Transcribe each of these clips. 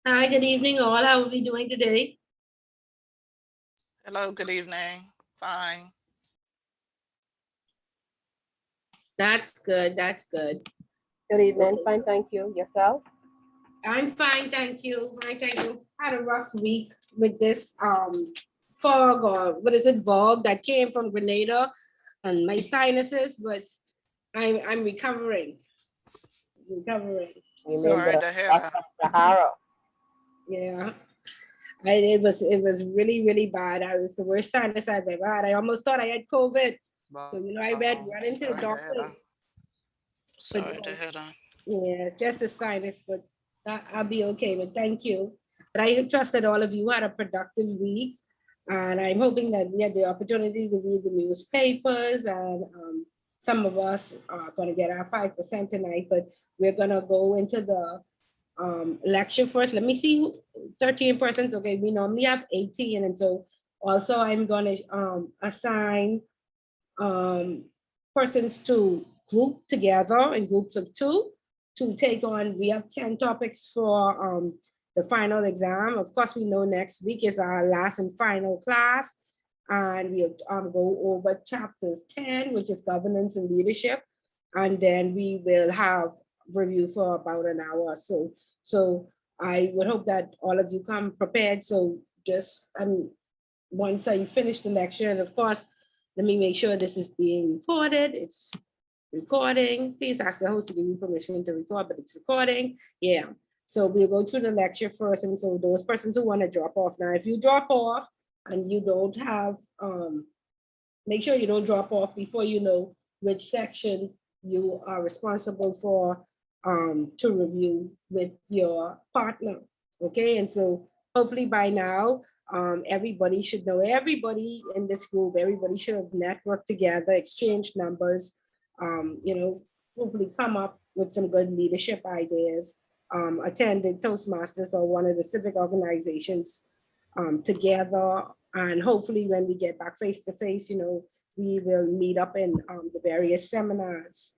Hi, good evening all. How are we doing today? Hello, good evening. Fine. That's good. That's good. Good evening. Okay. Fine, thank you. Yourself? I'm fine, thank you. Fine, thank you. Had a rough week with this fog, or what is it, fog that came from Grenada and my sinuses, but I'm recovering. Recovering. You mean Sorry the to hear dust that. of Sahara? Yeah. It was really bad. I was the worst sinus I've ever had. I almost thought I had COVID. So I went running to the Sorry to hear that. doctors. But Sorry to hear that. yeah, it's just a sinus, but I'll be okay. But thank you. But I trust that all of you had a productive week. And I'm hoping that we had the opportunity to read the newspapers. And some of us are going to get our 5% tonight, but we're going to go into the lecture first. Let me see who 13 persons. Okay, we normally have 18. And so also I'm going to assign um, persons to group together in groups of two to take on. We have 10 topics for the final exam. Of course, we know next week is our last and final class, and we'll go over chapters 10, which is governance and leadership, and then we will have review for about an hour or so. So I would hope that all of you come prepared. So just once I finish the lecture, and of course, let me make sure this is being recorded. It's recording. Please ask the host to give you permission to record, but it's recording. Yeah. So we'll go through the lecture first. And so those persons who want to drop off. Now, if you drop off and you don't have, make sure you don't drop off before you know which section you are responsible for to review with your partner. Okay. And so hopefully by now, everybody should know, everybody in this group, everybody should have networked together, exchanged numbers, hopefully come up with some good leadership ideas, attended Toastmasters or one of the civic organizations together. And hopefully when we get back face to face, we will meet up in the various seminars,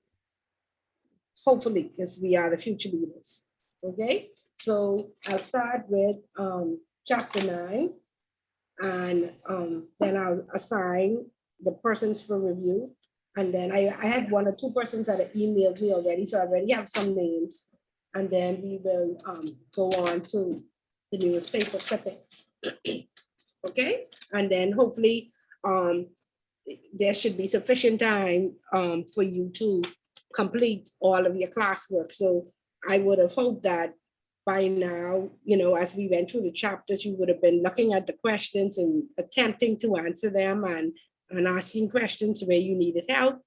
hopefully, because we are the future leaders. Okay, so I'll start with chapter 9, and then I'll assign the persons for review. And then I had one or two persons that have emailed me already, so I already have some names. And then we will go on to the newspaper clippings. Okay, and then hopefully there should be sufficient time for you to complete all of your classwork. So I would have hoped that by now, as we went through the chapters, you would have been looking at the questions and attempting to answer them, and asking questions where you needed help.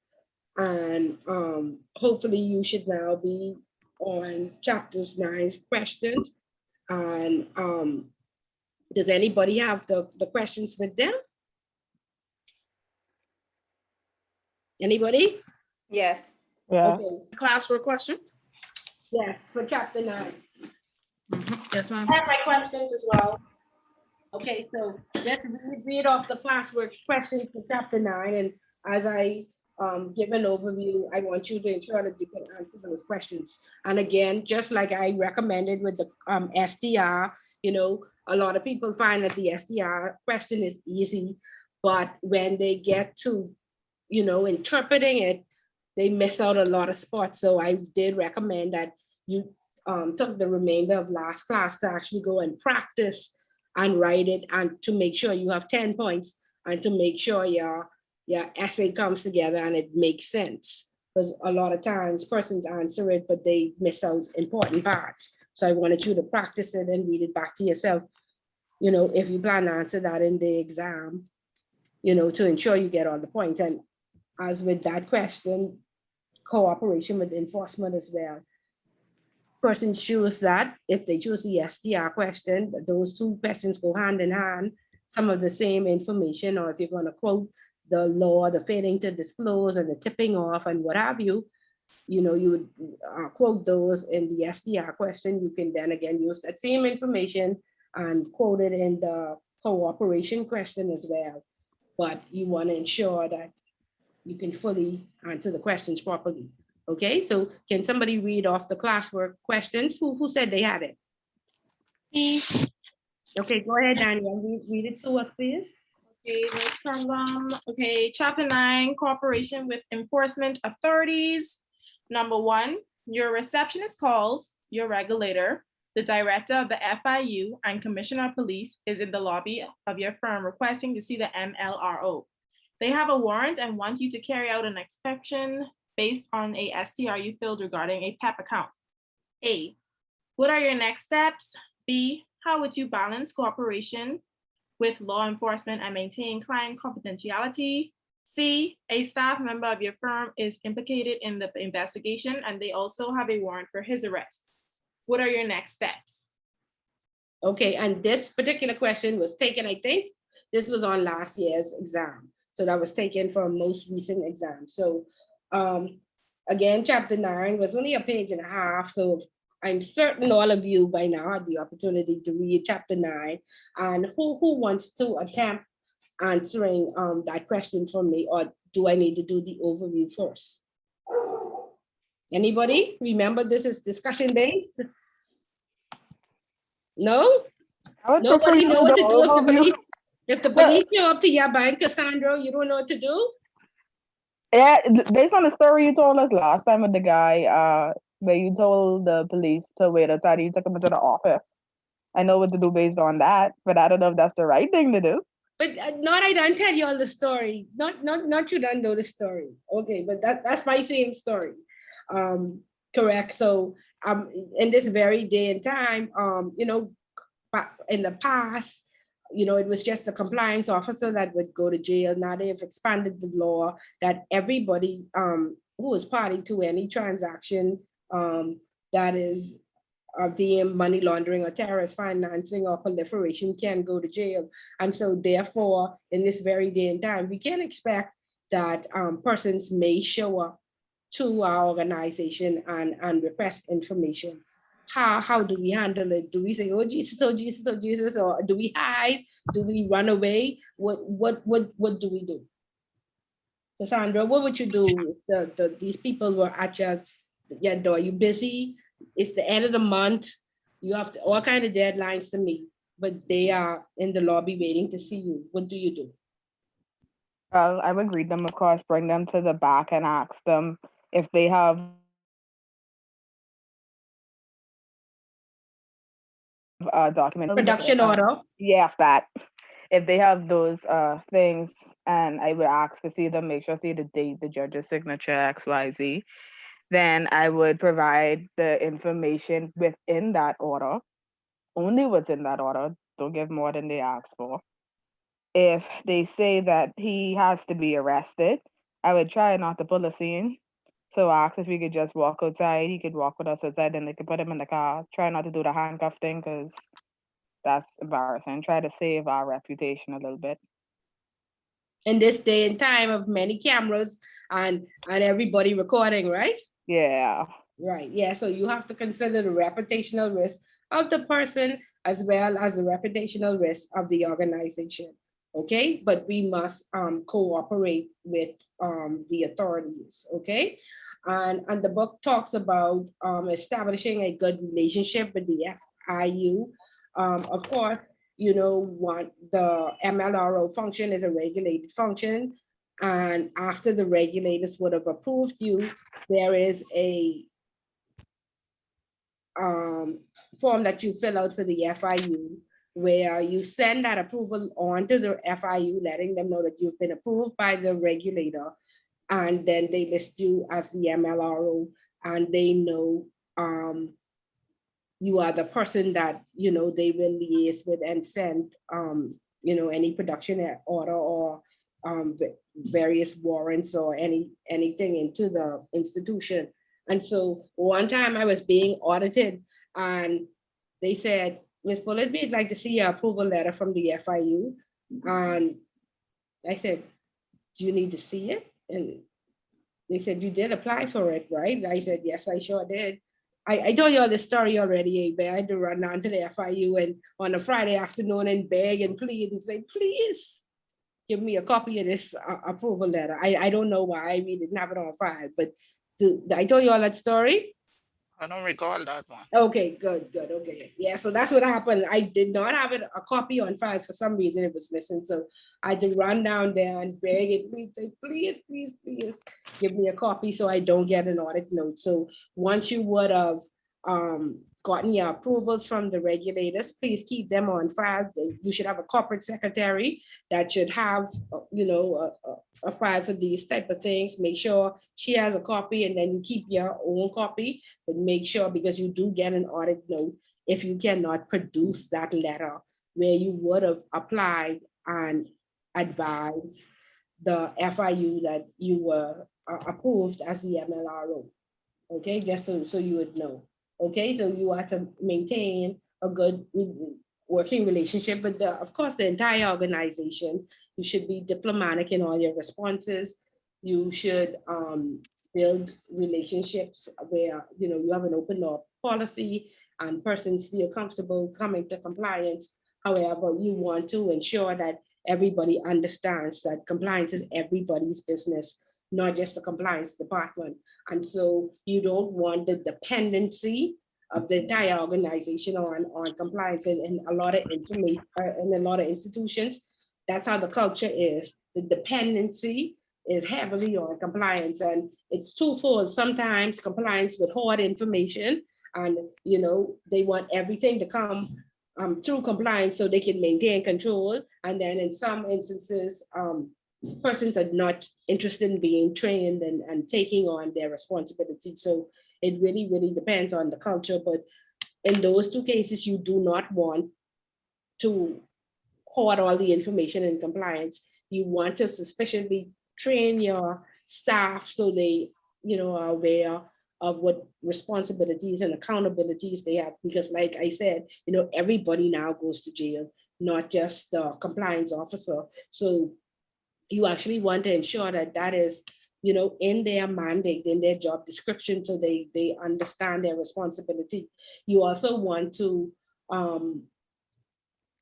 And hopefully you should now be on chapters 9 questions. And does anybody have the questions with them? Anybody? Yes. Yeah. Okay, Classwork questions? yes, for chapter 9. Yes, ma'am. I have my questions as well. Okay, so let's read off the classwork questions for chapter 9. And as I give an overview, I want you to ensure that you can answer those questions. And again, just like I recommended with the SDR, a lot of people find that the SDR question is easy, but when they get to, interpreting it, they miss out a lot of spots. So I did recommend that you took the remainder of last class to actually go and practice and write it, and to make sure you have 10 points, and to make sure your essay comes together and it makes sense. Because a lot of times persons answer it, but they miss out important parts. So I wanted you to practice it and read it back to yourself, if you plan to answer that in the exam, to ensure you get all the points. And as with that question, cooperation with enforcement as well. Persons choose that. If they choose the SDR question, those two questions go hand in hand, some of the same information. Or if you're going to quote the law, the failing to disclose and the tipping off and what have you, you would quote those in the SDR question. You can then again use that same information and quote it in the cooperation question as well. But you want to ensure that you can fully answer the questions properly. Okay, so can somebody read off the classwork questions? Who said they had it? Okay, go ahead, Daniel. Read it to us, please. Okay, no problem. Okay, Chapter 9, Cooperation with Enforcement Authorities. Number 1, your receptionist calls your regulator. The director of the FIU and commissioner of police is in the lobby of your firm requesting to see the MLRO. They have a warrant and want you to carry out an inspection based on a STR you filled regarding a PEP account. A, what are your next steps? B, how would you balance cooperation with law enforcement and maintain client confidentiality? C, a staff member of your firm is implicated in the investigation and they also have a warrant for his arrest. What are your next steps? Okay, and this particular question was taken, I think, this was on last year's exam. So that was taken from most recent exam. So again, chapter 9 was only a page and a half. So I'm certain all of you by now had the opportunity to read chapter 9. And who wants to attempt answering that question for me, or do I need to do the overview first? Anybody? Remember, this is discussion based. No? I would prefer Nobody you know do what the to do overview. if the police show up to your bank, Cassandra, you don't know what to do? Yeah, based on the story you told us last time with the guy, where you told the police to wait outside, you took him into the office. I know what to do based on that, but I don't know if that's the right thing to do. But not I don't tell you all the story. Not you don't know the story. Okay, but that's my same story. Correct. So in this very day and time, you know, in the past, you know, it was just a compliance officer that would go to jail. Now they've expanded the law that everybody who is party to any transaction that is deemed money laundering or terrorist financing or proliferation can go to jail. And so therefore, in this very day and time, we can't expect that persons may show up to our organization and request information. How do we handle it? Do we say, oh Jesus, oh Jesus, oh Jesus, or do we hide? Do we run away? What do we do? So Sandra, what would you do if these people were at your door? Are you busy? It's the end of the month. You have all kind of deadlines to meet, but they are in the lobby waiting to see you. What do you do? Well, I would greet them, of course, bring them to the back and ask them if they have document Production order. Yes, that. If they have those things, and I would ask to see them, make sure see the date, the judge's signature, XYZ. Then I would provide the information within that order, only what's in that order. Don't give more than they ask for. If they say that he has to be arrested, I would try not to pull a scene. So ask if we could just walk outside. He could walk with us outside, then they could put him in the car. Try not to do the handcuff thing because that's embarrassing. Try to save our reputation a little bit. In this day and time of many cameras and everybody recording, right? Yeah. Right. Yeah. So you have to consider the reputational risk of the person as well as the reputational risk of the organization. Okay. But we must cooperate with the authorities. Okay. And the book talks about establishing a good relationship with the FIU. Of course, you know, what the MLRO function is a regulated function. And after the regulators would have approved you, there is a form that you fill out for the FIU, where you send that approval on to the FIU, letting them know that you've been approved by the regulator. And then they list you as the MLRO, and they know you are the person that, you know, they will liaise with and send, you know, any production order or various warrants or anything into the institution. And so one time I was being audited and they said, Ms. Bullitt, we'd like to see your approval letter from the FIU. And I said, do you need to see it? And they said, you did apply for it, right? And I said, yes, I sure did. I told you all this story already, but I had to run down to the FIU and on a Friday afternoon and beg and plead and say, please give me a copy of this approval letter. I don't know why we didn't have it on file, but I told you all that story. I don't recall that one. Okay, good, okay. Yeah, so that's what happened. I did not have it, a copy on file. For some reason it was missing. So I had to run down there and beg it, please, say, please, give me a copy so I don't get an audit note. So once you would have gotten your approvals from the regulators, please keep them on file. You should have a corporate secretary that should have, a file for these type of things. Make sure she has a copy, and then you keep your own copy, but make sure, because you do get an audit note if you cannot produce that letter where you would have applied and advised the FIU that you were approved as the MLRO. Okay, just so you would know. Okay, so you have to maintain a good working relationship with of course, the entire organization. You should be diplomatic in all your responses. You should build relationships where you have an open door policy and persons feel comfortable coming to compliance. However, you want to ensure that everybody understands that compliance is everybody's business, not just the compliance department. And so you don't want the dependency of the entire organization on compliance. And a lot of information in a lot of institutions, that's how the culture is. The dependency is heavily on compliance, and it's twofold. Sometimes compliance with hard information, and they want everything to come through compliance so they can maintain control. And then in some instances, persons are not interested in being trained and taking on their responsibility. So it really, really depends on the culture. But in those two cases, you do not want to hoard all the information in compliance. You want to sufficiently train your staff so they, are aware of what responsibilities and accountabilities they have. Because like I said, everybody now goes to jail, not just the compliance officer. So you actually want to ensure that that is, in their mandate, in their job description, so they understand their responsibility. You also want to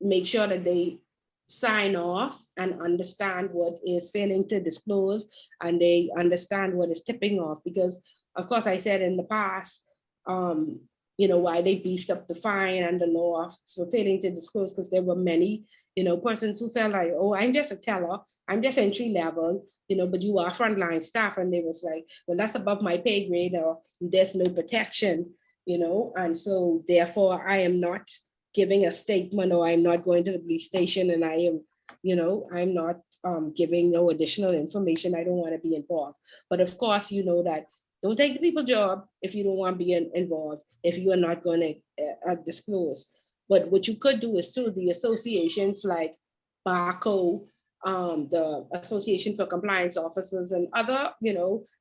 make sure that they sign off and understand what is failing to disclose, and they understand what is tipping off. Because of course, I said in the past, why they beefed up the fine and the law for failing to disclose, because there were many, persons who felt like, oh, I'm just a teller, I'm just entry level, but you are frontline staff. And they was like, well, that's above my pay grade, or there's no protection, and so therefore I am not giving a statement, or I'm not going to the police station, and I am, I'm not giving no additional information. I don't want to be involved. But of course, that don't take the people's job if you don't want to be involved, if you are not going to disclose. But what you could do is through the associations like BARCO, the Association for Compliance Officers, and other,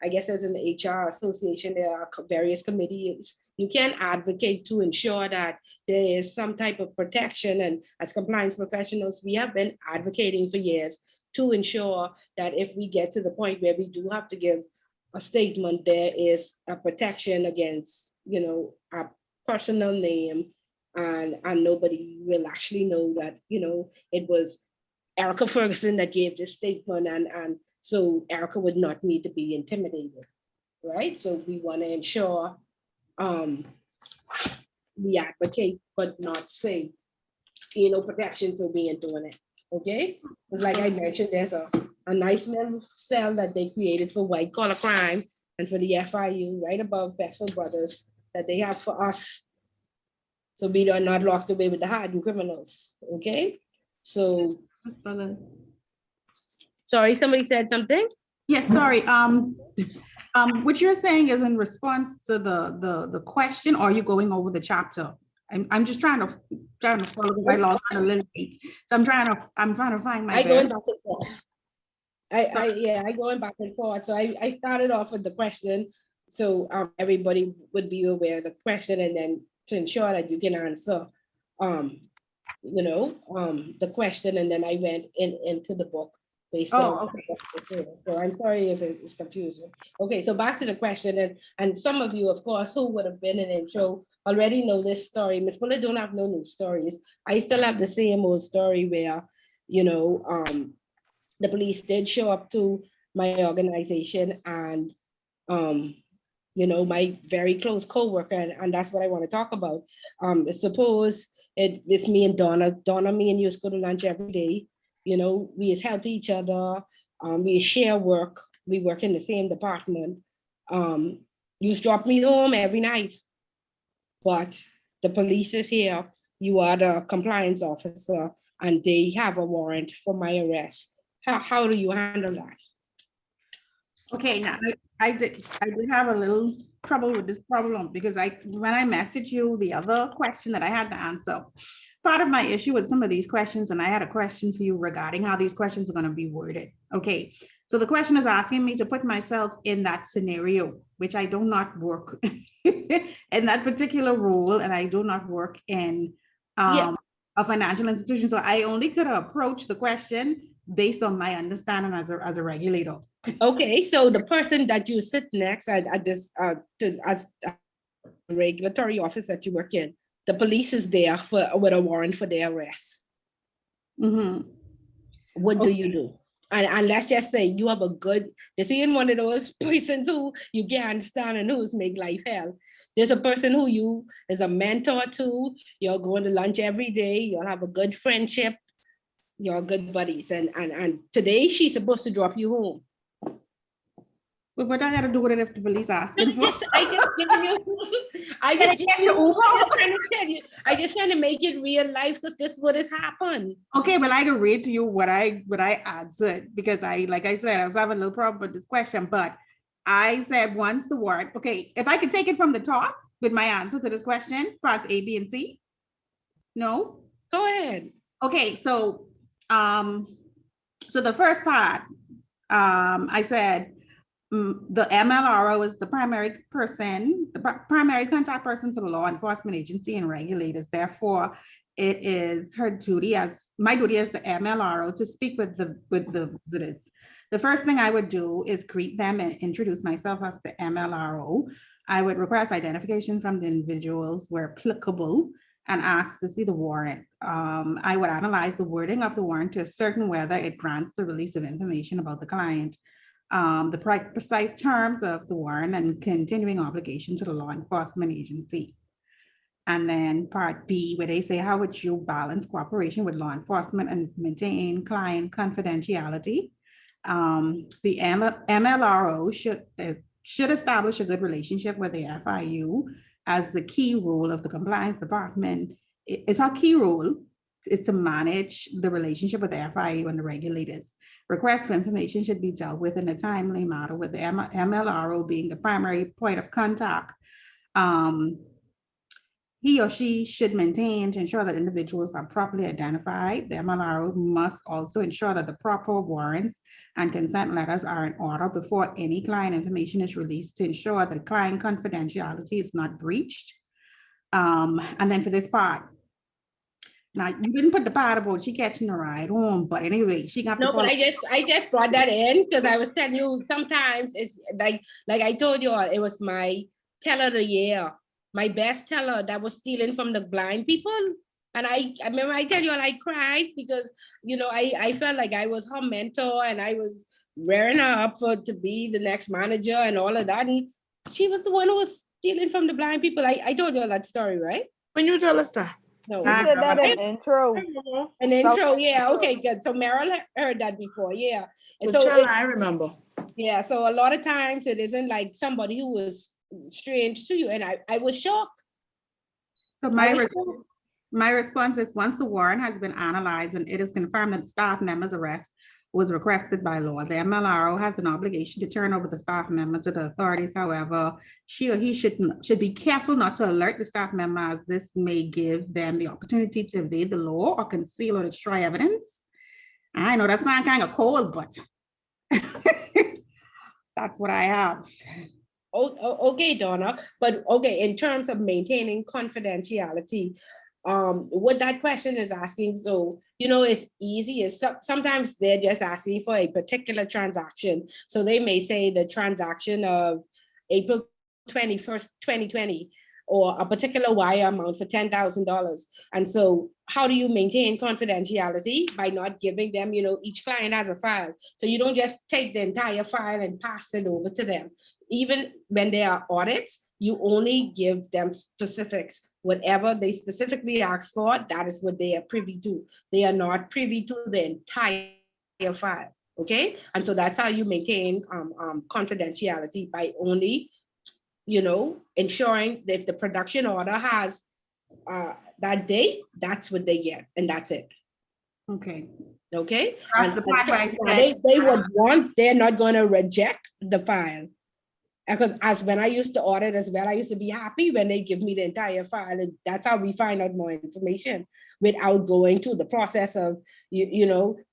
I guess there's an HR association, there are various committees. You can advocate to ensure that there is some type of protection. And as compliance professionals, we have been advocating for years to ensure that if we get to the point where we do have to give a statement, there is a protection against, a personal name, and nobody will actually know that, it was Erica Ferguson that gave this statement, and so Erica would not need to be intimidated, right? So we want to ensure we advocate but not say, protection, so we ain't doing it. Okay, because like I mentioned, there's a nice little cell that they created for white collar crime and for the FIU right above Bethel Brothers that they have for us, so we are not locked away with the hardened criminals. Okay, so sorry, somebody said something. Yes, sorry. What you're saying is in response to the question, or are you going over the chapter? I'm just trying to follow the right log on a little bit. So I'm trying to find my. I going back and forth. I going back and forth. So I started off with the question, so everybody would be aware of the question, and then to ensure that you can answer, the question, and then I went into the book based on. Okay. So I'm sorry if it's confusing. Okay, so back to the question, and some of you, of course, who would have been in intro already know this story. Miss Bullet don't have no new stories. I still have the same old story where, the police did show up to my organization, and you know, my very close coworker, and that's what I want to talk about. Suppose it's me and Donna, me and you go to lunch every day. You know, we just help each other. We share work. We work in the same department. You just drop me home every night, but the police is here. You are the compliance officer, and they have a warrant for my arrest. How do you handle that? Okay, now I did have a little trouble with this problem because when I messaged you the other question that I had to answer, part of my issue with some of these questions, and I had a question for you regarding how these questions are going to be worded. Okay, so the question is asking me to put myself in that scenario, which I do not work in that particular role, and I do not work in a financial institution. So I only could approach the question based on my understanding as a regulator. Okay, so the person that you sit next at this as a regulatory office that you work in, the police is there with a warrant for their arrest. Mm-hmm. What do you do? And let's just say you have a good, this ain't one of those persons who you can't stand and who's make life hell. There's a person who you is a mentor to, you're going to lunch every day, you'll have a good friendship, you're good buddies. And today she's supposed to drop you home. But what I got to do with it if the police asking for? I just giving you, I just trying to make it real life because this is what has happened. Okay, well, I can read to you what I answered because like I said, I was having a little problem with this question, but I said once the warrant, okay, if I could take it from the top with my answer to this question, parts A, B, and C. No? Go ahead. Okay, so the first part, I said, the MLRO is the primary person, the primary contact person for the law enforcement agency and regulators. Therefore, it is her duty my duty as the MLRO to speak with the visitors. The first thing I would do is greet them and introduce myself as the MLRO. I would request identification from the individuals where applicable and ask to see the warrant. I would analyze the wording of the warrant to ascertain whether it grants the release of information about the client, the precise terms of the warrant and continuing obligation to the law enforcement agency. And then part B, where they say, how would you balance cooperation with law enforcement and maintain client confidentiality? The MLRO should establish a good relationship with the FIU as the key role of the compliance department. It's our key role is to manage the relationship with the FIU and the regulators. Requests for information should be dealt with in a timely manner, with the MLRO being the primary point of contact. He or she should maintain to ensure that individuals are properly identified. The MLRO must also ensure that the proper warrants and consent letters are in order before any client information is released to ensure that client confidentiality is not breached. And then for this part, now you didn't put the part about she catching a ride home, but anyway, she got. No, but I just brought that in because I was telling you sometimes it's like I told you all, it was my teller of the year, my best teller that was stealing from the blind people. And I remember I tell you all, I cried because, you know, I felt like I was her mentor and I was rearing her up to be the next manager and all of that. And she was the one who was stealing from the blind people. I told you all that story, right? When you tell us that? No. You said that in intro. An intro, yeah, okay, good. So Meryl heard that before, yeah. And so I remember. yeah, so a lot of times it isn't like somebody who was strange to you, and I was shocked. So my response is, once the warrant has been analyzed and it is confirmed that the staff member's arrest was requested by law, the MLRO has an obligation to turn over the staff member to the authorities. However, she or he should be careful not to alert the staff member, as this may give them the opportunity to evade the law or conceal or destroy evidence. I know that's not kind of cold, but that's what I have. Okay, Donna, but okay, in terms of maintaining confidentiality, what that question is asking, so, you know, it's easy. Is sometimes they're just asking for a particular transaction. So they may say the transaction of April 21st, 2020, or a particular wire amount for $10,000. And so how do you maintain confidentiality? By not giving them, each client has a file. So you don't just take the entire file and pass it over to them. Even when there are audits, you only give them specifics. Whatever they specifically ask for, that is what they are privy to. They are not privy to the entire file. Okay, and so that's how you maintain confidentiality, by only, ensuring that if the production order has that date, that's what they get, and that's it. Okay. Okay, That's and the part where I said, they would want, they're not going to reject the file. Because as when I used to audit as well, I used to be happy when they give me the entire file, and that's how we find out more information without going through the process of,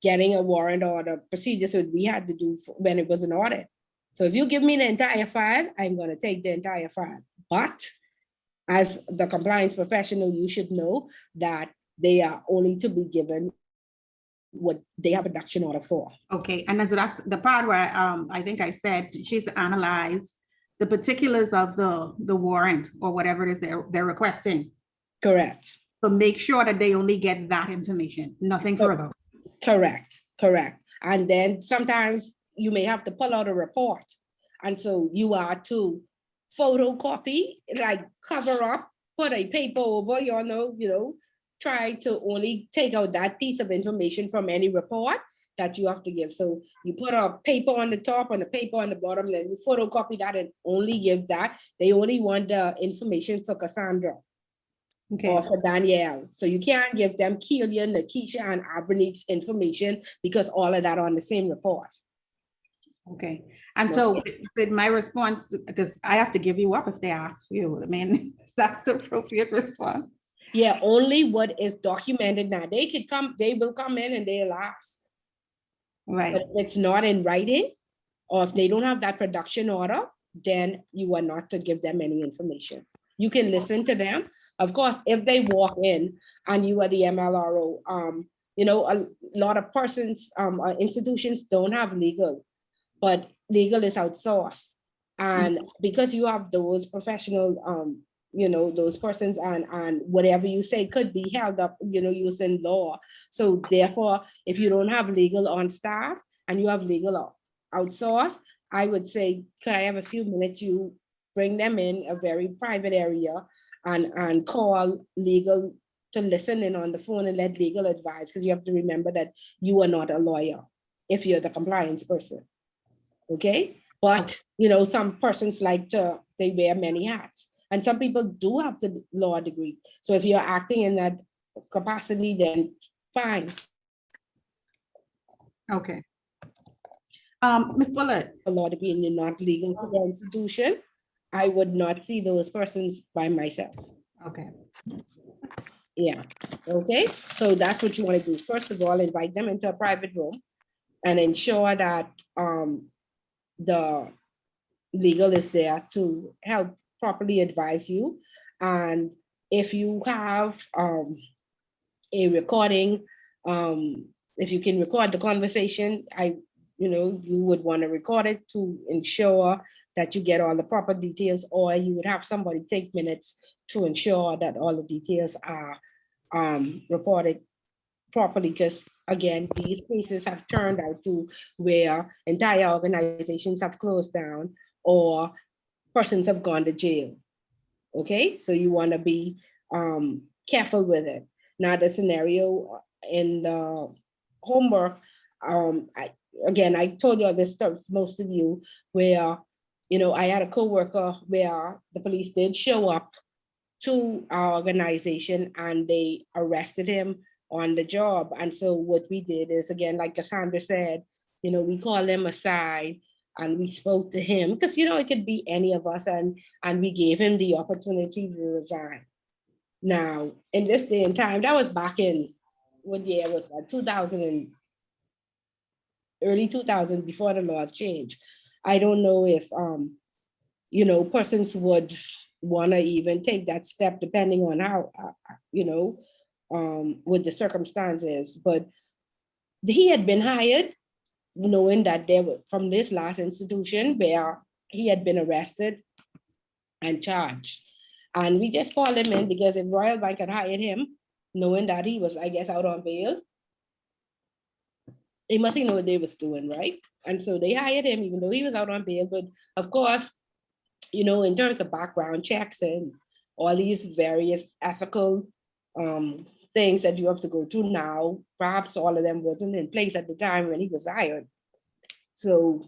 getting a warrant or the procedures that we had to do when it was an audit. So if you give me the entire file, I'm going to take the entire file. But as the compliance professional, you should know that they are only to be given what they have a production order for. okay, and so that's the part where I think I said she's analyzed the particulars of the warrant or whatever it is they're requesting. Correct. So make sure that they only get that information, nothing further. Correct. And then sometimes you may have to pull out a report. And so you are to photocopy, like cover up, put a paper over, try to only take out that piece of information from any report that you have to give. So you put a paper on the top and a paper on the bottom, then you photocopy that and only give that. They only want the information for Cassandra. Okay, Or for Danielle. So you can't give them Keelan, Nakisha, and Abernike's information, because all of that are on the same report. okay. And so with my response, because I have to give you up if they ask for you. I mean, that's the appropriate response. Yeah, only what is documented now. They will come in and they'll ask. Right. But if it's not in writing, or if they don't have that production order, then you are not to give them any information. You can listen to them. Of course, if they walk in and you are the MLRO, a lot of persons, institutions don't have legal, but legal is outsourced. And because you have those professional, those persons, and whatever you say could be held up, using law. So therefore, if you don't have legal on staff and you have legal outsourced, I would say, could I have a few minutes? You bring them in a very private area and call legal to listen in on the phone and let legal advise, because you have to remember that you are not a lawyer if you're the compliance person. Okay, but some persons they wear many hats, and some people do have the law degree. So if you're acting in that capacity, then fine. Okay. Ms. Bullitt. A law degree and you're not legal to the institution, I would not see those persons by myself. Okay. Yeah. Okay. So that's what you want to do. First of all, invite them into a private room and ensure that the legal is there to help properly advise you. And if you have a recording, if you can record the conversation, you would want to record it to ensure that you get all the proper details, or you would have somebody take minutes to ensure that all the details are reported properly. Because again, these cases have turned out to where entire organizations have closed down or persons have gone to jail. Okay, so you want to be careful with it. Now the scenario in the homework, I told you all this stuff, most of you, where I had a coworker where the police did show up to our organization and they arrested him on the job. And so what we did is, again, like Cassandra said, we called him aside and we spoke to him, because it could be any of us, and we gave him the opportunity to resign. Now, in this day and time, that was back in, what year was that? 2000 and early 2000, before the laws changed. I don't know if persons would want to even take that step, depending on how what the circumstances. But he had been hired knowing that they were from this last institution where he had been arrested and charged. And we just called him in because if Royal Bank had hired him, knowing that he was, I guess, out on bail, they must know what they was doing, right? And so they hired him even though he was out on bail. But of course, you know, in terms of background checks and all these various ethical things that you have to go through now, perhaps all of them wasn't in place at the time when he was hired. So,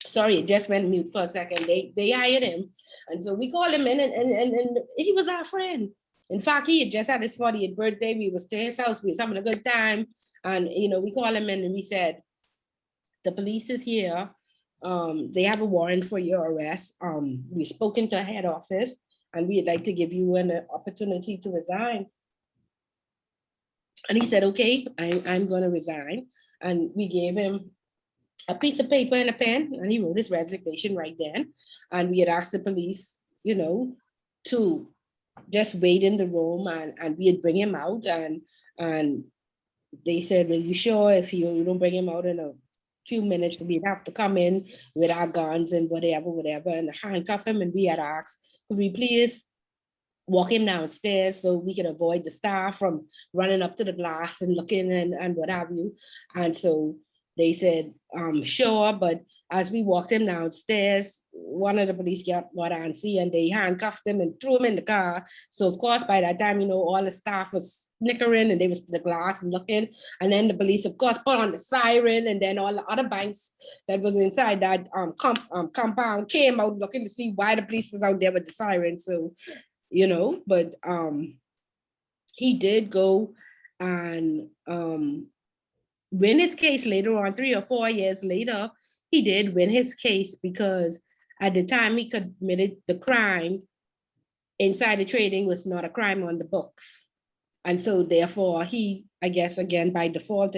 sorry, it just went mute for a second. They hired him. And so we called him in and he was our friend. In fact, he had just had his 40th birthday. We was to his house, we was having a good time. And, you know, we called him in and we said, the police is here. They have a warrant for your arrest. We spoken to head office and we'd like to give you an opportunity to resign. And he said, okay, I'm gonna resign. And we gave him a piece of paper and a pen and he wrote his resignation right then. And we had asked the police, you know, to just wait in the room and we'd bring him out and they said, well, you sure if you don't bring him out in a few minutes, we'd have to come in with our guns and whatever, and handcuff him. And we had asked, could we please walk him downstairs so we could avoid the staff from running up to the glass and looking and what have you. And so they said, sure, but as we walked him downstairs, one of the police got antsy and they handcuffed him and threw him in the car. So of course, by that time, you know, all the staff was snickering and they was to the glass and looking. And then the police, of course, put on the siren and then all the other banks that was inside that compound came out looking to see why the police was out there with the siren. So, you know, but he did go and win his case later on, 3 or 4 years later. He did win his case because at the time he committed the crime, insider trading was not a crime on the books. And so therefore he, I guess, again, by default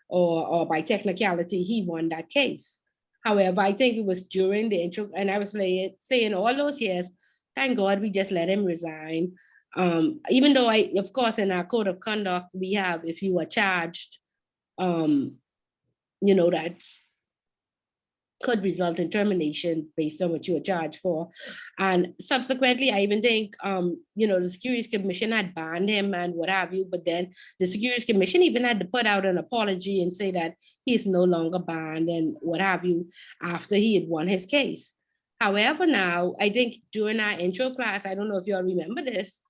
or by technicality, he won that case. However, I think it was during the intro, and I was saying all those years, thank God we just let him resign. Even though of course, in our code of conduct, we have, if you were charged, you know, that's could result in termination based on what you were charged for. And subsequently, I even think, you know, the Securities Commission had banned him and what have you, but then the Securities Commission even had to put out an apology and say that he's no longer banned and what have you after he had won his case. However, now, I think during our intro class, I don't know if you all remember this,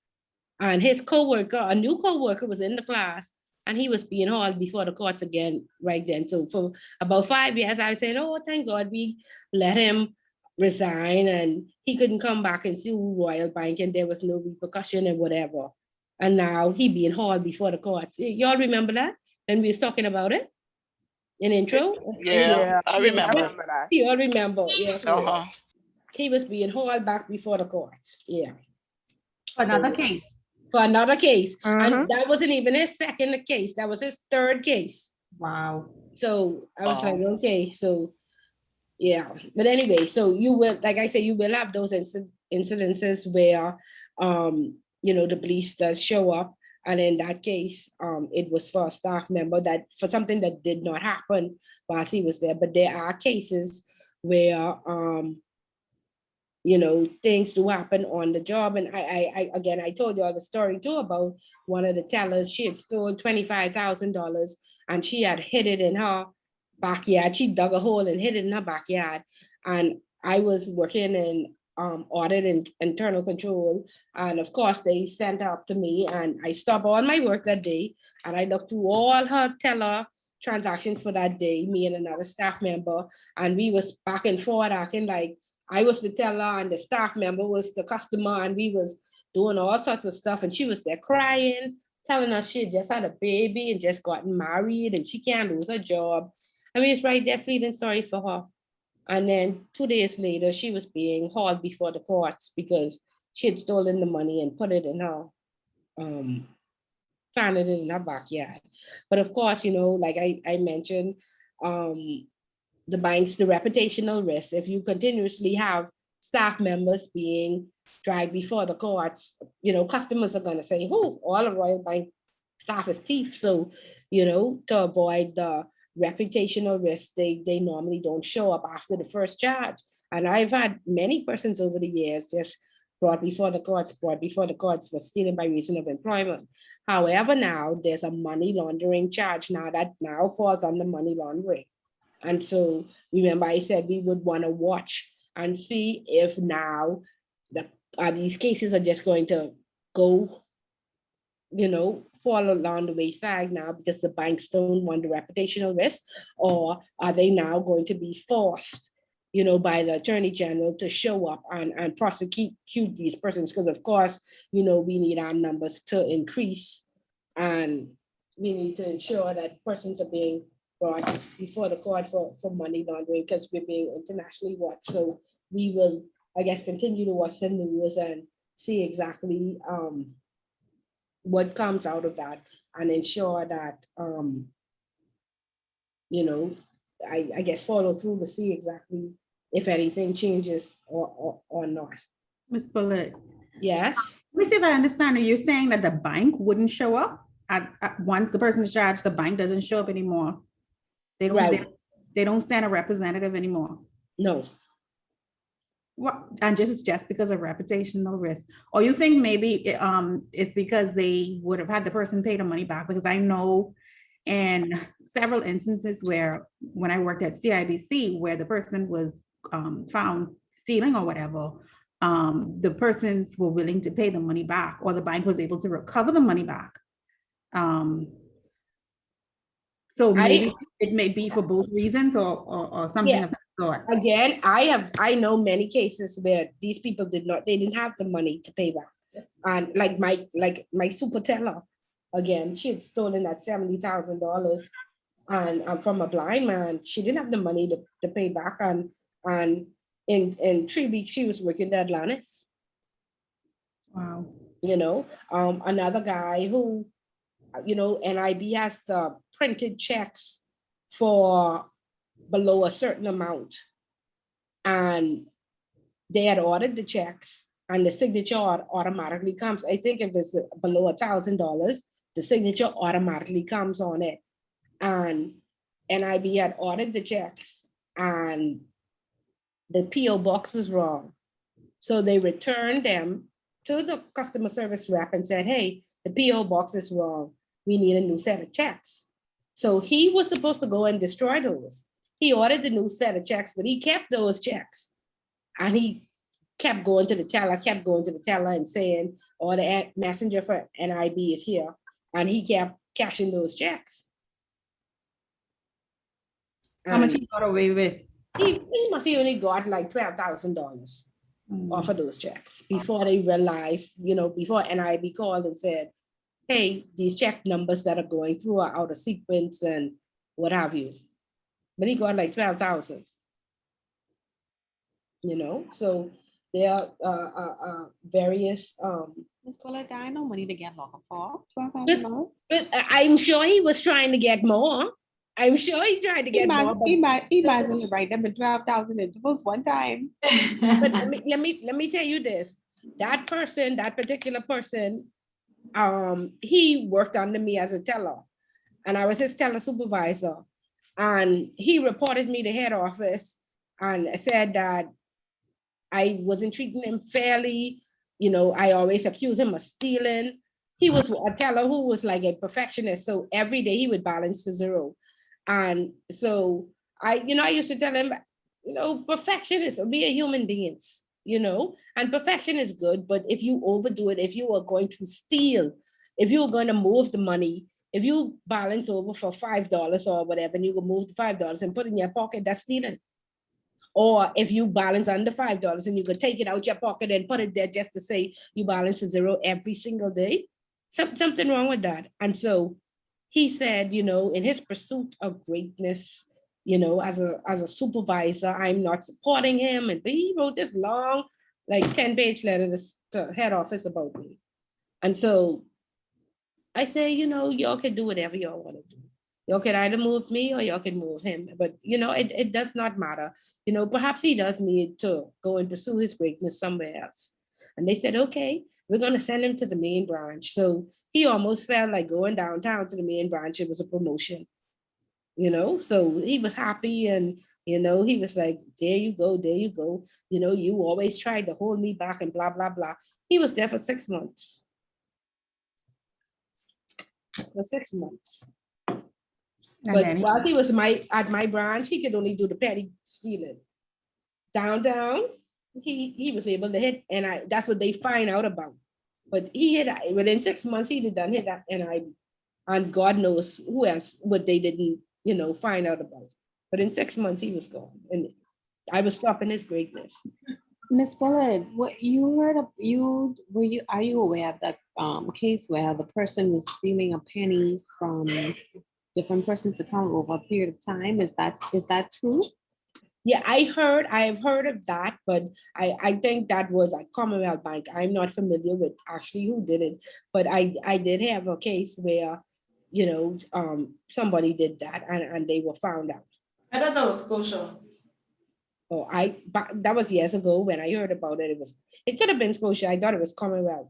and his coworker, a new coworker was in the class and he was being hauled before the courts again right then. So for about 5 years, I said, oh, thank God we let him resign and he couldn't come back and sue Royal Bank and there was no repercussion and whatever. And now he being hauled before the courts. Y'all remember that? And we was talking about it in intro? Yeah, I remember. that. You all remember, yes. Uh-huh. He was being hauled back before the courts, yeah. Another case. For another case. Mhm. And that wasn't even his second case, that was his third case. Wow. So I was like, Wow. okay, so yeah. But anyway, so you will, like I say, you will have those incidences where, you know, the police does show up. And in that case, it was for a staff member that for something that did not happen whilst he was there. But there are cases where, you know, things do happen on the job. And I told you all the story too about one of the tellers. She had stolen $25,000 and she had hid it in her backyard. She dug a hole and hid it in her backyard. And I was working in audit and internal control. And of course they sent her up to me and I stopped all my work that day. And I looked through all her teller transactions for that day, me and another staff member. And we was back and forth acting like I was the teller and the staff member was the customer and we was doing all sorts of stuff and she was there crying, telling us she had just had a baby and just gotten married and she can't lose her job. I mean, it's right there feeling sorry for her. And then 2 days later, she was being hauled before the courts because she had stolen the money and put it in her, planted it in her backyard. But of course, you know, like I mentioned, the banks, the reputational risk, if you continuously have staff members being dragged before the courts, you know, customers are going to say, oh, all of Royal Bank staff is thief. So, you know, to avoid the reputational risk, they normally don't show up after the first charge. And I've had many persons over the years just brought before the courts for stealing by reason of employment. However, now there's a money laundering charge now that now falls under money laundering. And so remember I said we would want to watch and see if now these cases are just going to go, fall along the wayside now because the banks don't want the reputational risk, or are they now going to be forced, by the Attorney General to show up and prosecute these persons? Because of course, we need our numbers to increase, and we need to ensure that persons are being brought before the court for money laundering, because we're being internationally watched. So we will, I guess, continue to watch the news and see exactly what comes out of that, and ensure that, I guess follow through to see exactly if anything changes or not. Ms. Bullitt, Yes, let me see if I understand. Are you saying that the bank wouldn't show up once the person is charged, the bank doesn't show up anymore? They don't, right. they don't send a representative anymore? No, What, and just because of reputational risk? Or you think maybe it's because they would have had the person pay the money back? Because I know in several instances where, when I worked at CIBC, where the person was found stealing or whatever, the persons were willing to pay the money back, or the bank was able to recover the money back. So maybe it may be for both reasons, or something Yeah. of that sort. again, I know many cases where these people didn't have the money to pay back. And like my super teller, again, she had stolen that $70,000 and from a blind man. She didn't have the money to pay back, and in 3 weeks she was working at Atlantis. Wow. Another guy who, NIB has the printed checks for below a certain amount, and they had ordered the checks, and the signature automatically comes. I think if it's below $1,000, the signature automatically comes on it. And NIB had ordered the checks, and the PO box was wrong. So they returned them to the customer service rep and said, hey, the PO box is wrong. We need a new set of checks. So he was supposed to go and destroy those. He ordered the new set of checks, but he kept those checks. And he kept going to the teller and saying, or the messenger for NIB is here. And he kept cashing those checks. How much he got away with? He must have only got like $12,000 off of those checks before they realized, before NIB called and said, hey, these check numbers that are going through are out of sequence and what have you. But he got like 12,000. So there are various. Ms. Bullitt, I know money to get locked for $12,000. But I'm sure he was trying to get more. I'm sure he tried to get more. He might as well write them in 12,000 intervals one time. But let me tell you this. That particular person, he worked under me as a teller, and I was his teller supervisor. And he reported me to head office and said that I wasn't treating him fairly. I always accused him of stealing. He was a teller who was like a perfectionist. So every day he would balance to zero. And so I used to tell him, perfectionists, be a human beings, and perfection is good. But if you overdo it, if you are going to steal, if you're going to move the money, if you balance over for $5 or whatever, and you can move the $5 and put it in your pocket, that's stealing. Or if you balance under $5 and you could take it out your pocket and put it there just to say you balance to zero every single day, something wrong with that. And so he said, in his pursuit of greatness, as a supervisor, I'm not supporting him. And he wrote this long, like 10-page letter to head office about me. And so I say, y'all can do whatever y'all want to do. Y'all can either move me or y'all can move him. But, it does not matter. Perhaps he does need to go and pursue his greatness somewhere else. And they said, okay, we're going to send him to the main branch. So he almost felt like going downtown to the main branch. It was a promotion. you know, so he was happy and, you know, he was like, there you go, there you go. You know, you always tried to hold me back and blah, blah, blah. He was there for 6 months. For 6 months. And But then while he was at my branch, he could only do the petty stealing. Down, he was able to hit, and that's what they find out about. But he hit within 6 months, he did done hit that, and God knows who else, what they didn't, you know, find out about. But in 6 months, he was gone, and I was stopping his greatness. Miss Bullard, what you heard of are you aware of that case where the person was stealing a penny from different person's account over a period of time? Is that true? Yeah, I've heard of that, but I think that was at Commonwealth Bank. I'm not familiar with actually who did it, but I did have a case where, you know, somebody did that and they were found out. I thought that was Scotia. Oh, but that was years ago when I heard about it. It could have been Scotia. I thought it was Commonwealth.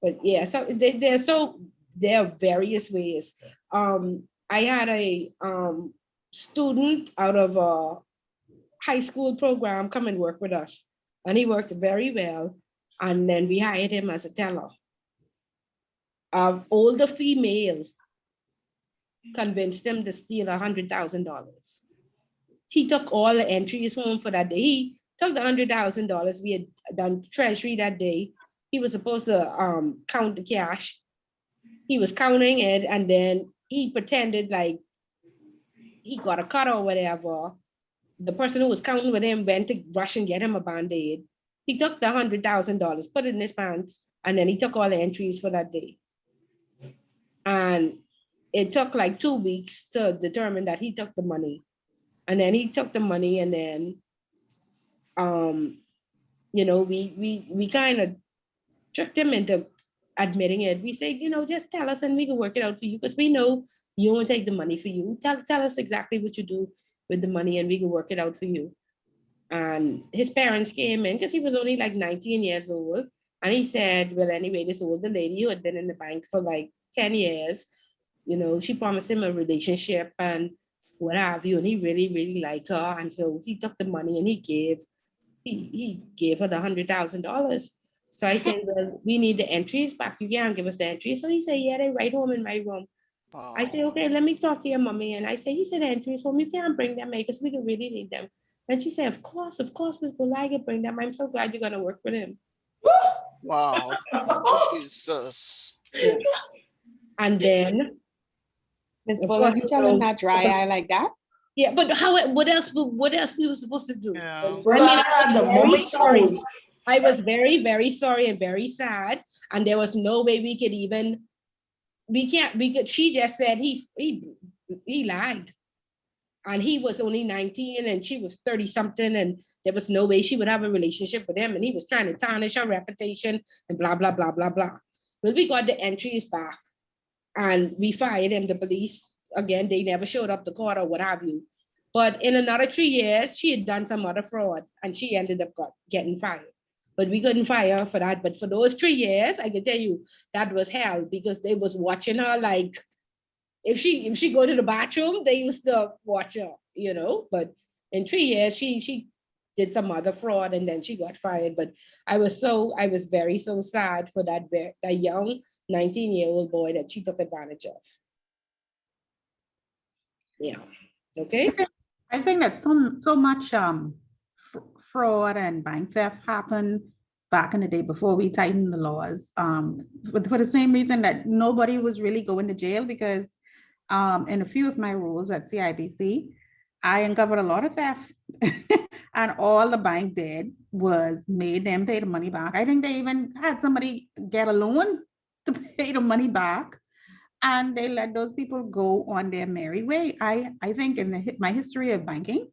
But yeah, so there are various ways. I had a student out of a high school program come and work with us, and he worked very well. And then we hired him as a teller. Older female convinced him to steal $100,000. He took all the entries home for that day. He took the $100,000. We had done treasury that day. He was supposed to count the cash. He was counting it, and then he pretended like he got a cut or whatever. The person who was counting with him went to rush and get him a Band-Aid. He took the $100,000, put it in his pants, and then he took all the entries for that day. And it took like 2 weeks to determine that he took the money. And then he took the money, and then, you know, we kind of tricked him into admitting it. We say, you know, just tell us and we can work it out for you, because we know you won't take the money for you. Tell us exactly what you do with the money and we can work it out for you. And his parents came in because he was only like 19 years old. And he said, well, anyway, this older lady who had been in the bank for like 10 years, you know, she promised him a relationship and what have you. And he really, really liked her. And so he took the money and he gave her the $100,000. So I said, well, we need the entries back. You can't give us the entries. So he said, yeah, they right home in my room. Wow. I said, okay, let me talk to your mommy. And I said, he said, entries home, you can't bring them because we can really need them. And she said, of course, Ms. Bulai can bring them. I'm so glad you're going to work with him. Wow. Jesus. Yeah. And then, Miss of Bullard, course, you tell him not dry eye like that? yeah, but what else we were supposed to do? Yeah. I Well, mean, I had the very mommy sorry. code. I was very, very sorry and very sad. And there was no way we could even, she just said he lied. And he was only 19 and she was 30 something. And there was no way she would have a relationship with him. And he was trying to tarnish her reputation and blah, blah, blah, blah, blah. Well, we got the entries back and we fired him. The police, again, they never showed up to court or what have you. But in another 3 years, she had done some other fraud and she ended up getting fired. But we couldn't fire her for that. But for those 3 years, I can tell you that was hell because they was watching her like, if she go to the bathroom, they used to watch her, you know. But in 3 years, she did some other fraud and then she got fired. But I was very so sad for that young 19-year-old boy that she took advantage of. Yeah. Okay. I think that so much fraud and bank theft happened back in the day before we tightened the laws. For the same reason that nobody was really going to jail, because in a few of my roles at CIBC, I uncovered a lot of theft. And all the bank did was made them pay the money back. I think they even had somebody get a loan to pay the money back. And they let those people go on their merry way. I think in my history of banking,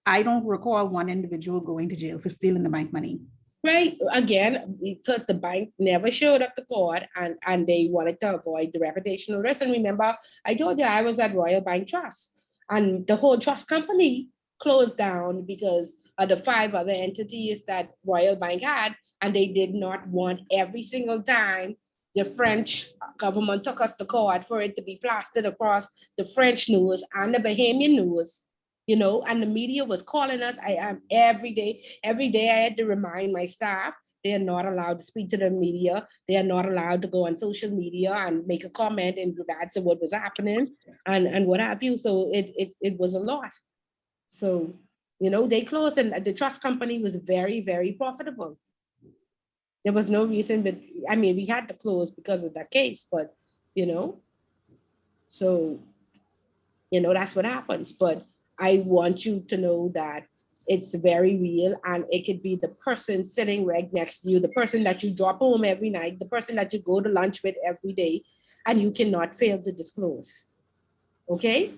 I don't recall one individual going to jail for stealing the bank money. Right. Again, because the bank never showed up to court and they wanted to avoid the reputational risk. And remember, I told you I was at Royal Bank Trust and the whole trust company closed down because of the 5 other entities that Royal Bank had. And they did not want every single time the French government took us to court for it to be plastered across the French news and the Bahamian news, you know, and the media was calling us. I am every day I had to remind my staff, they are not allowed to speak to the media. They are not allowed to go on social media and make a comment in regards to what was happening and what have you. So it was a lot. So, you know, they closed, and the trust company was very, very profitable. There was no reason, but I mean, we had to close because of that case, but, you know, so, you know, that's what happens. But I want you to know that it's very real, and it could be the person sitting right next to you, the person that you drop home every night, the person that you go to lunch with every day, and you cannot fail to disclose. Okay?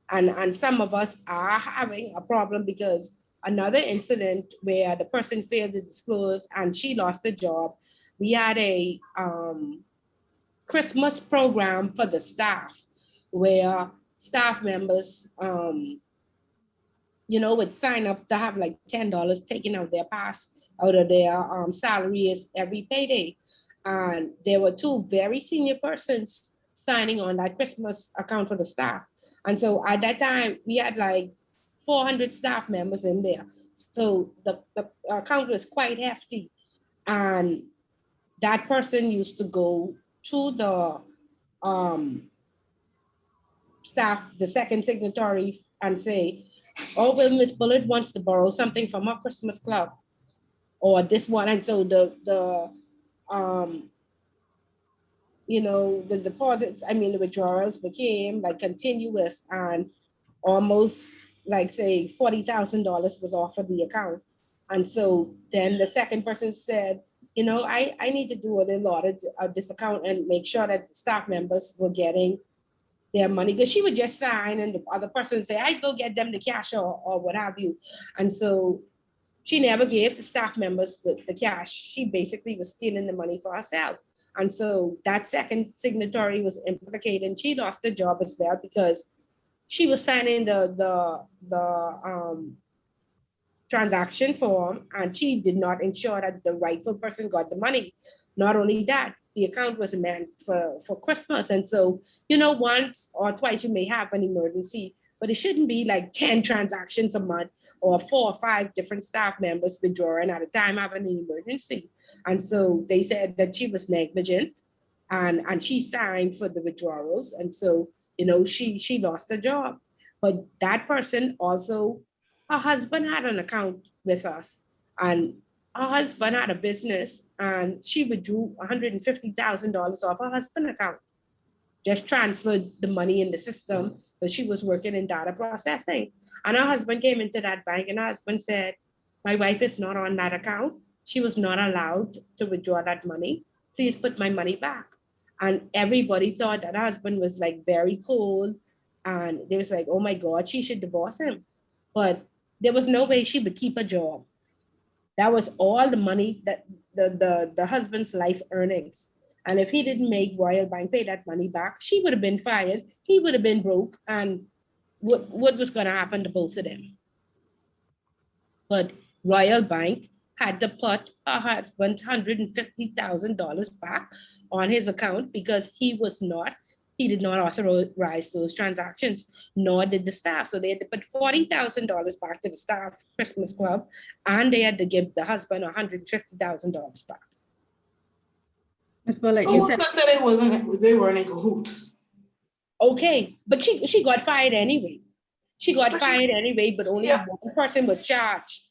And some of us are having a problem because another incident where the person failed to disclose and she lost her job. We had a Christmas program for the staff where staff members, you know, would sign up to have like $10 taken out their out of their salaries every payday. And there were two very senior persons signing on that Christmas account for the staff. And so at that time, we had like 400 staff members in there. So the account was quite hefty. And that person used to go to the staff, the second signatory, and say, oh, well, Miss Bullet wants to borrow something from our Christmas club or this one. And so you know, the deposits, I mean, the withdrawals became like continuous, and almost like say $40,000 was off of the account. And so then the second person said, you know, I need to do a little audit of this account and make sure that the staff members were getting their money, because she would just sign and the other person would say, I go get them the cash or what have you. And so she never gave the staff members the cash. She basically was stealing the money for herself. And so that second signatory was implicated, and she lost her job as well because she was signing the transaction form, and she did not ensure that the rightful person got the money. Not only that, the account was meant for Christmas. And so, you know, once or twice you may have an emergency, but it shouldn't be like 10 transactions a month or 4 or 5 different staff members withdrawing at a time having an emergency. And so they said that she was negligent, and she signed for the withdrawals. And so, you know, she lost her job. But that person also, her husband had an account with us, and her husband had a business, and she withdrew $150,000 off her husband's account. Just transferred the money in the system, but she was working in data processing. And her husband came into that bank, and her husband said, my wife is not on that account. She was not allowed to withdraw that money. Please put my money back. And everybody thought that her husband was like very cold. And they was like, oh my God, she should divorce him. But there was no way she would keep a job. That was all the money that the husband's life earnings. And if he didn't make Royal Bank pay that money back, she would have been fired. He would have been broke. And what was going to happen to both of them? But Royal Bank had to put her husband's $150,000 back on his account because he did not authorize those transactions, nor did the staff. So they had to put $40,000 back to the staff Christmas club, and they had to give the husband $150,000 back. Ms. Bullock, So you who's said, to say they weren't in cahoots? Okay, but she got fired anyway. She got fired anyway, but only one person was charged.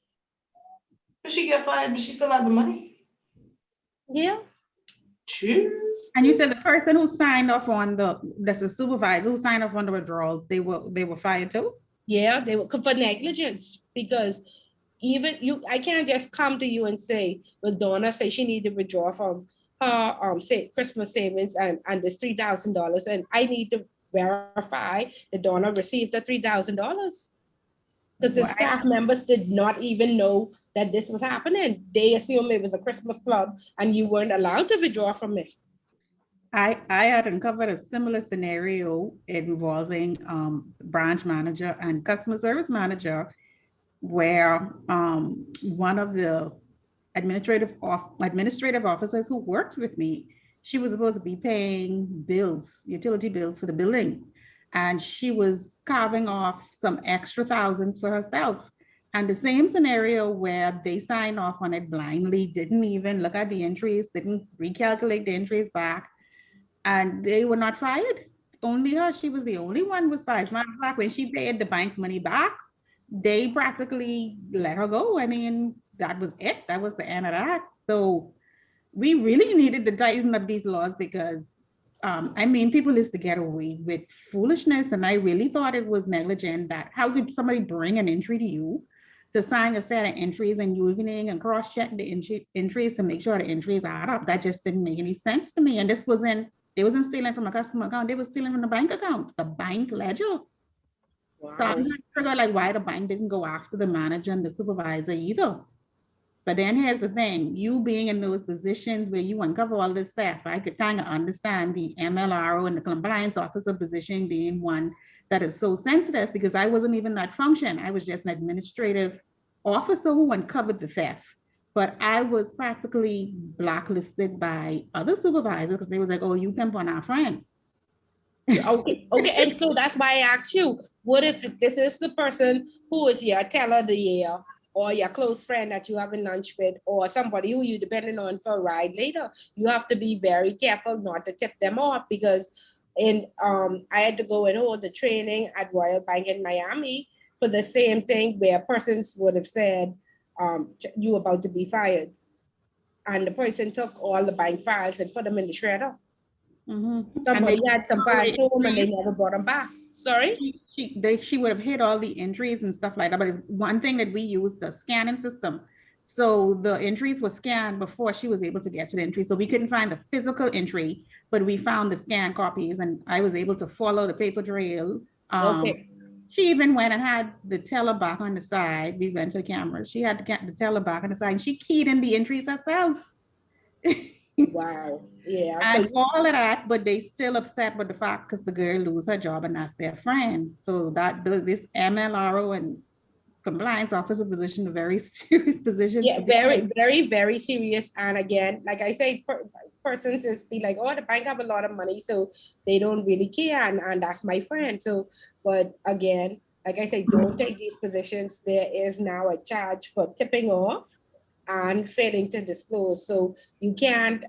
Did she get fired, but she still had the money? Yeah. True. and you said the person who signed off on that's the supervisor who signed off on the withdrawals, they were fired too? Yeah, they were for negligence, because even I can't just come to you and say, well, Donna say she need to withdraw from her say Christmas savings and this $3,000, and I need to verify that Donna received the $3,000, because the staff members did not even know that this was happening. They assumed it was a Christmas club and you weren't allowed to withdraw from it. I had uncovered a similar scenario involving branch manager and customer service manager, where one of the administrative officers who worked with me, she was supposed to be paying bills, utility bills for the building. And she was carving off some extra thousands for herself. And the same scenario where they signed off on it blindly, didn't even look at the entries, didn't recalculate the entries back, and they were not fired. Only her, she was the only one was fired. As a matter of fact, when she paid the bank money back, they practically let her go. I mean, that was it. That was the end of that. So we really needed to tighten up these laws because I mean, people used to get away with foolishness, and I really thought it was negligent. That how could somebody bring an entry to you to sign a set of entries and you evening and cross-check the entries to make sure the entries add up? That just didn't make any sense to me. And this wasn't, they wasn't stealing from a customer account, they were stealing from the bank account, the bank ledger. So I'm not sure like why the bank didn't go after the manager and the supervisor either. But then here's the thing, you being in those positions where you uncover all this stuff, I could kind of understand the MLRO and the compliance officer position being one that is so sensitive because I wasn't even that function. I was just an administrative officer who uncovered the theft. But I was practically blacklisted by other supervisors because they was like, oh, you pimp on our friend. Okay, and so that's why I asked you, what if this is the person who is your teller of the year, or your close friend that you have in lunch with, or somebody who you depending on for a ride later? You have to be very careful not to tip them off because I had to go and hold the training at Royal Bank in Miami for the same thing where persons would have said, you about to be fired. And the person took all the bank files and put them in the shredder. Somebody had some files home and they never brought them back. Sorry? She would have hit all the entries and stuff like that, but it's one thing that we use, the scanning system. So the entries were scanned before she was able to get to the entry. So we couldn't find the physical entry, but we found the scanned copies and I was able to follow the paper trail. Okay. She even went and had the teller back on the side. We went to the camera. She had the teller back on the side and she keyed in the entries herself. Wow. Yeah. And all of that, but they still upset with the fact because the girl lose her job and that's their friend. So that this MLRO and compliance officer position, a very serious position. Yeah, very, very, very serious. And again, like I say, persons just be like, oh, the bank have a lot of money, so they don't really care. And that's my friend. So, but again, like I say, don't take these positions. There is now a charge for tipping off and failing to disclose. So you can't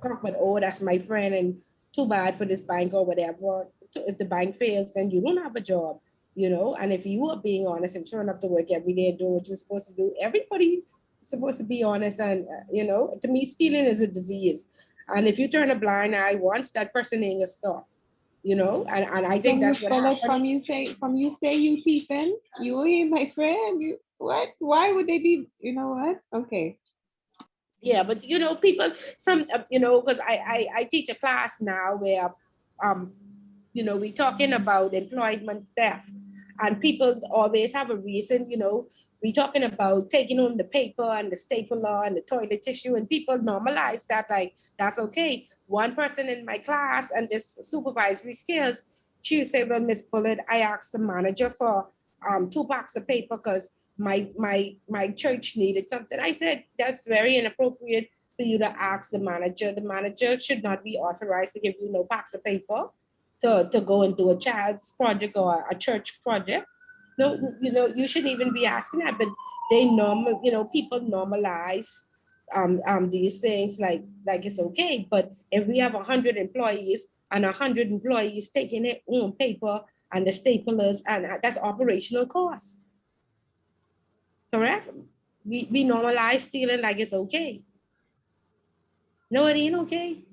talk about, oh, that's my friend and too bad for this bank or whatever. If the bank fails, then you don't have a job, you know. And if you are being honest and showing up to work every day and doing what you're supposed to do, everybody is supposed to be honest. And, you know, to me, stealing is a disease. And if you turn a blind eye once, that person ain't gonna stop. You know, and I think that's what happened. From you say you thieving, you ain't my friend. You what? Why would they be? You know what? Okay. Yeah, but you know, people, some you know, because I teach a class now where you know, we're talking about employment theft, and people always have a reason. You know, we're talking about taking home the paper and the stapler and the toilet tissue, and people normalize that like that's okay. One person in my class and this supervisory skills, she said, well, Miss Bullet, I asked the manager for 2 packs of paper because my church needed something. I said, that's very inappropriate for you to ask the manager. The manager should not be authorized to give you no packs of paper to go and do a child's project or a church project. No, you know, you shouldn't even be asking that, but they you know, people normalize these things like it's okay. But if we have 100 employees and 100 employees taking their own paper and the staplers, and that's operational costs. Correct? We normalize stealing like it's okay. No, it ain't okay.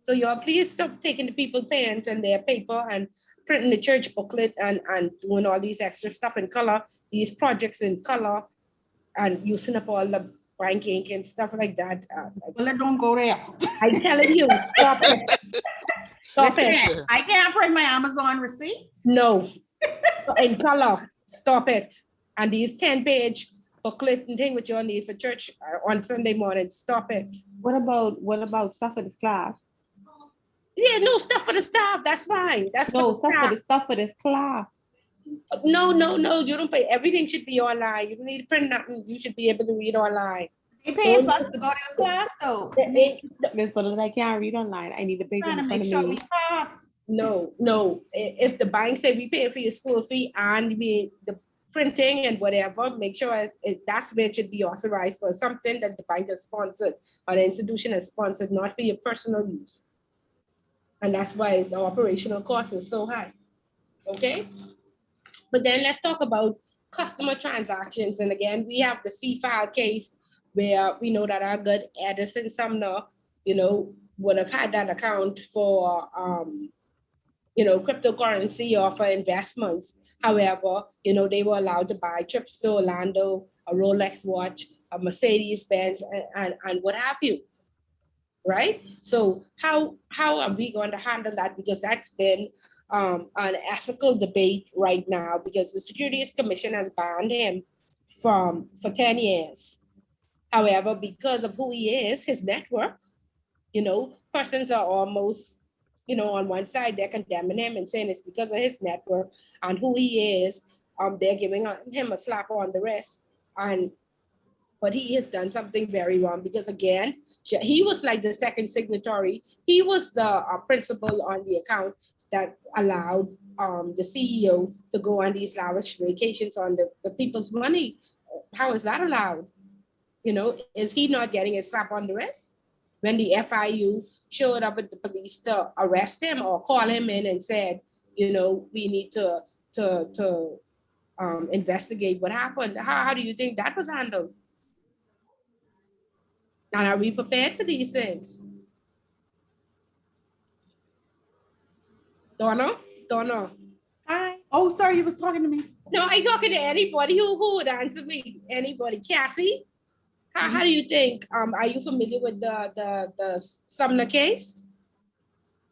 So y'all please stop taking the people's pens and their paper and printing the church booklet and doing all these extra stuff in color, these projects in color, and using up all the bank ink and stuff like that. Well, don't go there. I'm telling you, stop it. Stop it. I can't print my Amazon receipt. No, in color, stop it. And these 10-page booklet and thing which you all need for church on Sunday morning, stop it. What about stuff for this class? Yeah, no, stuff for the staff, that's fine. That's No, for the stuff for this class. No, you don't pay. Everything should be online. You don't need to print nothing. You should be able to read online. They paying for us to go to this class, though. Miss Bullet, I can't read online. I need the paper Trying to in front make of sure me. we pass. No. If the bank say we pay for your school fee and the printing and whatever, make sure that's where it should be authorized for something that the bank has sponsored or the institution has sponsored, not for your personal use. And that's why the operational cost is so high. Okay. But then let's talk about customer transactions. And again, we have the C-file case where we know that our good Edison Sumner, would have had that account for, cryptocurrency or for investments. However, they were allowed to buy trips to Orlando, a Rolex watch, a Mercedes Benz, and what have you. Right? So how are we going to handle that? Because that's been an ethical debate right now, because the Securities Commission has banned him for 10 years. However, because of who he is, his network, persons are almost, on one side, they're condemning him and saying it's because of his network and who he is. They're giving him a slap on the wrist. But he has done something very wrong, because again, he was like the second signatory. He was the principal on the account that allowed the CEO to go on these lavish vacations on the people's money. How is that allowed? Is he not getting a slap on the wrist? When the FIU showed up at the police to arrest him or call him in and said, we need to investigate what happened. How do you think that was handled? And are we prepared for these things? Donna? Hi. Oh, sorry, you was talking to me. No, I talking to anybody who would answer me. Anybody? Cassie? How do you think? Are you familiar with the Sumner case?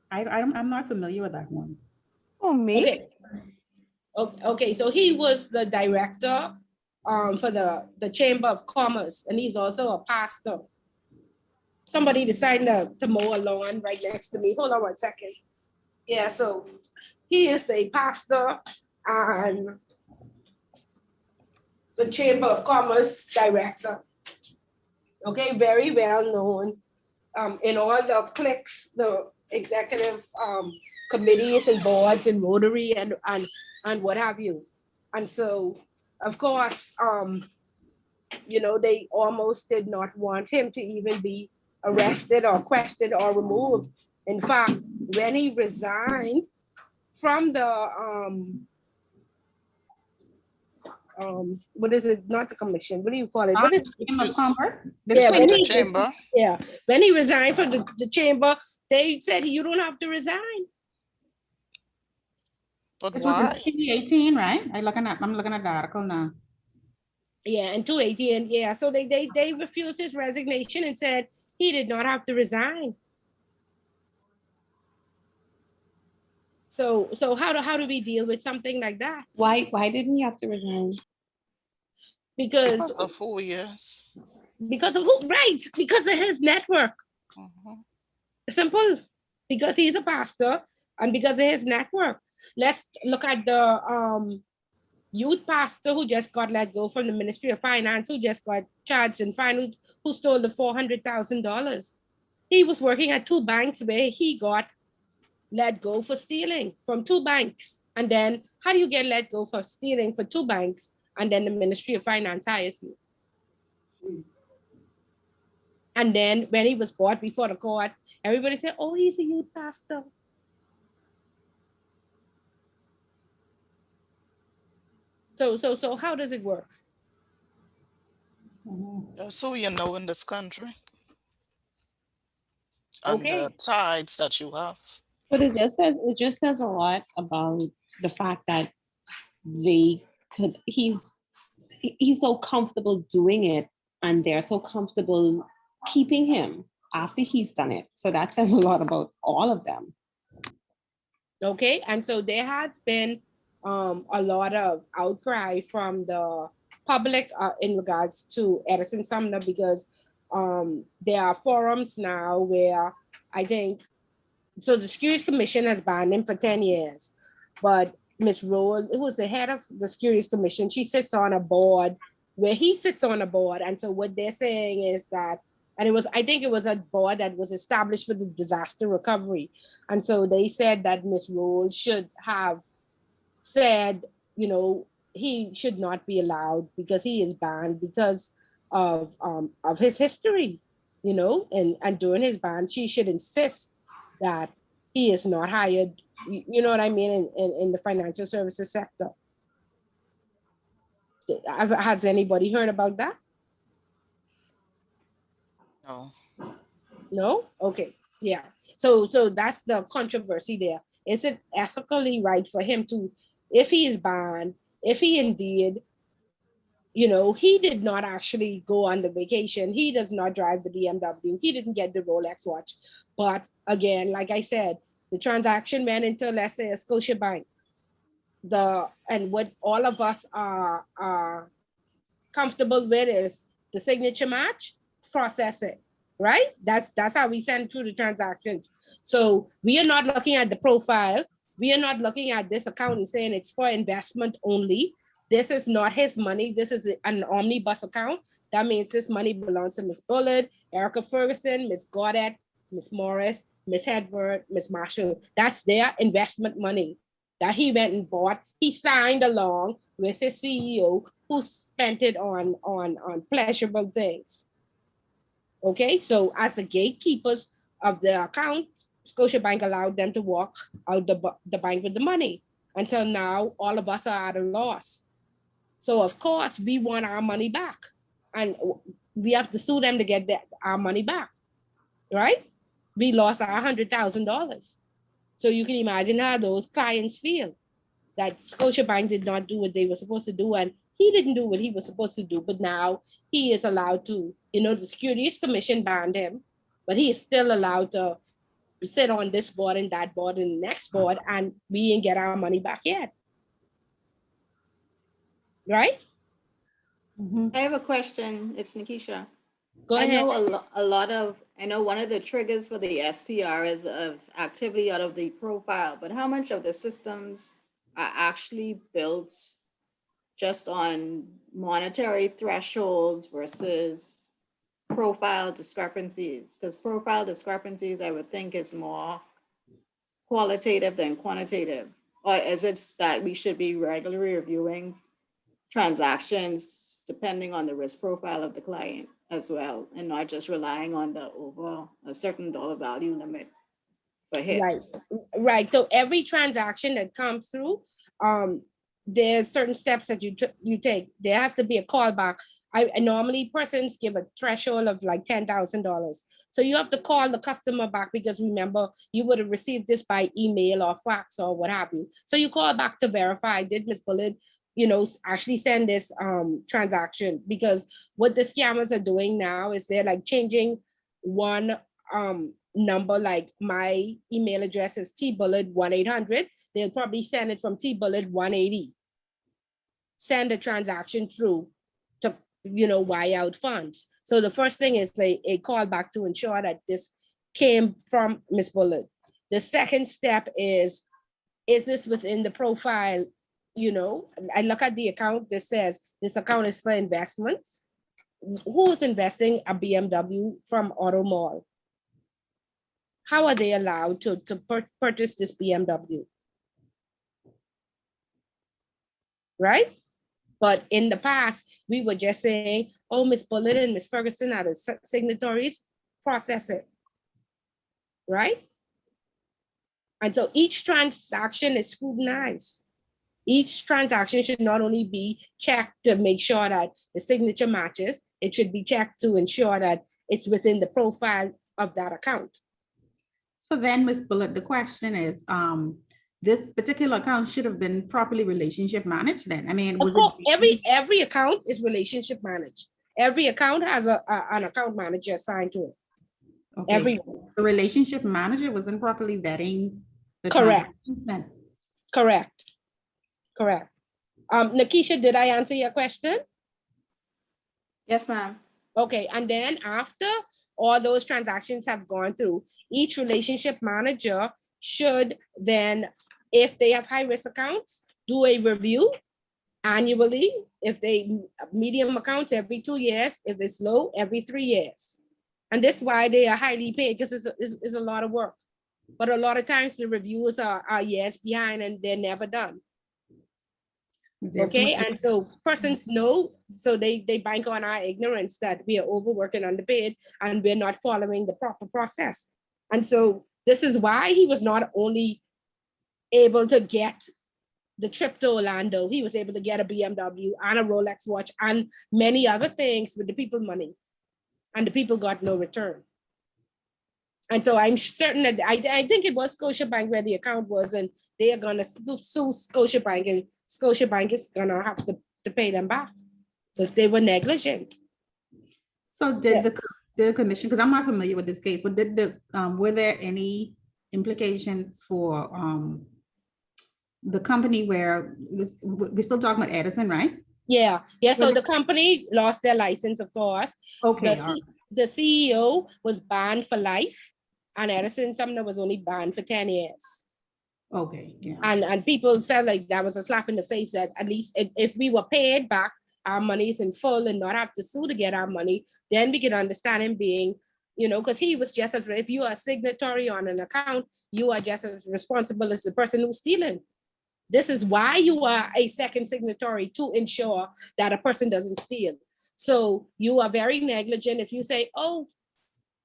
I'm not familiar with that one. Oh, me? Okay, so he was the director for the Chamber of Commerce, and he's also a pastor. Somebody decided to mow a lawn right next to me. Hold on 1 second. Yeah, so he is a pastor and the Chamber of Commerce director. Okay, very well known in all the cliques, the executive committees and boards and Rotary and what have you. And so, of course, they almost did not want him to even be arrested or questioned or removed. In fact, when he resigned from the what is it? Not the commission. What do you call it? What is Chamber of Commerce? The chamber. When he resigned from the chamber, they said you don't have to resign. But This was in why? 2018, right? I'm looking at the article now. Yeah, in 2018. Yeah, so they refused his resignation and said he did not have to resign. So how do we deal with something like that? Why didn't he have to resign? Because of who he is. Because of who? Right, because of his network. Simple. Because he's a pastor and because of his network. Let's look at the youth pastor who just got let go from the Ministry of Finance, who just got charged and fined, who stole the $400,000. He was working at 2 banks where he got let go for stealing from 2 banks. And then how do you get let go for stealing for 2 banks and then the Ministry of Finance hires you? And then when he was brought before the court, everybody said, oh, he's a youth pastor. So how does it work? So in this country. And the tides that you have. But it just says a lot about the fact that he's so comfortable doing it and they're so comfortable keeping him after he's done it. So that says a lot about all of them. Okay, and so there has been a lot of outcry from the public in regards to Edison Sumner, because there are forums now where I think, so the Securities Commission has banned him for 10 years, but Ms. Rowell, who was the head of the Securities Commission, she sits on a board where he sits on a board. And so what they're saying is that, and I think it was a board that was established for the disaster recovery. And so they said that Ms. Roll should have said, he should not be allowed because he is banned because of his history, and during his ban, she should insist that he is not hired, you know what I mean, in the financial services sector. Has anybody heard about that? No. No? Okay. Yeah. So that's the controversy there. Is it ethically right for him to, if he is banned, if he indeed, he did not actually go on the vacation. He does not drive the BMW. He didn't get the Rolex watch. But again, like I said, the transaction went into, let's say, a Scotiabank. And what all of us are comfortable with is the signature match, process it, right? That's how we send through the transactions. So we are not looking at the profile. We are not looking at this account and saying it's for investment only. This is not his money. This is an omnibus account. That means this money belongs to Miss Bullard, Erica Ferguson, Miss Goddard, Miss Morris, Miss Hedberg, Miss Marshall. That's their investment money that he went and bought. He signed along with his CEO who spent it on pleasurable things. Okay, so as the gatekeepers of the account, Scotiabank allowed them to walk out the bank with the money. Until now, all of us are at a loss. So of course, we want our money back. And we have to sue them to get our money back, right? We lost our $100,000. So you can imagine how those clients feel, that Scotiabank did not do what they were supposed to do, and he didn't do what he was supposed to do, but now he is allowed to, the Securities Commission banned him, but he is still allowed to sit on this board and that board and the next board, and we didn't get our money back yet. Right? I have a question. It's Nikisha. Go ahead. I know I know one of the triggers for the STR is of activity out of the profile, but how much of the systems are actually built just on monetary thresholds versus profile discrepancies? Because profile discrepancies, I would think, is more qualitative than quantitative. Or is it that we should be regularly reviewing transactions depending on the risk profile of the client as well, and not just relying on the over a certain dollar value limit for hits? Right. So every transaction that comes through, there's certain steps that you take. There has to be a callback. I normally persons give a threshold of like $10,000. So you have to call the customer back, because remember, you would have received this by email or fax or what have you. So you call back to verify, did Ms. Bullard, actually send this transaction? Because what the scammers are doing now is they're like changing one number, like my email address is tbullard1-800. They'll probably send it from tbullard180. Send a transaction through to wire out funds. So the first thing is a callback to ensure that this came from Ms. Bullard. The second step is this within the profile? I look at the account that says this account is for investments. Who's investing a BMW from Auto Mall? How are they allowed to purchase this BMW? Right? But in the past, we were just saying, oh, Ms. Bullard and Ms. Ferguson are the signatories, process it. Right? And so each transaction is scrutinized. Each transaction should not only be checked to make sure that the signature matches, it should be checked to ensure that it's within the profile of that account. So then, Ms. Bullard, the question is, this particular account should have been properly relationship managed then? I mean, of course, every account is relationship managed. Every account has an account manager assigned to it. Okay. Everyone. The relationship manager wasn't properly vetting the Correct. transactions then? Correct. Correct. Nikisha, did I answer your question? Yes, ma'am. Okay, and then after all those transactions have gone through, each relationship manager should then, if they have high risk accounts, do a review annually. If they medium accounts every 2 years, if it's low, every 3 years. And this is why they are highly paid, because it's a lot of work. But a lot of times the reviews are years behind and they're never done. Okay, and so persons know, so they bank on our ignorance that we are overworked and underpaid and we're not following the proper process. And so this is why he was not only able to get the trip to Orlando, he was able to get a BMW and a Rolex watch and many other things with the people money, and the people got no return. And so I'm certain that I think it was Scotiabank where the account was, and they are gonna sue Scotiabank, and Scotiabank is gonna have to pay them back because they were negligent. So did the commission, because I'm not familiar with this case, but did were there any implications for the company where we're still talking about Edison, right? Yeah. So the company lost their license, of course. Okay. The CEO was banned for life, and Edison Sumner was only banned for 10 years. Okay. Yeah. And people felt like that was a slap in the face, that at least if we were paid back our monies in full and not have to sue to get our money, then we could understand him being, because he was just as, if you are a signatory on an account, you are just as responsible as the person who's stealing. This is why you are a second signatory, to ensure that a person doesn't steal. So you are very negligent if you say, oh,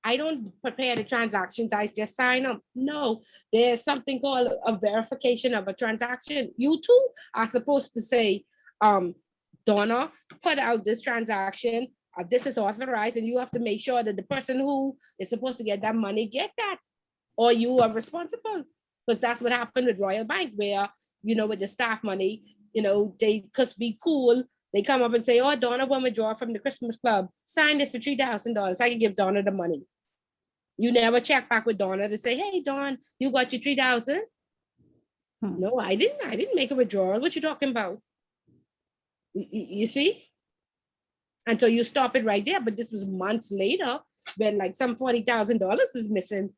I don't prepare the transactions, I just sign up. No, there's something called a verification of a transaction. You too are supposed to say, Donna, put out this transaction, this is authorized, and you have to make sure that the person who is supposed to get that money get that, or you are responsible. Because that's what happened with Royal Bank, where, with the staff money, they could be cool. They come up and say, oh, Donna want to withdraw from the Christmas club. Sign this for $3,000. I can give Donna the money. You never check back with Donna to say, hey, Dawn, you got your $3,000? No, I didn't make a withdrawal. What you talking about? You see? And so you stop it right there. But this was months later when like some $40,000 was missing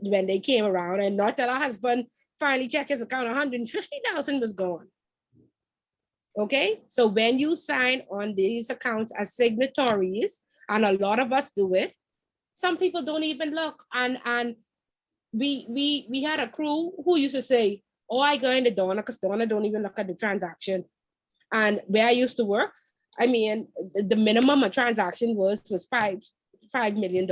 when they came around, and not that our husband finally checked his account, $150,000 was gone. Okay, so when you sign on these accounts as signatories, and a lot of us do it, some people don't even look. And we had a crew who used to say, oh, I go into Donna because Donna don't even look at the transaction. And where I used to work, I mean, the minimum a transaction was $5 million.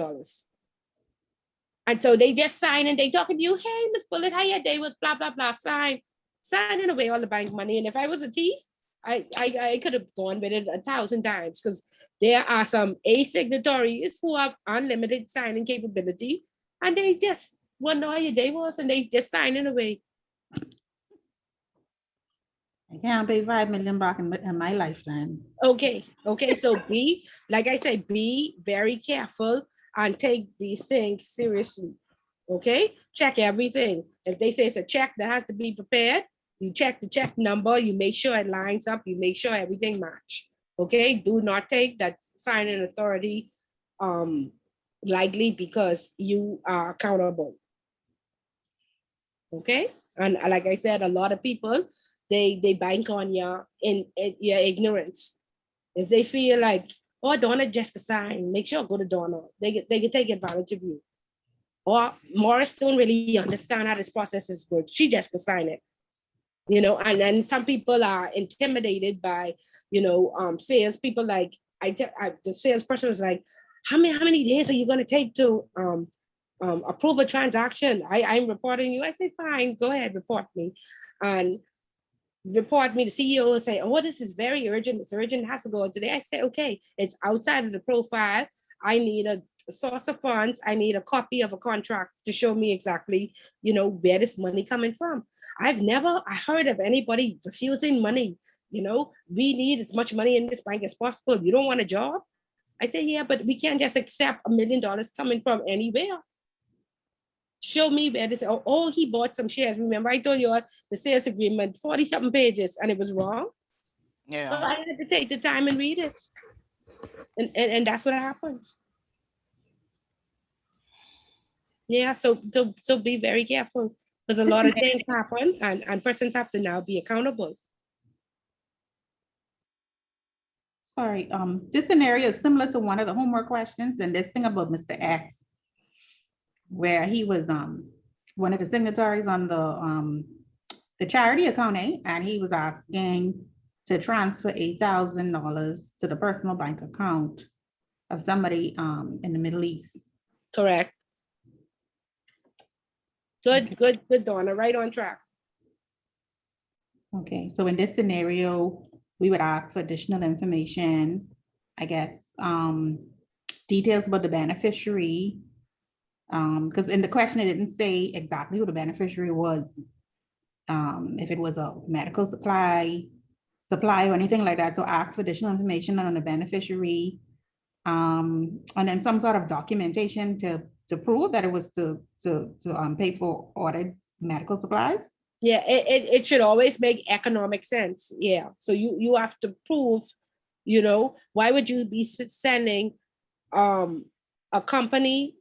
And so they just sign and they talking to you, hey, Miss Bullet, how your day was, blah, blah, blah, signing away all the bank money. And if I was a thief, I could have gone with it 1,000 times, because there are some signatories who have unlimited signing capability, and they just wonder how your day was, and they just signing away. I can't pay $5 million back in my lifetime. Okay, so like I said, be very careful and take these things seriously. Okay, check everything. If they say it's a check that has to be prepared, you check the check number, you make sure it lines up, you make sure everything match. Okay, do not take that signing authority lightly, because you are accountable. Okay, and like I said, a lot of people, they bank on your ignorance. If they feel like, oh, Donna just a sign, make sure go to Donna. They can take advantage of you. Or Morris don't really understand how this process is good. She just can sign it. And then some people are intimidated by, sales people. Like the salesperson was like, how many days are you going to take to approve a transaction? I'm reporting you. I say, fine, go ahead, report me. And report me, the CEO will say, oh, this is very urgent. It's urgent, it has to go today. I say, okay, it's outside of the profile. I need a source of funds. I need a copy of a contract to show me exactly, where this money coming from. I've never heard of anybody refusing money. We need as much money in this bank as possible. You don't want a job? I say, yeah, but we can't just accept $1 million coming from anywhere. Show me where this, oh, he bought some shares. Remember, I told you the sales agreement, 40-something pages, and it was wrong. Yeah. So I had to take the time and read it. And that's what happens. Yeah, so be very careful, because a lot of things happen, and persons have to now be accountable. Sorry, this scenario is similar to one of the homework questions and this thing about Mr. X, where he was one of the signatories on the charity account, and he was asking to transfer $8,000 to the personal bank account of somebody in the Middle East. Correct. Good, good, good, Donna, right on track. Okay, so in this scenario, we would ask for additional information, I guess, details about the beneficiary. Because in the question, it didn't say exactly who the beneficiary was. If it was a medical supply or anything like that. So ask for additional information on the beneficiary. And then some sort of documentation to prove that it was to pay for ordered medical supplies. Yeah, it should always make economic sense. Yeah, so you have to prove, why would you be sending a company,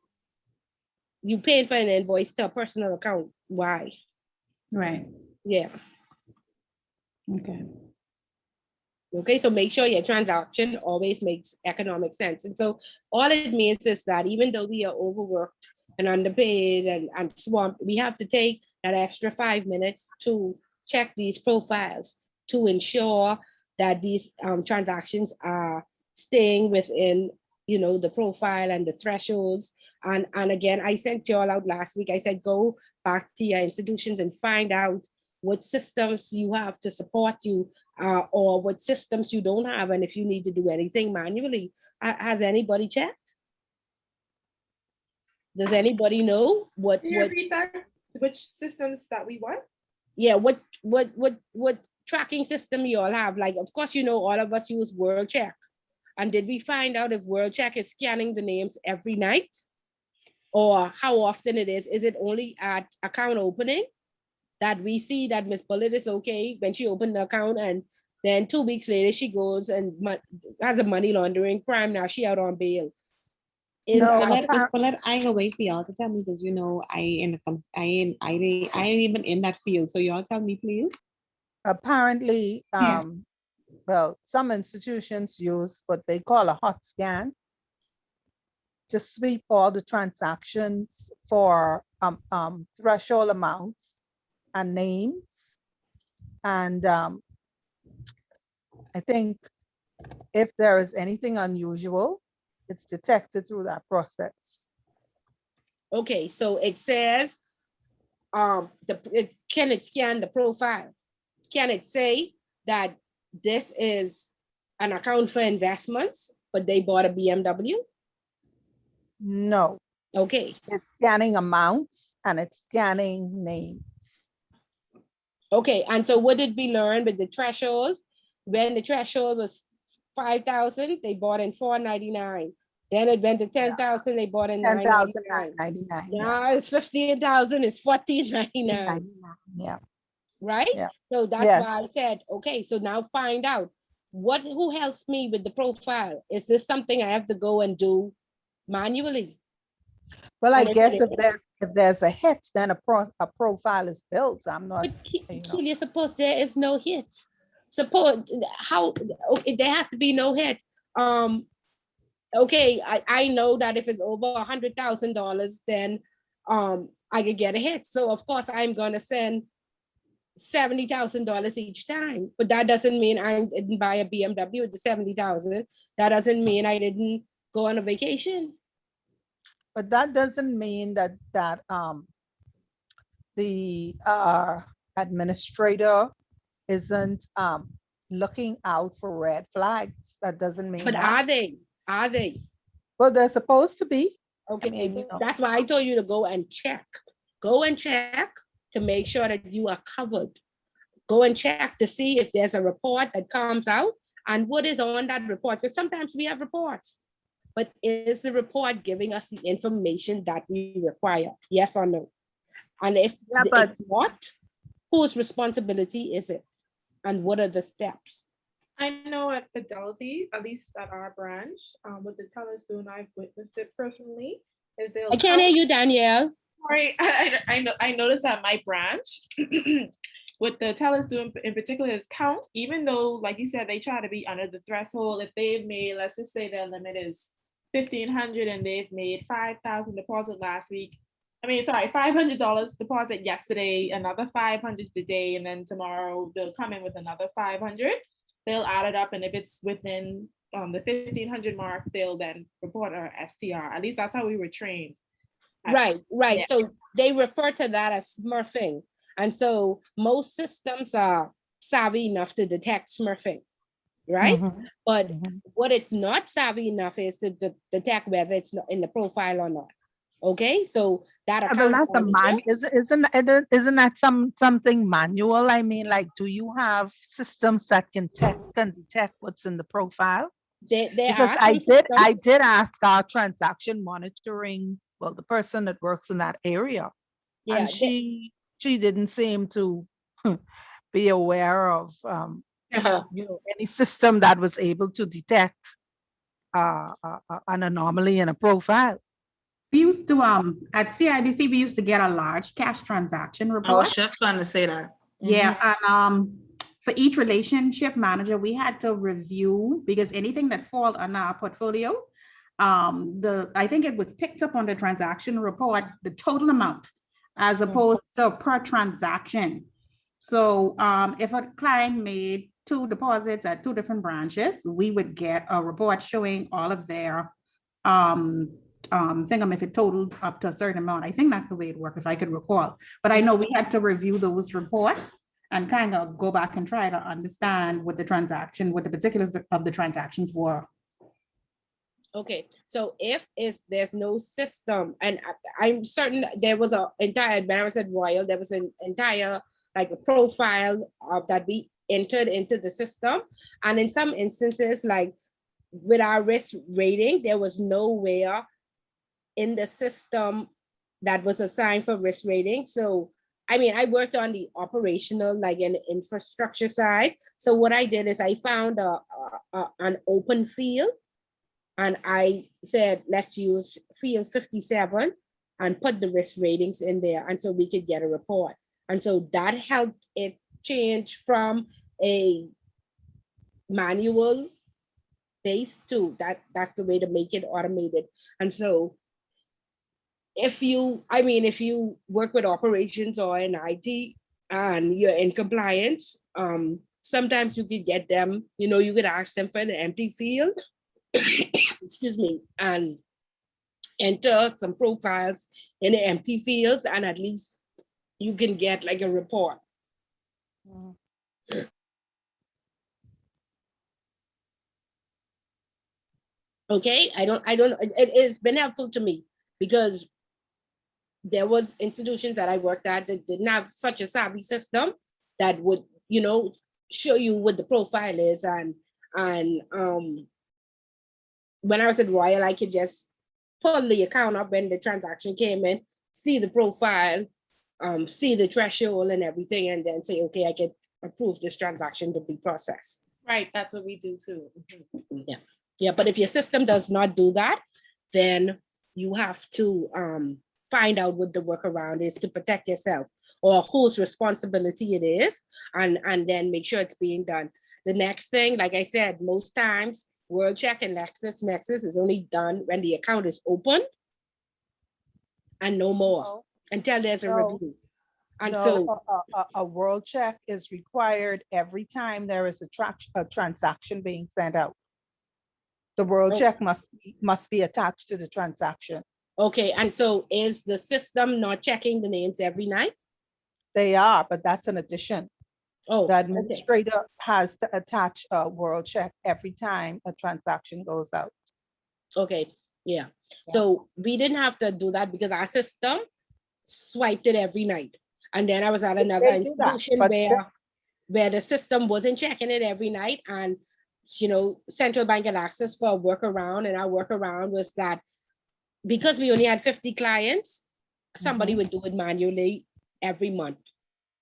you paying for an invoice to a personal account? Why? Right. Yeah. Okay. Okay, so make sure your transaction always makes economic sense. And so all it means is that even though we are overworked and underpaid and swamped, we have to take that extra 5 minutes to check these profiles to ensure that these transactions are staying within, the profile and the thresholds. And again, I sent you all out last week. I said, go back to your institutions and find out what systems you have to support you, or what systems you don't have, and if you need to do anything manually. Has anybody checked? Does anybody know what? Can you repeat that? Which systems that we want? Yeah, what tracking system you all have? Like, of course, all of us use World Check. And did we find out if World Check is scanning the names every night? Or how often it is? Is it only at account opening that we see that Miss Bullet is okay when she opened the account, and then 2 weeks later she goes and has a money laundering crime, now she out on bail? I ain't gonna wait for y'all to tell me, because I ain't even in that field. So y'all tell me, please. Apparently, well, some institutions use what they call a hot scan to sweep all the transactions for threshold amounts and names. And I think if there is anything unusual, it's detected through that process. Okay, so it says, can it scan the profile? Can it say that this is an account for investments, but they bought a BMW? No. Okay. It's scanning amounts and it's scanning names. Okay, and so what did we learn with the thresholds? When the threshold was 5,000, they bought in 499. Then it went to 10,000, they bought in 999. Now it's 15,000, it's 1499. Yeah. Right? Yeah. So that's why I said, okay, so now find out who helps me with the profile. Is this something I have to go and do manually? Well, I guess if there's a hit, then a profile is built. I'm not. Keely, suppose there is no hit. Suppose there has to be no hit. Okay, I know that if it's over $100,000, then I could get a hit. So of course I'm gonna send $70,000 each time, but that doesn't mean I didn't buy a BMW with the 70,000. That doesn't mean I didn't go on a vacation. But that doesn't mean that the administrator isn't looking out for red flags. That doesn't mean. But are they? Are they? Well, they're supposed to be. Okay, I mean, that's why I told you to go and check. Go and check to make sure that you are covered. Go and check to see if there's a report that comes out and what is on that report. Because sometimes we have reports, but is the report giving us the information that we require? Yes or no? And if it's not, whose responsibility is it? And what are the steps? I know at Fidelity, at least at our branch, what the tellers do, and I've witnessed it personally, is they'll. I can't hear you, Danielle. Sorry, I noticed at my branch, what the tellers do in particular is count, even though, like you said, they try to be under the threshold. If they've made, let's just say their limit is 1,500 and they've made 5,000 deposit last week. I mean, sorry, $500 deposit yesterday, another 500 today, and then tomorrow they'll come in with another 500. They'll add it up, and if it's within the 1,500 mark, they'll then report our STR. At least that's how we were trained. Right. Yeah. So they refer to that as smurfing. And so most systems are savvy enough to detect smurfing, right? But what it's not savvy enough is to detect whether it's not in the profile or not. Okay, so that Well, account that's a manager- isn't that something manual? I mean, like, do you have systems that can detect what's in the profile? there Because are I some did systems. ask our transaction monitoring, well, the person that works in that area, Yeah, and she didn't seem to be aware of any system that was able to detect an anomaly in a profile. We used to, at CIBC, we used to get a large cash transaction I report. was just going to say that. Yeah, and for each relationship manager, we had to review, because anything that fall on our portfolio, I think it was picked up on the transaction report, the total amount, as opposed to per transaction. So if a client made 2 deposits at 2 different branches, we would get a report showing all of their if it totaled up to a certain amount. I think that's the way it worked, if I could recall. But I know we had to review those reports and kind of go back and try to understand what the particulars of the transactions were. Okay, so if there's no system, and I'm certain there was an entire, when I was at Royal, there was an entire like a profile that we entered into the system. And in some instances, like with our risk rating, there was nowhere in the system that was assigned for risk rating. So, I mean, I worked on the operational, like an infrastructure side. So what I did is I found an open field, and I said, let's use field 57 and put the risk ratings in there. And so we could get a report. And so that helped it change from a manual base to that's the way to make it automated. And so if you work with operations or in IT and you're in compliance, sometimes you could get them, you could ask them for an empty field, excuse me, and enter some profiles in the empty fields, and at least you can get like a report. Okay, it has been helpful to me because there was institutions that I worked at that didn't have such a savvy system that would, show you what the profile is. And when I was at Royal, I could just pull the account up when the transaction came in, see the profile, see the threshold and everything, and then say, okay, I can approve this transaction to be processed. Right, that's what we do too. Yeah, but if your system does not do that, then you have to find out what the workaround is to protect yourself, or whose responsibility it is, and then make sure it's being done. The next thing, like I said, most times WorldCheck and Nexus is only done when the account is open and no more, until there's a review. And so a WorldCheck is required every time there is a transaction being sent out. The WorldCheck must be attached to the transaction. Okay, and so is the system not checking the names every night? They are, but that's an addition. Oh, the administrator has to attach a WorldCheck every time a transaction goes out. Okay, yeah. So we didn't have to do that because our system swiped it every night. And then I was at another institution where the system wasn't checking it every night, and central bank had asked us for a workaround, and our workaround was that because we only had 50 clients, somebody would do it manually every month.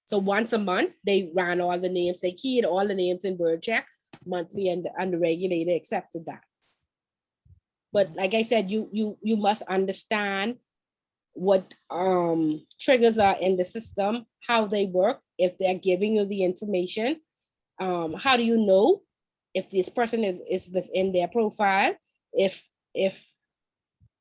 So once a month, they ran all the names, they keyed all the names in WorldCheck monthly, and the regulator accepted that. But like I said, you must understand what triggers are in the system, how they work, if they're giving you the information. How do you know if this person is within their profile? If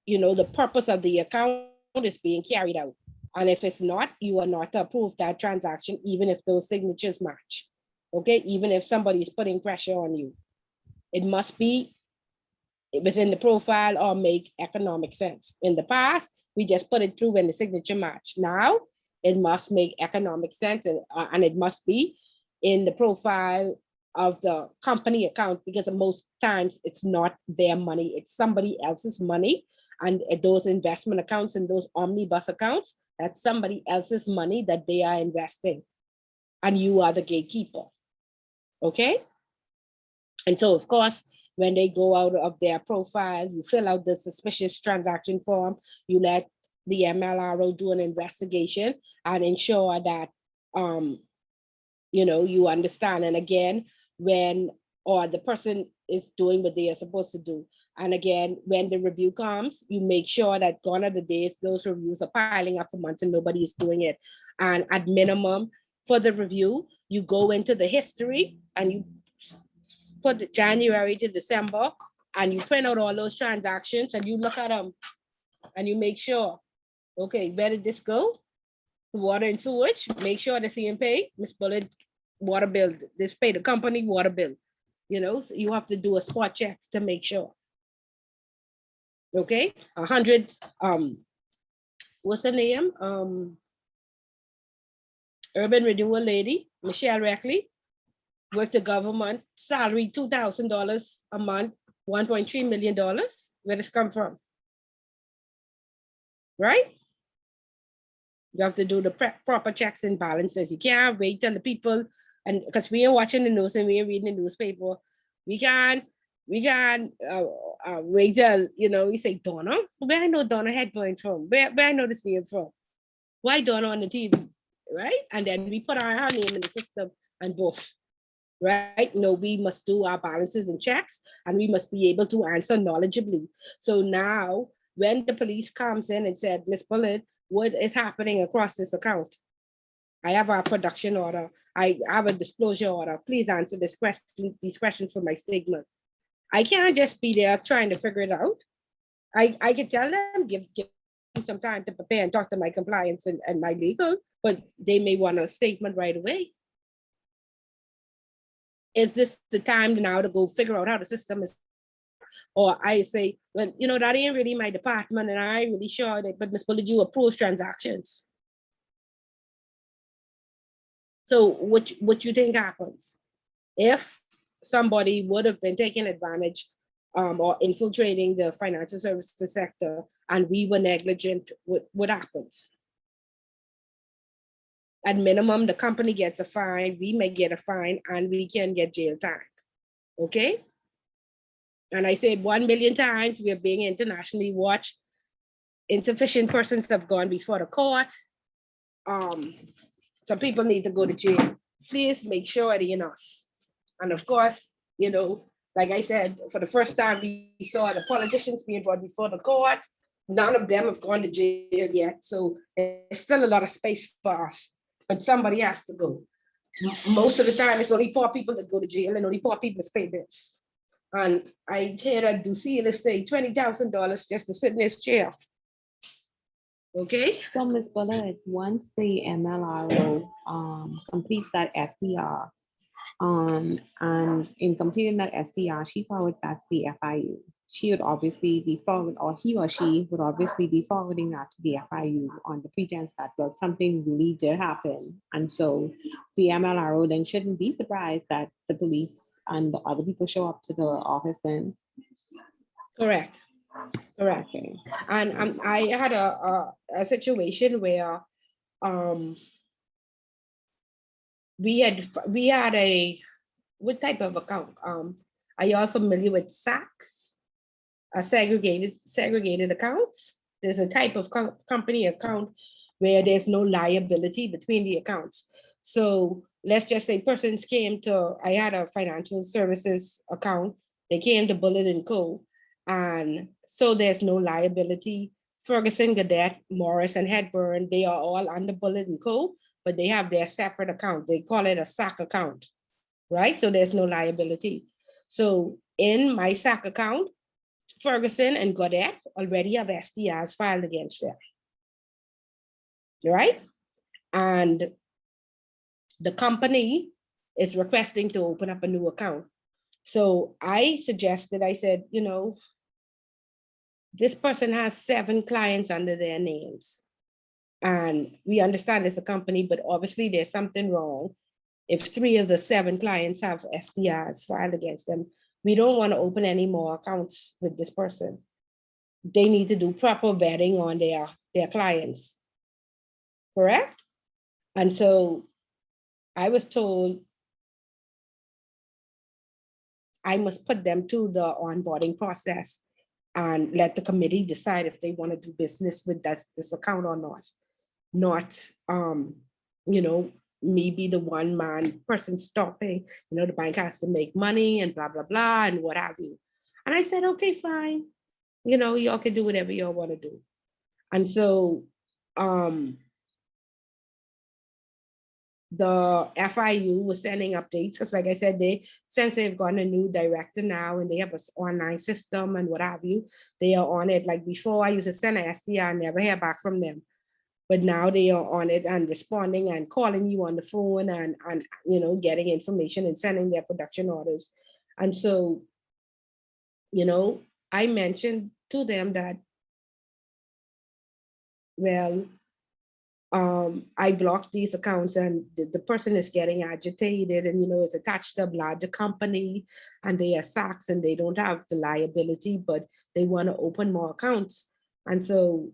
you know the purpose of the account is being carried out. And if it's not, you are not to approve that transaction, even if those signatures match. Okay, even if somebody is putting pressure on you. It must be within the profile or make economic sense. In the past, we just put it through when the signature match. Now, it must make economic sense, and it must be in the profile of the company account, because most times it's not their money, it's somebody else's money. And those investment accounts and those omnibus accounts, that's somebody else's money that they are investing. And you are the gatekeeper. Okay? And so, of course, when they go out of their profile, you fill out the suspicious transaction form, you let the MLRO do an investigation and ensure that, you know, you understand. And again, when, or the person is doing what they are supposed to do. And again, when the review comes, you make sure that gone are the days those reviews are piling up for months and nobody is doing it. And at minimum, for the review, you go into the history and you put the January to December, and you print out all those transactions and you look at them and you make sure, okay, where did this go? Water and sewage, make sure the same pay, Miss Bullet, water bill, this pay the company water bill. You know, so you have to do a spot check to make sure. Okay, 100, what's her name? Urban renewal lady, Michelle Reckley, worked the government, salary $2,000 a month, $1.3 million. Where does this come from? Right? You have to do the proper checks and balances. You can't wait till the people, and because we are watching the news and we are reading the newspaper, we can't wait till, you know, we say Donna. Where I know Donna Headburn from? Where I know this name from? Why Donna on the TV? Right? And then we put our name in the system and both. Right? No, we must do our balances and checks, and we must be able to answer knowledgeably. So now, when the police comes in and said, Miss Bullet, what is happening across this account? I have a production order. I have a disclosure order. Please answer these questions for my statement. I can't just be there trying to figure it out. I can tell them, give me some time to prepare and talk to my compliance and my legal, but they may want a statement right away. Is this the time now to go figure out how the system is? Or I say, well, you know, that ain't really my department and I ain't really sure that, but Ms. Bullet, you approve transactions. So what you think happens? If somebody would have been taking advantage or infiltrating the financial services sector and we were negligent, what happens? At minimum, the company gets a fine, we may get a fine, and we can get jail time. Okay? And I said 1 million times, we are being internationally watched. Insufficient persons have gone before the court. Some people need to go to jail. Please make sure it ain't us. And of course, you know, like I said, for the first time, we saw the politicians being brought before the court. None of them have gone to jail yet. So there's still a lot of space for us, but somebody has to go. Most of the time, it's only poor people that go to jail and only poor people pay bills. And I hear that Ducila say $20,000 just to sit in his chair. Okay. So Ms. Bullet, once the MLRO completes that SDR, and in completing that SDR, she forwards that to the FIU. She would obviously be forward, or he or she would obviously be forwarding that to the FIU on the pretense that, well, something really did happen. And so the MLRO then shouldn't be surprised that the police and the other people show up to the office then. Correct. Correct. Okay. And I had a situation where we had a, what type of account? Are you all familiar with SACs? Segregated accounts. There's a type of company account where there's no liability between the accounts. So let's just say persons came to, I had a financial services account, they came to Bullet and Co. And so there's no liability. Ferguson, Gadet, Morris, and Hedburn, they are all under Bullet and Co. but they have their separate account. They call it a SAC account, right? So there's no liability. So in my SAC account, Ferguson and Godet already have STRs filed against them, right? And the company is requesting to open up a new account. So I suggested, I said, you know, this person has 7 clients under their names. And we understand it's a company, but obviously there's something wrong. If 3 of the 7 clients have STRs filed against them, we don't want to open any more accounts with this person. They need to do proper vetting on their clients, correct? And so I was told I must put them to the onboarding process and let the committee decide if they want to do business with this account or not. Not, you know, me be the one man person stopping, you know, the bank has to make money and blah, blah, blah, and what have you. And I said, okay, fine. You know, y'all can do whatever y'all want to do. And so the FIU was sending updates because, like I said, since they've gotten a new director now and they have an online system and what have you, they are on it. Like before, I used to send an STR and never hear back from them. But now they are on it and responding and calling you on the phone and you know, getting information and sending their production orders. And so, you know, I mentioned to them that, well, I blocked these accounts and the person is getting agitated and, you know, is attached to a larger company and they are SACs and they don't have the liability, but they want to open more accounts. And so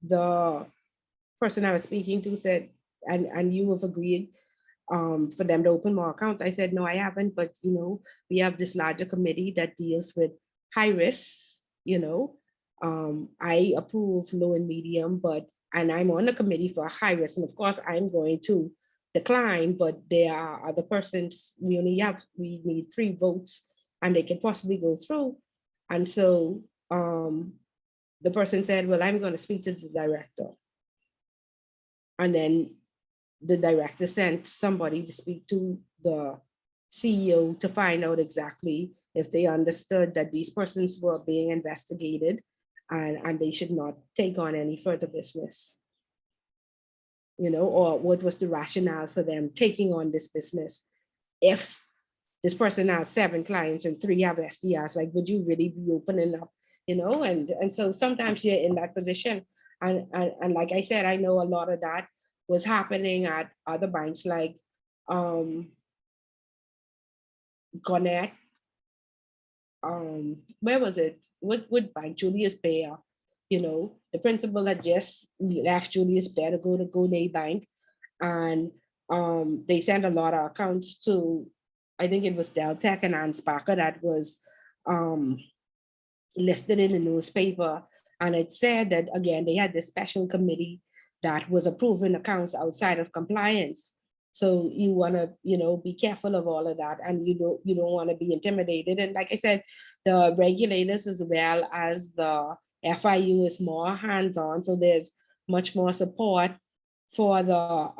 the person I was speaking to said, and you have agreed for them to open more accounts. I said, no, I haven't, but you know, we have this larger committee that deals with high risk, you know. I approve low and medium, and I'm on the committee for high risk. And of course I'm going to decline, but there are other persons, we need 3 votes and they can possibly go through. And so the person said, well, I'm going to speak to the director. And then the director sent somebody to speak to the CEO to find out exactly if they understood that these persons were being investigated and they should not take on any further business, you know, or what was the rationale for them taking on this business. If this person has 7 clients and 3 have STRs, like, would you really be opening up, you know? And so sometimes you're in that position. And like I said, I know a lot of that was happening at other banks like Gannett, where was it? What bank? Julius Baer. You know, the principal had just left Julius Baer to go to Godet Bank, and they sent a lot of accounts to, I think it was Deltec and Anspacher that was listed in the newspaper, and it said that again they had this special committee that was approving accounts outside of compliance. So you want to, you know, be careful of all of that, and you don't want to be intimidated. And like I said, the regulators as well as the FIU is more hands-on, so there's much more support for the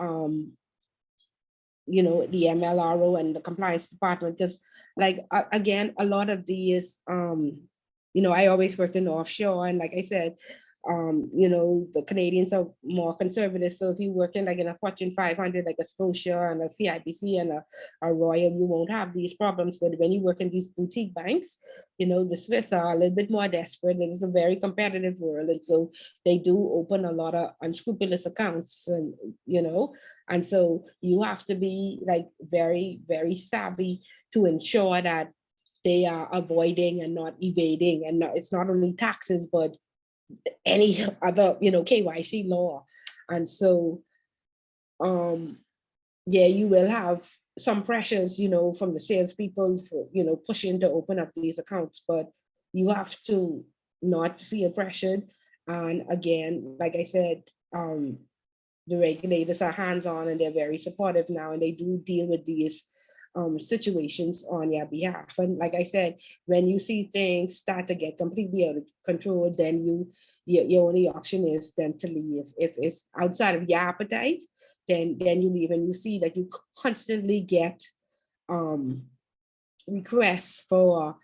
you know, the MLRO and the compliance department, because like again, a lot of these you know, I always worked in offshore, and like I said, you know, the Canadians are more conservative. So if you work in like in a Fortune 500, like a Scotia and a CIBC and a Royal, you won't have these problems. But when you work in these boutique banks, you know, the Swiss are a little bit more desperate. It is a very competitive world. And so they do open a lot of unscrupulous accounts, and, you know, and so you have to be like very, very savvy to ensure that they are avoiding and not evading. And it's not only taxes, but any other, you know, KYC law. And so, yeah, you will have some pressures, you know, from the salespeople for, you know, pushing to open up these accounts, but you have to not feel pressured. And again, like I said, the regulators are hands-on and they're very supportive now, and they do deal with these situations on your behalf. And like I said, when you see things start to get completely out of control, then your only option is then to leave. If it's outside of your appetite, then you leave. And you see that you constantly get requests for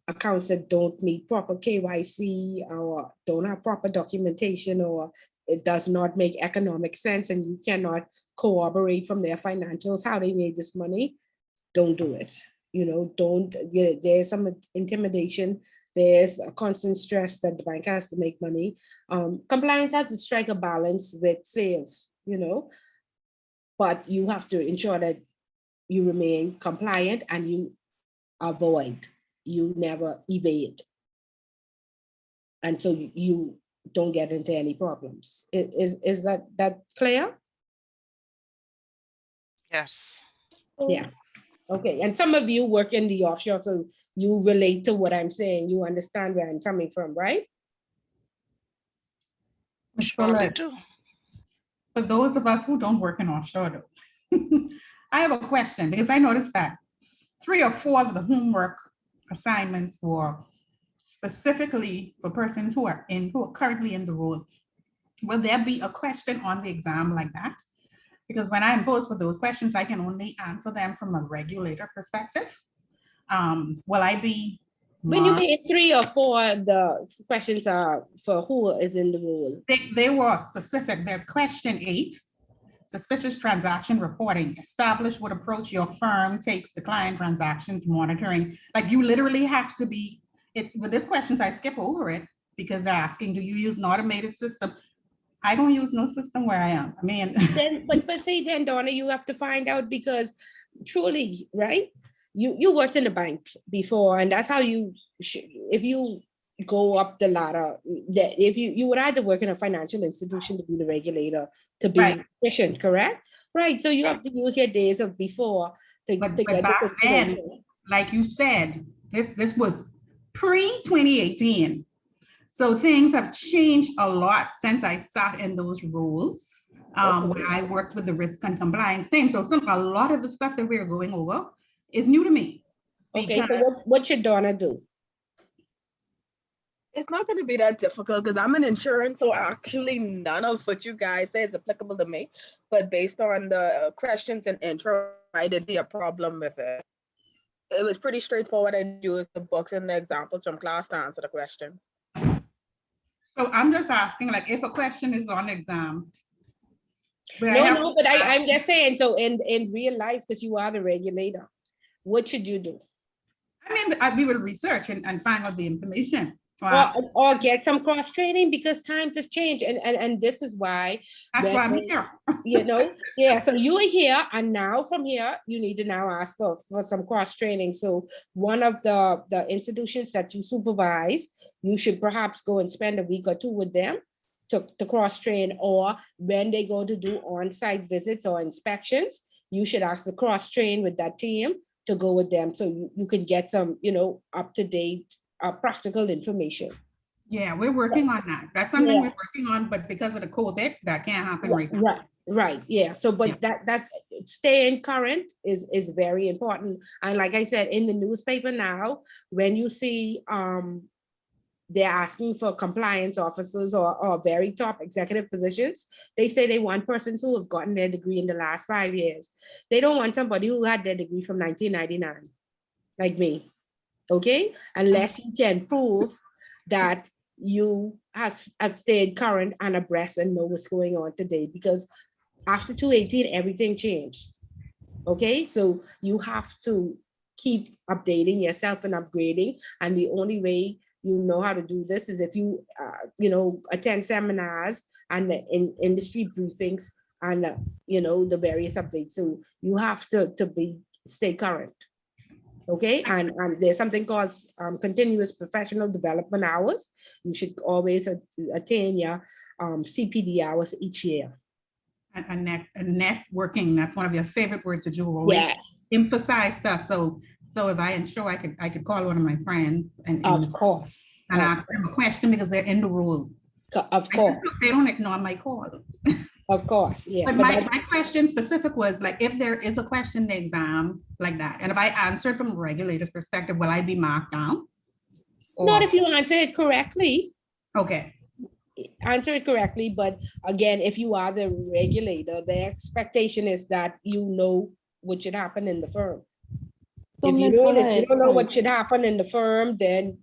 accounts that don't meet proper KYC or don't have proper documentation, or it does not make economic sense and you cannot corroborate from their financials how they made this money, don't do it. You know, don't, there's some intimidation, there's a constant stress that the bank has to make money. Compliance has to strike a balance with sales, you know, but you have to ensure that you remain compliant and you avoid, you never evade. And so you don't get into any problems. Is that clear? Yes. Yeah. Okay. And some of you work in the offshore, so you relate to what I'm saying. You understand where I'm coming from, right? Surely do. For those of us who don't work in offshore, though, I have a question, because I noticed that 3 or 4 of the homework assignments were specifically for persons who are currently in the role. Will there be a question on the exam like that? Because when I impose for those questions, I can only answer them from a regulator perspective. Will I be? When you mean 3 or 4, the questions are for who is in the role? They were specific. There's question 8. Suspicious transaction reporting. Establish what approach your firm takes to client transactions monitoring. Like, you literally have to be, with these questions, I skip over it because they're asking, do you use an automated system? I don't use no system where I am. I mean, then, but see, then Donna, you have to find out, because truly, right? You worked in a bank before, and that's how you, if you go up the ladder, that if you would either work in a financial institution to be the regulator, to be efficient, correct? Right, so you have to use your days of before to but get back this then, like you said, this was pre-2018. So things have changed a lot since I sat in those roles, where I worked with the risk and compliance team. So a lot of the stuff that we're going over is new to me. Okay, so what should Donna do? It's not going to be that difficult because I'm in insurance, so actually none of what you guys say is applicable to me. But based on the questions and intro, I didn't see a problem with it. It was pretty straightforward. I used the books and the examples from class to answer the questions. So I'm just asking, like, if a question is on exam. No, but I'm just saying, so in real life, because you are the regulator, what should you do? I mean, we will research and find out the information. Or get some cross training, because times have changed, and this is why. That's why I'm here. You know, yeah. So you are here, and now from here, you need to now ask for some cross training. So one of the institutions that you supervise, you should perhaps go and spend a week or 2 with them to cross train, or when they go to do on-site visits or inspections, you should ask to cross train with that team to go with them, so you can get some, you know, up-to-date practical information. Yeah, we're working on that. That's something we're working on, but because of the COVID, that can't happen right now. Right. Yeah. So, but that's staying current is very important. And like I said, in the newspaper now, when you see they're asking for compliance officers or very top executive positions, they say they want persons who have gotten their degree in the last 5 years. They don't want somebody who had their degree from 1999, like me. Okay, unless you can prove that you have stayed current and abreast and know what's going on today, because after 2018, everything changed. Okay, so you have to keep updating yourself and upgrading, and the only way you know how to do this is if you you know, attend seminars and the industry briefings and you know, the various updates. So you have to stay current. Okay, and there's something called continuous professional development hours. You should always attain your CPD hours each year. And networking, that's one of your favorite words that you always emphasize stuff. So if I ensure I could call one of my friends and of course and ask them a question because they're in the role. Of course. They don't ignore my call. Of course, yeah. But but my, that- my question specific was like, if there is a question in the exam like that, and if I answered from a regulator's perspective, will I be marked down? Not Or- if you answer it correctly. Okay, Answer it correctly, but again, if you are the regulator, the expectation is that you know what should happen in the firm. So, If you Ms. don't, Willard, know sorry. what should happen in the firm, then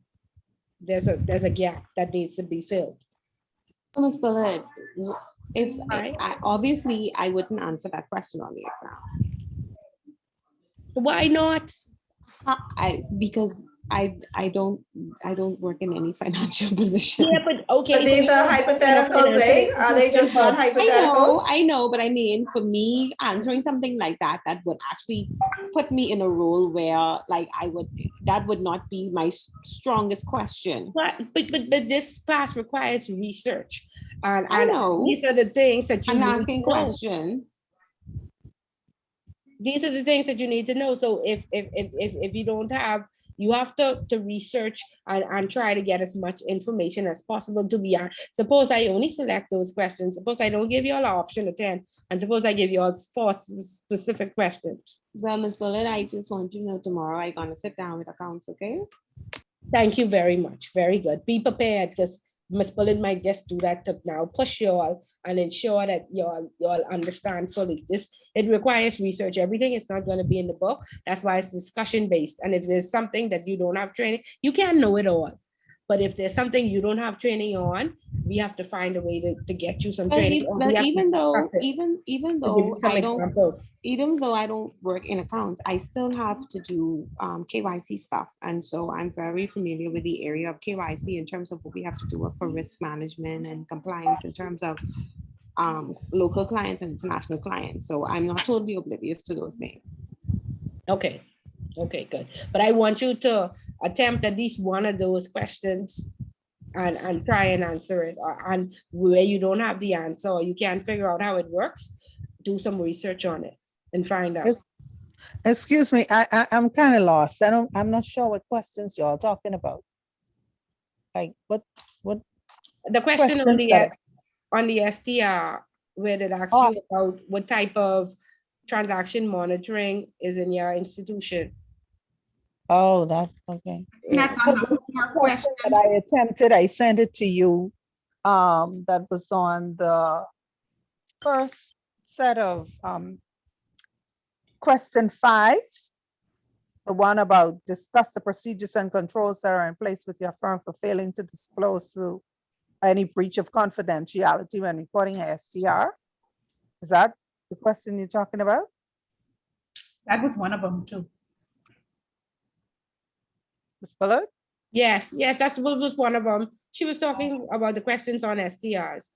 there's a gap that needs to be filled. So, Ms. Willard, if Right. obviously I wouldn't answer that question on the exam. Why not? Because I don't work in any financial position. Yeah, but okay. But these are hypotheticals, eh? Are they just not hypotheticals? I know, but I mean, for me, answering something like that would actually put me in a role where, like, that would not be my strongest question. But this class requires research, and I know. these are the things that you I'm need asking to know. questions. These are the things that you need to know. So if you don't have, you have to research and try to get as much information as possible to be. Suppose I only select those questions. Suppose I don't give you all the option of 10, and suppose I give you all 4 specific questions. Well, Ms. Bullet, I just want you to know tomorrow I'm gonna sit down with accounts, okay? Thank you very much. Very good. Be prepared, because Ms. Bullen might just do that to now push you all and ensure that you all understand fully. It requires research. Everything is not going to be in the book. That's why it's discussion based. And if there's something that you don't have training, you can't know it all. But if there's something you don't have training on, we have to find a way to get you some training. Even though I don't work in accounts, I still have to do KYC stuff. And so I'm very familiar with the area of KYC in terms of what we have to do for risk management and compliance in terms of local clients and international clients. So I'm not totally oblivious to those things. Okay, good. But I want you to attempt at least one of those questions and try and answer it. And where you don't have the answer or you can't figure out how it works, do some research on it and find out. Excuse me, I'm kind of lost. I'm not sure what questions y'all talking about. Like what? The question on the STR, where it asks you about what type of transaction monitoring is in your institution. Oh, that's okay. that's on the homework question. That I attempted, I sent it to you. That was on the first set of question 5. The one about discuss the procedures and controls that are in place with your firm for failing to disclose to any breach of confidentiality when reporting a STR. Is that the question you're talking about? That was one of them too. Ms. Bullard? Yes, that was one of them. She was talking about the questions on STRs.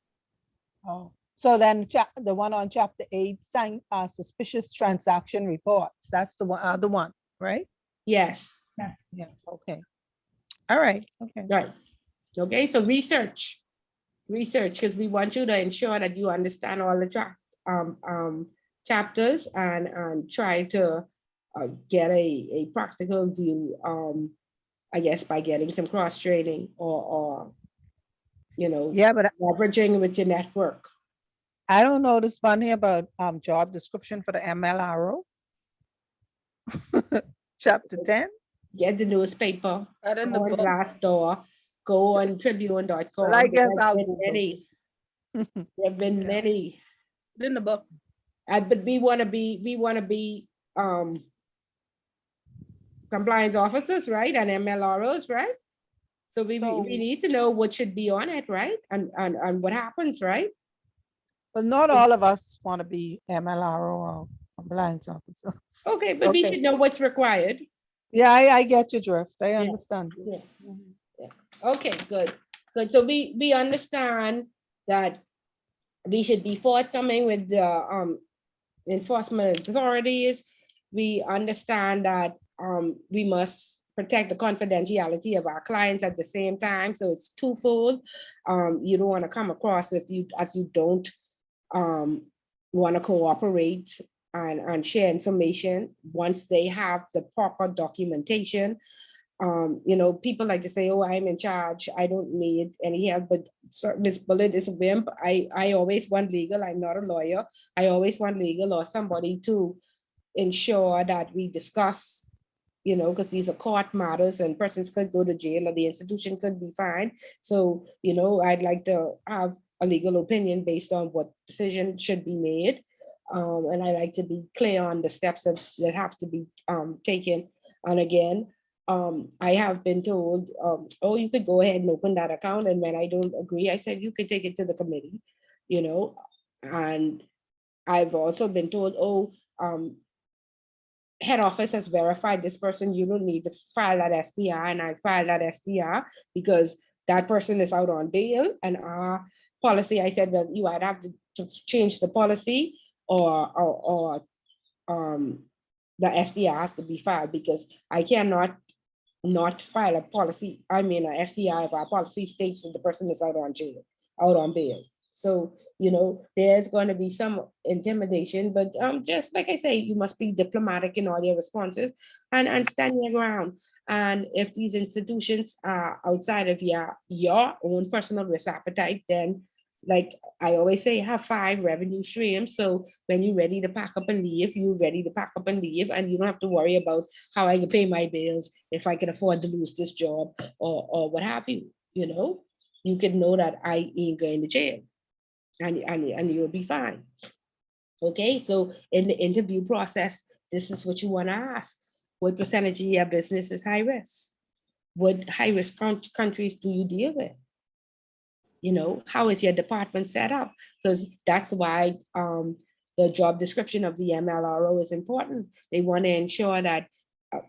Oh, so then the one on chapter 8, suspicious transaction reports. That's the one, right? Yes. Yes. Yeah. Okay. All right. Okay. Right. Okay. So research, because we want you to ensure that you understand all the chapters and try to get a practical view. I guess by getting some cross training or yeah, but leveraging with your network. I don't know this one here about job description for the MLRO. Chapter 10. Get the newspaper, go on Glassdoor, go on Tribune.com. But I guess There have been many. In the book. But we want to be compliance officers, right? And MLROs, right? So we need to know what should be on it, right? And what happens, right? But not all of us want to be MLRO or compliance officers. Okay, but we should know what's required. Yeah, I get your drift. I understand. Yeah. Okay, good. So we understand that we should be forthcoming with the enforcement authorities. We understand that we must protect the confidentiality of our clients at the same time. So it's twofold. You don't want to come across as you don't want to cooperate and share information once they have the proper documentation. You know, people like to say, oh, I'm in charge, I don't need any help, but Ms. Bullitt is a wimp. I always want legal. I'm not a lawyer. I always want legal or somebody to ensure that we discuss, you know, because these are court matters and persons could go to jail or the institution could be fined. So, you know, I'd like to have a legal opinion based on what decision should be made. And I like to be clear on the steps that have to be taken. And again, I have been told, oh, you could go ahead and open that account. And when I don't agree, I said, you could take it to the committee, you know. And I've also been told, oh, head office has verified this person, you don't need to file that STR, and I filed that STR because that person is out on bail. And our policy, I said, well, you either have to change the policy or the STR has to be filed, because I cannot not file a policy, I mean, a STR if our policy states that the person is out on bail. So, you know, there's going to be some intimidation, but just like I say, you must be diplomatic in all your responses and stand your ground. And if these institutions are outside of your own personal risk appetite, then like I always say, have 5 revenue streams. So when you're ready to pack up and leave, you're ready to pack up and leave, and you don't have to worry about how I can pay my bills, if I can afford to lose this job or what have you. You know, you can know that I ain't going to jail, and you'll be fine. Okay, so in the interview process, this is what you want to ask. What percentage of your business is high risk? What high risk countries do you deal with? You know, how is your department set up? Because that's why the job description of the MLRO is important. They want to ensure that,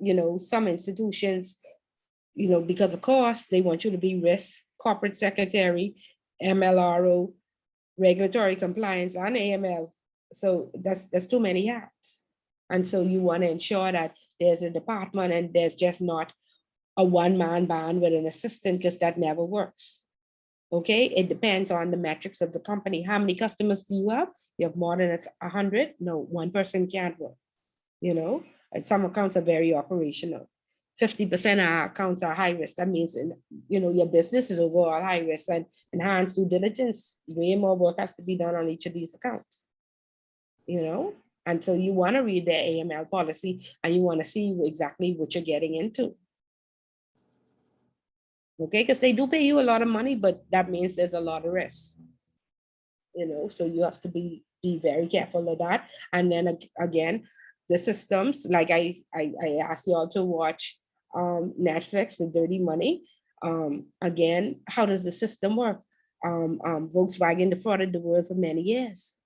you know, some institutions, you know, because of cost, they want you to be risk, corporate secretary, MLRO, regulatory compliance, and AML. So that's too many hats. And so you want to ensure that there's a department and there's just not a one-man band with an assistant, because that never works. Okay, it depends on the metrics of the company. How many customers do you have? You have more than 100? No, one person can't work. You know, and some accounts are very operational. 50% of our accounts are high risk. That means, you know, your business is overall high risk, and enhanced due diligence. Way more work has to be done on each of these accounts. You know, and so you want to read the AML policy and you want to see exactly what you're getting into. Okay, because they do pay you a lot of money, but that means there's a lot of risk. You know, so you have to be very careful of that. And then again, the systems, like I asked you all to watch Netflix, The Dirty Money. Again, how does the system work? Volkswagen defrauded the world for many years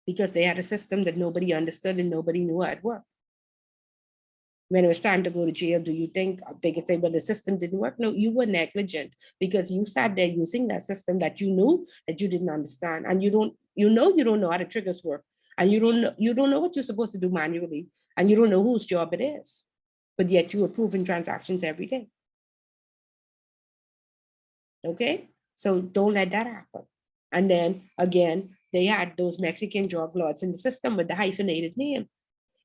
because they had a system that nobody understood and nobody knew how it worked. When it was time to go to jail, do you think they could say, well, the system didn't work? No, you were negligent because you sat there using that system that you knew that you didn't understand. And you don't know how the triggers work. And you don't know what you're supposed to do manually. And you don't know whose job it is. But yet you are approving transactions every day. Okay, so don't let that happen. And then again, they had those Mexican drug lords in the system with the hyphenated name.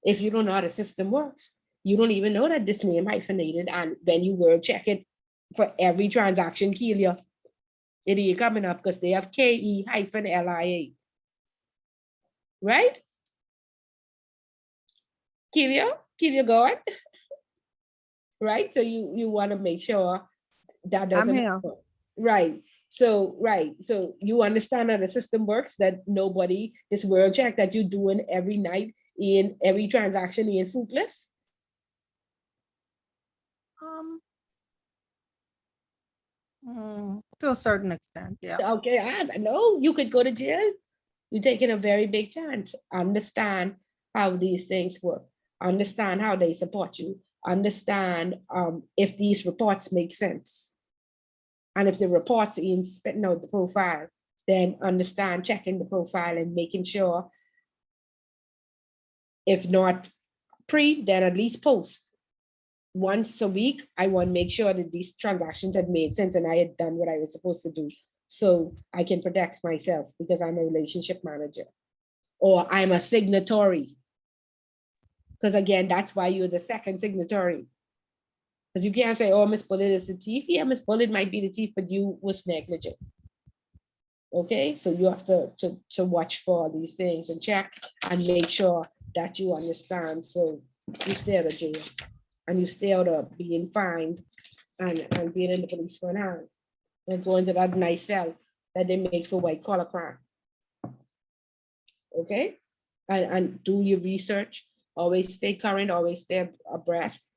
If you don't know how the system works, you don't even know that this name hyphenated, and when you word check it for every transaction, Kelia, it ain't coming up because they have KE-LIA. Right? Kelia, go on. Right? So you want to make sure that doesn't happen. Right. So you understand how the system works, that nobody, this word check that you're doing every night in every transaction in fruitless? To a certain extent, yeah. Okay, I know you could go to jail. You're taking a very big chance. Understand how these things work. Understand how they support you. Understand if these reports make sense. And if the reports in spitting out the profile, then understand checking the profile and making sure, if not pre, then at least post. Once a week, I want to make sure that these transactions had made sense and I had done what I was supposed to do, so I can protect myself because I'm a relationship manager or I'm a signatory. Because again, that's why you're the second signatory. Because you can't say, oh, Miss Bullet is the thief. Yeah, Miss Bullet might be the thief, but you was negligent. Okay, so you have to watch for these things and check and make sure that you understand. So you stay out of jail and you stay out of being fined and being in the policeman hand and going to that nice cell that they make for white collar crime. Okay, and do your research. Always stay current. Always stay abreast.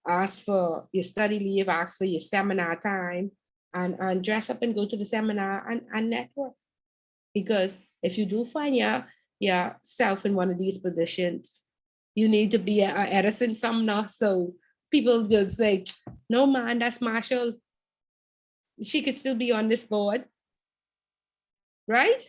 Ask for your study leave. Ask for your seminar time. And dress up and go to the seminar and network. Because if you do find yourself in one of these positions, you need to be a Edison Sumner. So people just say, no man, that's Marshall. She could still be on this board, right?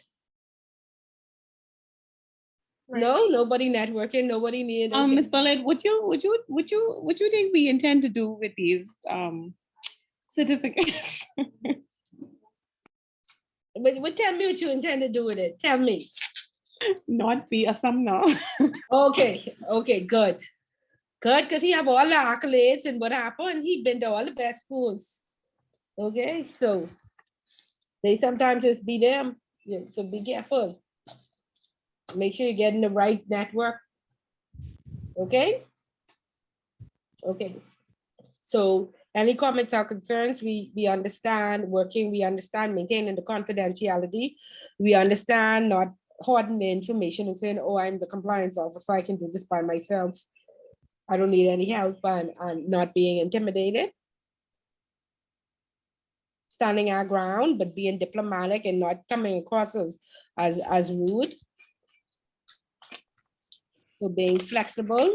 No, nobody networking, nobody needing. Ms. Bullet, what you think we intend to do with these certificates? But tell me what you intend to do with it. Tell me. Not be a Sumner. Okay, good. Good, because he have all the accolades and what happened, he been to all the best schools. Okay, so they sometimes just be them. Yeah, so be careful. Make sure you're getting the right network. Okay? Okay. So any comments or concerns, we understand working, we understand maintaining the confidentiality. We understand not hoarding the information and saying, oh, I'm the compliance officer, I can do this by myself. I don't need any help, and not being intimidated. Standing our ground, but being diplomatic and not coming across as rude. So being flexible.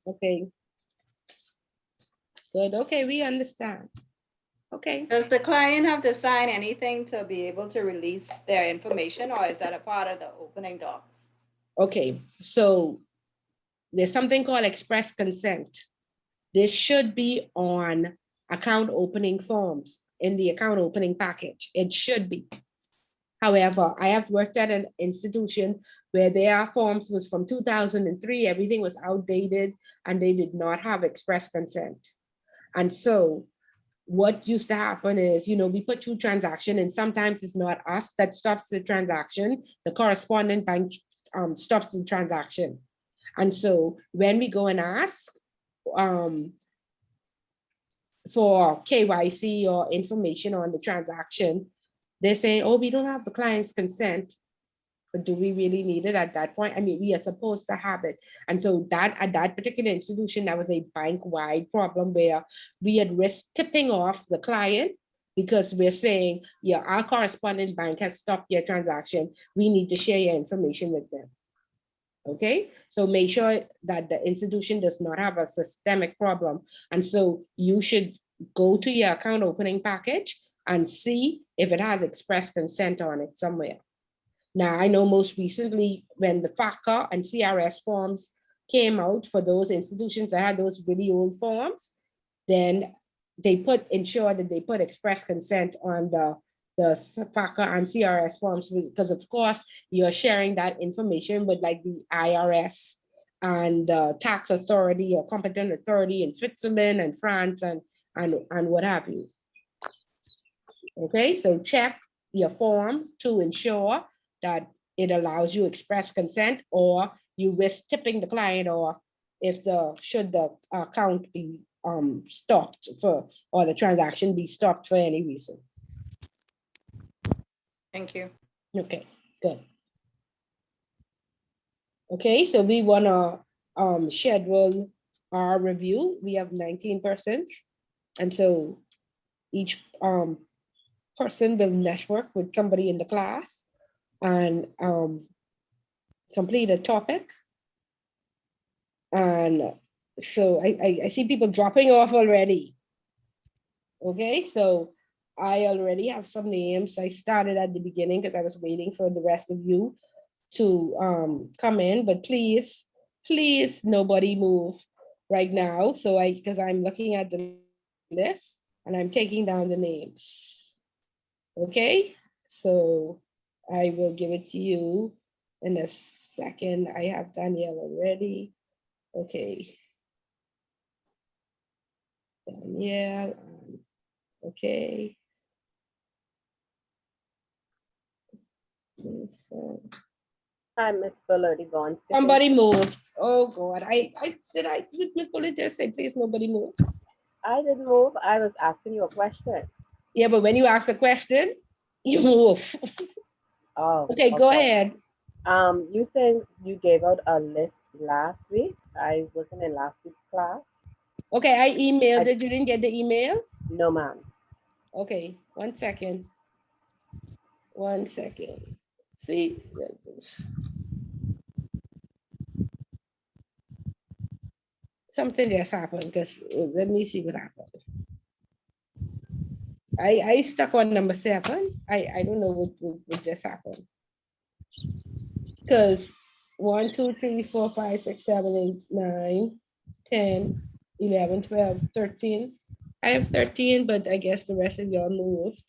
Okay. Good. Okay, we understand. Okay. Does the client have to sign anything to be able to release their information, or is that a part of the opening docs? Okay, so there's something called express consent. This should be on account opening forms in the account opening package. It should be. However, I have worked at an institution where their forms was from 2003, everything was outdated and they did not have express consent. And so what used to happen is, we put through transaction and sometimes it's not us that stops the transaction, the correspondent bank stops the transaction. And so when we go and ask for KYC or information on the transaction, they're saying, oh, we don't have the client's consent. But do we really need it at that point? I mean, we are supposed to have it. And so that at that particular institution, that was a bank-wide problem where we had risked tipping off the client because we're saying, yeah, our correspondent bank has stopped your transaction. We need to share your information with them. Okay, so make sure that the institution does not have a systemic problem. And so you should go to your account opening package and see if it has express consent on it somewhere. Now, I know most recently when the FACA and CRS forms came out for those institutions that had those really old forms, then they ensure that they put express consent on the FACA and CRS forms, because of course you're sharing that information with like the IRS and the tax authority or competent authority in Switzerland and France and what have you. Okay, so check your form to ensure that it allows you express consent, or you risk tipping the client off if should the account be stopped or the transaction be stopped for any reason. Thank you. Okay, good. Okay, so we want to schedule our review. We have 19 persons, and so each person will network with somebody in the class and complete a topic. And so I see people dropping off already. Okay, so I already have some names. I started at the beginning because I was waiting for the rest of you to come in, but please, nobody move right now. So because I'm looking at the list and I'm taking down the names. Okay, so I will give it to you in a second. I have Danielle already. Okay, Danielle, okay. Hi, Miss Bullard, Yvonne. Somebody moved. Oh God, did Miss Fuller just say, please, nobody move? I didn't move. I was asking you a question. Yeah, but when you ask a question, you move. Oh. Okay, go ahead. You said you gave out a list last week. I wasn't in last week's class. Okay, I emailed it. You didn't get the email? No, ma'am. Okay, 1 second. 1 second. See? Something just happened because let me see what happened. I stuck on number 7. I don't know what just happened. Because 1, 2, 3, 4, 5, 6, 7, 8, 9, 10, 11, 12, 13. I have 13, but I guess the rest of y'all moved.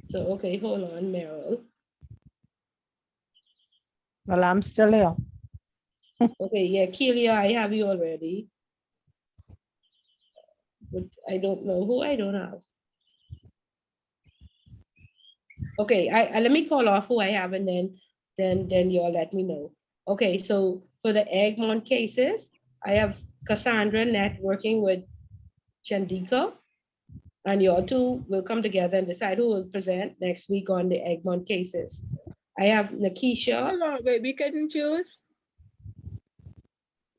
So, okay, hold on, Meryl. Well, I'm still here. Okay, yeah, Kelia, I have you already. But I don't know who I don't have. Okay, I let me call off who I have and then y'all let me know. Okay, so for the Egmont cases, I have Cassandra networking with Chandika, and y'all two will come together and decide who will present next week on the Egmont cases. I have Nakisha. Hold on, wait, we couldn't choose?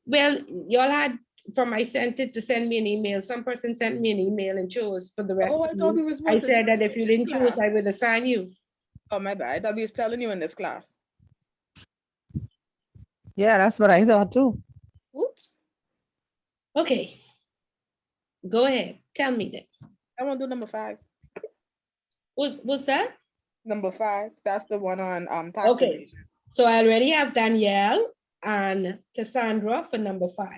Well, y'all had from I sent it to send me an email. Some person sent me an email and chose for the rest Oh, I of thought we you. were I supposed to said do that if it you in this didn't choose, class. I would assign you. Oh, my bad. I thought we was telling you in this class. Yeah, that's what I thought too. Oops. Okay. Go ahead. Tell me then. I want to do number 5. What's that? Number 5. That's the one on tax Okay. evasion. So I already have Danielle and Cassandra for number 5.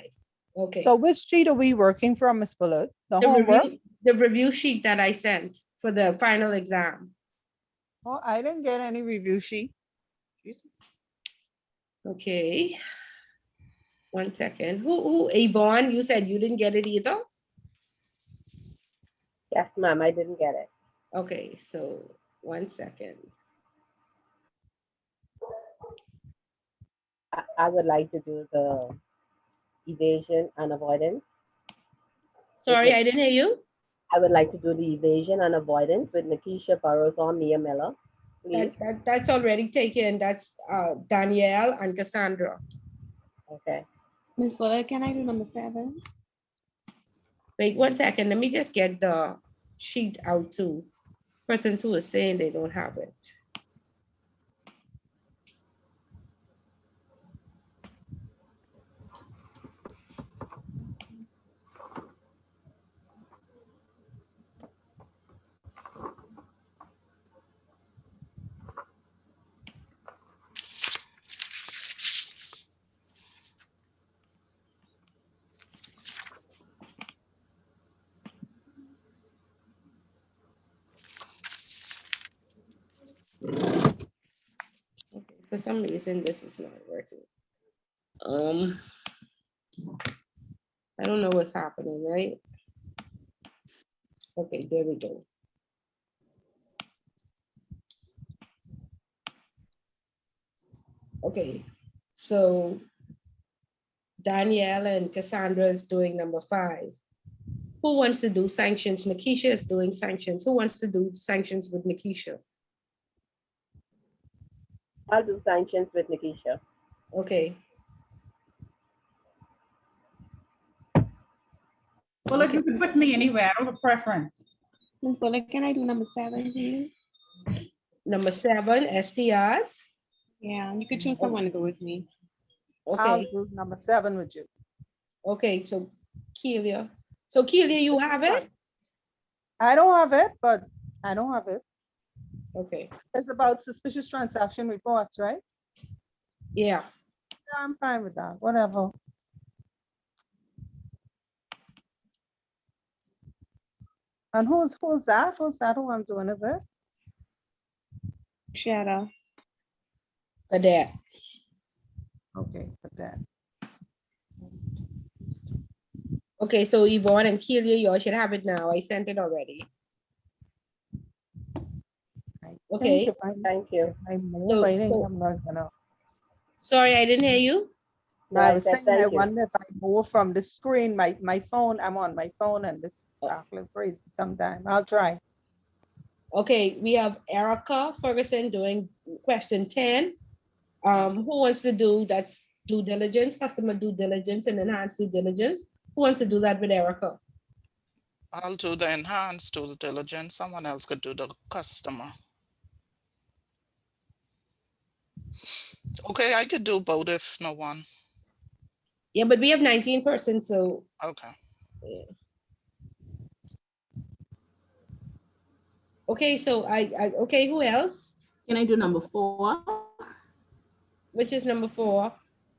Okay. So which sheet are we working from, Ms. Bullard? The homework? The review sheet that I sent for the final exam. Oh, I didn't get any review sheet. Okay. 1 second. Who Yvonne, you said you didn't get it either? Yes, ma'am. I didn't get it. Okay, so 1 second. I would like to do the evasion and avoidance. Sorry, I didn't hear you. I would like to do the evasion and avoidance with Nakisha Burrows or Mia Miller. Please. That's already taken. That's Danielle and Cassandra. Okay. Ms. Bullard, can I do number 7? Wait 1 second. Let me just get the sheet out to persons who are saying they don't have it. Okay, for some reason this is not working. I don't know what's happening, right? Okay, there we go. Okay, so Danielle and Cassandra is doing number 5. Who wants to do sanctions? Nakisha is doing sanctions. Who wants to do sanctions with Nakisha? I'll do sanctions with Nakisha. Okay. Well, if you can put me anywhere, I don't have a preference. Ms. Bullard, can I do number 7, please? Number 7, STRs. Yeah, you could choose someone to go with me. I'll Okay. do number 7 with you. Okay, so Kelia. So Kelia, you have it? I don't have it, but I don't have it. Okay. It's about suspicious transaction reports, right? Yeah. Yeah, I'm fine with that, whatever. And who's that? Who's that who I'm doing it with? Shadow. For that. Okay, for that. Okay, so Yvonne and Kelia, you all should have it now. I sent it already. Okay. Thank you. If I move, So- I think so- I'm not gonna. Sorry, I didn't hear you. No, I I was said saying, I thank you. wonder if I move from the screen, my phone, I'm on my phone and this is acting crazy sometime. I'll try. Okay, we have Erica Ferguson doing question 10. Who wants to do that's due diligence, customer due diligence and enhanced due diligence? Who wants to do that with Erica? I'll do the enhanced due diligence. Someone else could do the customer. Okay, I could do both if no one. Yeah, but we have 19 persons, so. Okay. Yeah. Okay, so okay, who else? Can I do number 4? Which is number 4?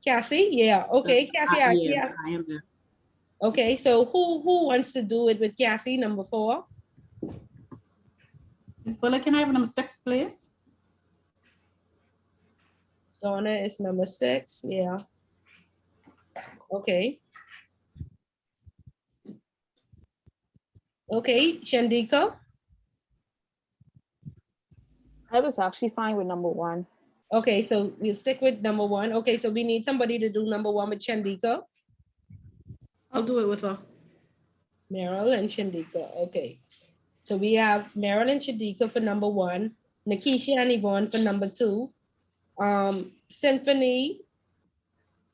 Cassie? Yeah, okay, Cassie. Yeah, I am there. Okay, so who wants to do it with Cassie, number 4? Ms. Bullock, can I have number 6, please? Donna is number 6, yeah. Okay. Okay, Shandika? I was actually fine with number 1. Okay, so we'll stick with number 1. Okay, so we need somebody to do number 1 with Shandika. I'll do it with her. Meryl and Shandika, okay. So we have Meryl and Shandika for number 1, Nikisha and Yvonne for number 2. Symphony,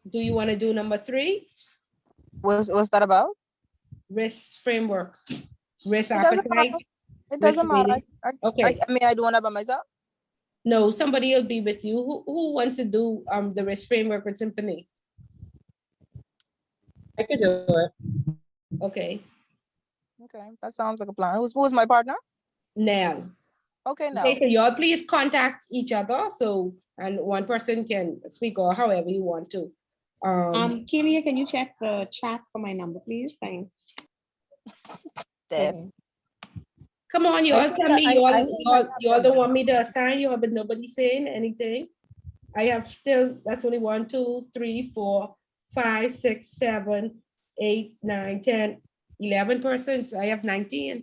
do you want to do number 3? What's that about? Risk framework, risk It doesn't appetite. matter. It doesn't risk matter. rating. Okay, I mean, I do one by myself. no, somebody will be with you. Who wants to do the risk framework with Symphony? I could do it. Okay, Okay, that sounds like a plan. Who's my partner? Nell. Okay, now. Okay, so y'all please contact each other, so, and one person can speak or however you want to. Kelia, can you check the chat for my number, please? Thanks. Dead. Okay. Come on, y'all think tell me, I y'all don't want me to assign y'all, but nobody's saying anything. I have still, that's only 1, 2, 3, 4, 5, 6, 7, 8, 9, 10, 11 persons. I have 19.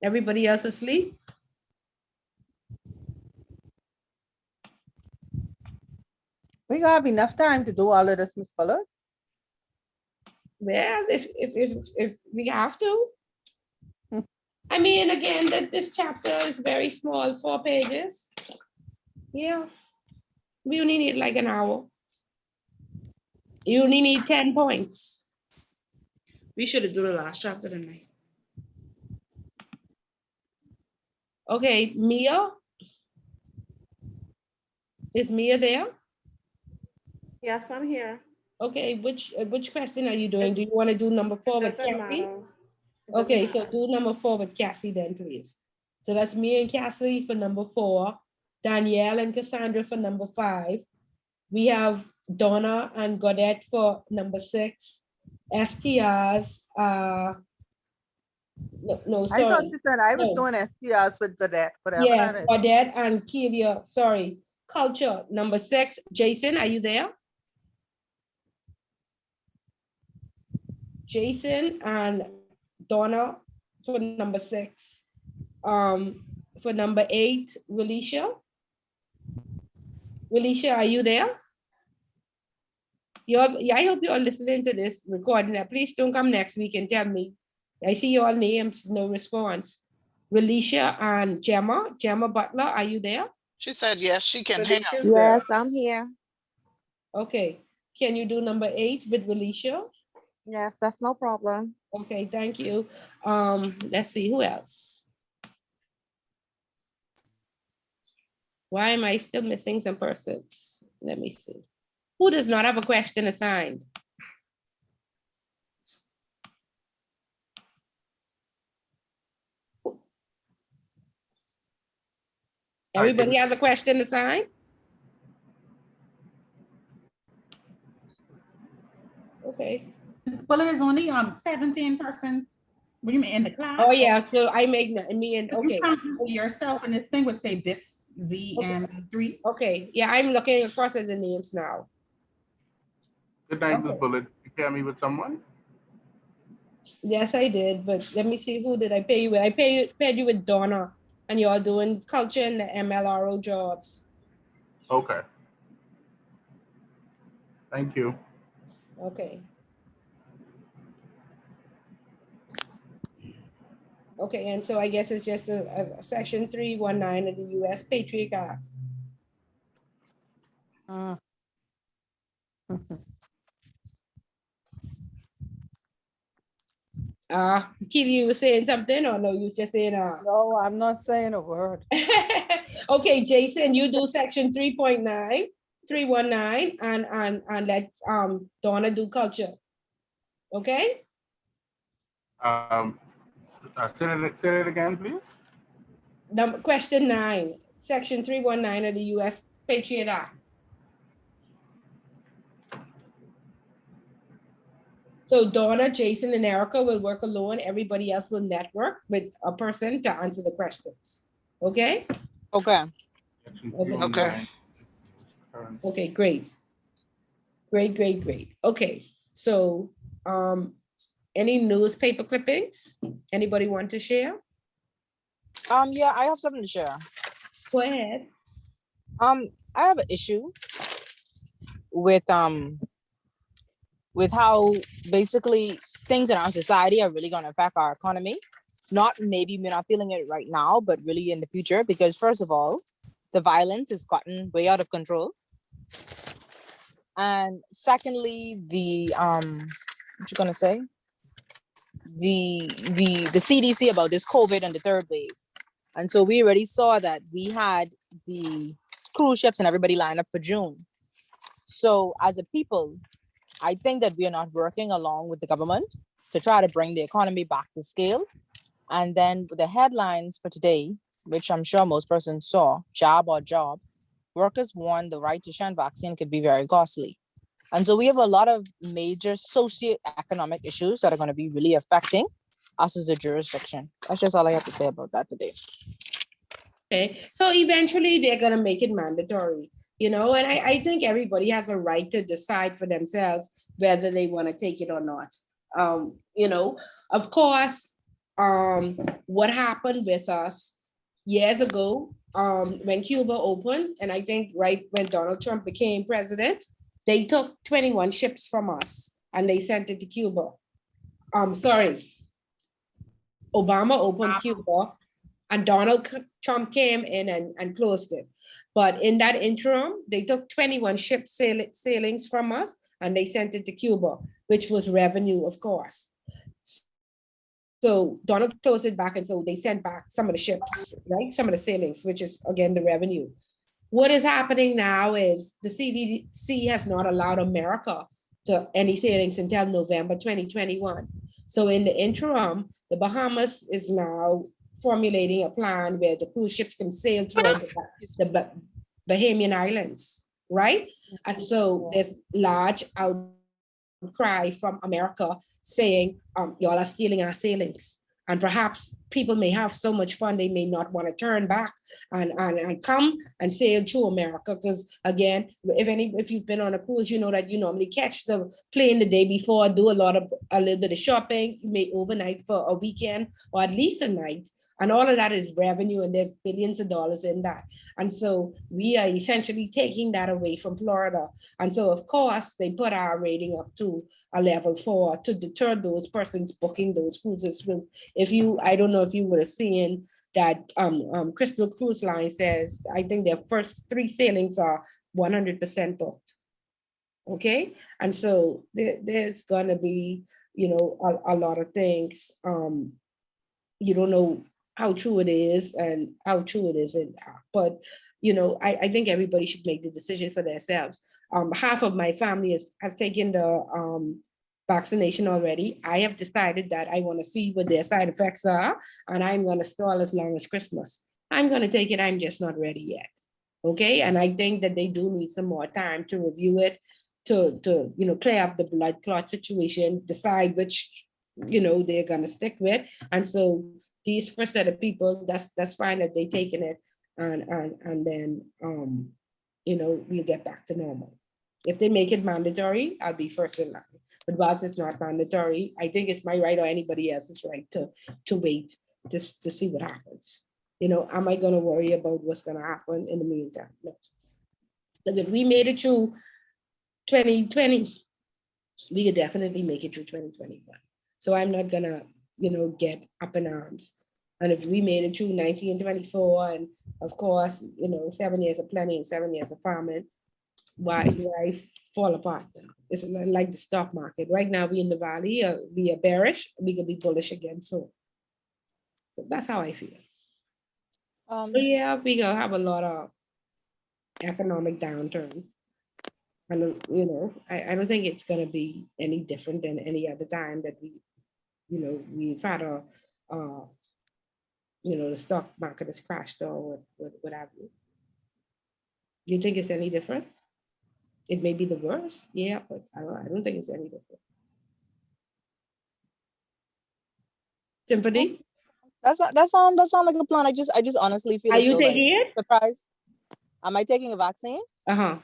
Everybody else asleep? We gonna have enough time to do all of this, Ms. Fuller. Well, if we have to. Hmm. I mean, again, that this chapter is very small, 4 pages. Yeah, we only need like an hour. You only need 10 points. We should have done the last chapter tonight. Okay, Mia? Is Mia there? Yes, I'm here. Okay, which question are you doing? Do you want to do number 4 with Doesn't Cassie? matter. It doesn't Okay, so matter. do number 4 with Cassie then, please. So that's me and Cassie for number 4, Danielle and Cassandra for number 5. We have Donna and Godette for number 6. STRs, no, I thought sorry. you said I was No. doing STRs with Godette, whatever Yeah, that is. Godette and Kelia, sorry. Culture, number 6. Jason, are you there? Jason and Donna for number 6. For number 8, Relisha. Relisha, are you there? Yeah, I hope you're listening to this recording. Please don't come next week and tell me. I see your names, no response. Relisha and Gemma Butler, are you there? She said yes, she can hear. Yes, I'm here. Okay, can you do number 8 with Relisha? Yes, that's no problem. Okay, thank you. Let's see, who else? Why am I still missing some persons? Let me see. Who does not have a question assigned? Everybody has a question assigned? Okay. Ms. Bullock, is only 17 persons. What do you mean in the class? Oh, yeah, so I make me and, Because you okay. count yourself and this thing would say Biff's Z Okay. and 3. Okay, yeah, I'm looking across at the names now. Good night, Ms. Okay. Bullet. You pair me with someone? Yes, I did, but let me see, who did I pay you with? I paid you with Donna, and you're doing culture and the MLRO jobs. Okay. Thank you. Okay. Okay, and so I guess it's just a section 319 of the US Patriot Act. Mm. Kitty, you were saying something, or no, you was just saying No, I'm not saying a word. Okay, Jason, you do section 3.9, 319, and let Donna do culture. Okay? Say it again, please. Question 9, section 319 of the US Patriot Act. So Donna, Jason, and Erica will work alone. Everybody else will network with a person to answer the questions. Okay? Okay. Okay. Okay, great. Great. Okay, so any newspaper clippings? Anybody want to share? Yeah, I have something to share. Go ahead. I have an issue with how basically things in our society are really going to affect our economy. Not maybe we're not feeling it right now, but really in the future, because first of all, the violence has gotten way out of control. And secondly, the what you gonna say? The CDC about this COVID and the third wave. And so we already saw that we had the cruise ships and everybody lined up for June. So as a people, I think that we are not working along with the government to try to bring the economy back to scale. And then the headlines for today, which I'm sure most persons saw, jab or job, workers warn the right to shun vaccine could be very costly. And so we have a lot of major socioeconomic issues that are going to be really affecting us as a jurisdiction. That's just all I have to say about that today. Okay, so eventually they're gonna make it mandatory, and I think everybody has a right to decide for themselves whether they want to take it or not. Of course, what happened with us years ago, when Cuba opened, and I think right when Donald Trump became president, they took 21 ships from us and they sent it to Cuba. Obama opened Cuba and Donald Trump came in and closed it. But in that interim, they took 21 ship sailings from us and they sent it to Cuba, which was revenue, of course. So Donald closed it back, and so they sent back some of the ships, right? Some of the sailings, which is, again, the revenue. What is happening now is the CDC has not allowed America to any sailings until November 2021. So in the interim, the Bahamas is now formulating a plan where the cruise ships can sail through the Bahamian Islands, right? And so there's large outcry from America saying, y'all are stealing our sailings. And perhaps people may have so much fun, they may not want to turn back and come and sail through America. Because again, if you've been on a cruise, you know that you normally catch the plane the day before, do a little bit of shopping, you may overnight for a weekend or at least a night. And all of that is revenue, and there's billions of dollars in that. And so we are essentially taking that away from Florida. And so, of course, they put our rating up to a level 4 to deter those persons booking those cruises. I don't know if you would have seen that Crystal Cruise Line says, I think their first 3 sailings are 100% booked. Okay, and so there's gonna be, a lot of things. You don't know how true it is and how true it isn't, but I think everybody should make the decision for themselves. Half of my family has taken the vaccination already. I have decided that I want to see what their side effects are, and I'm going to stall as long as Christmas. I'm going to take it. I'm just not ready yet. Okay, and I think that they do need some more time to review it, to clear up the blood clot situation, decide which they're going to stick with. And so these first set of people, that's fine that they taken it, and then we'll get back to normal. If they make it mandatory, I'll be first in line. But whilst it's not mandatory, I think it's my right or anybody else's right to wait just to see what happens. You know, am I gonna worry about what's gonna happen in the meantime? No. Because if we made it through 2020, we could definitely make it through 2021. So I'm not gonna, get up in arms. And if we made it through 1924, and of course, 7 years of plenty and 7 years of famine, why fall apart now? It's like the stock market. Right now, we in the valley, we are bearish, we could be bullish again soon. So that's how I feel. So yeah, we gonna have a lot of economic downturn. And I don't think it's gonna be any different than any other time that we've had the stock market has crashed or what have you. You think it's any different? It may be the worst, yeah, but I don't think it's any different. Symphony, That sound like a plan. I just honestly feel are as you though, like, taking it? surprise. Am I taking a vaccine? Uh-huh.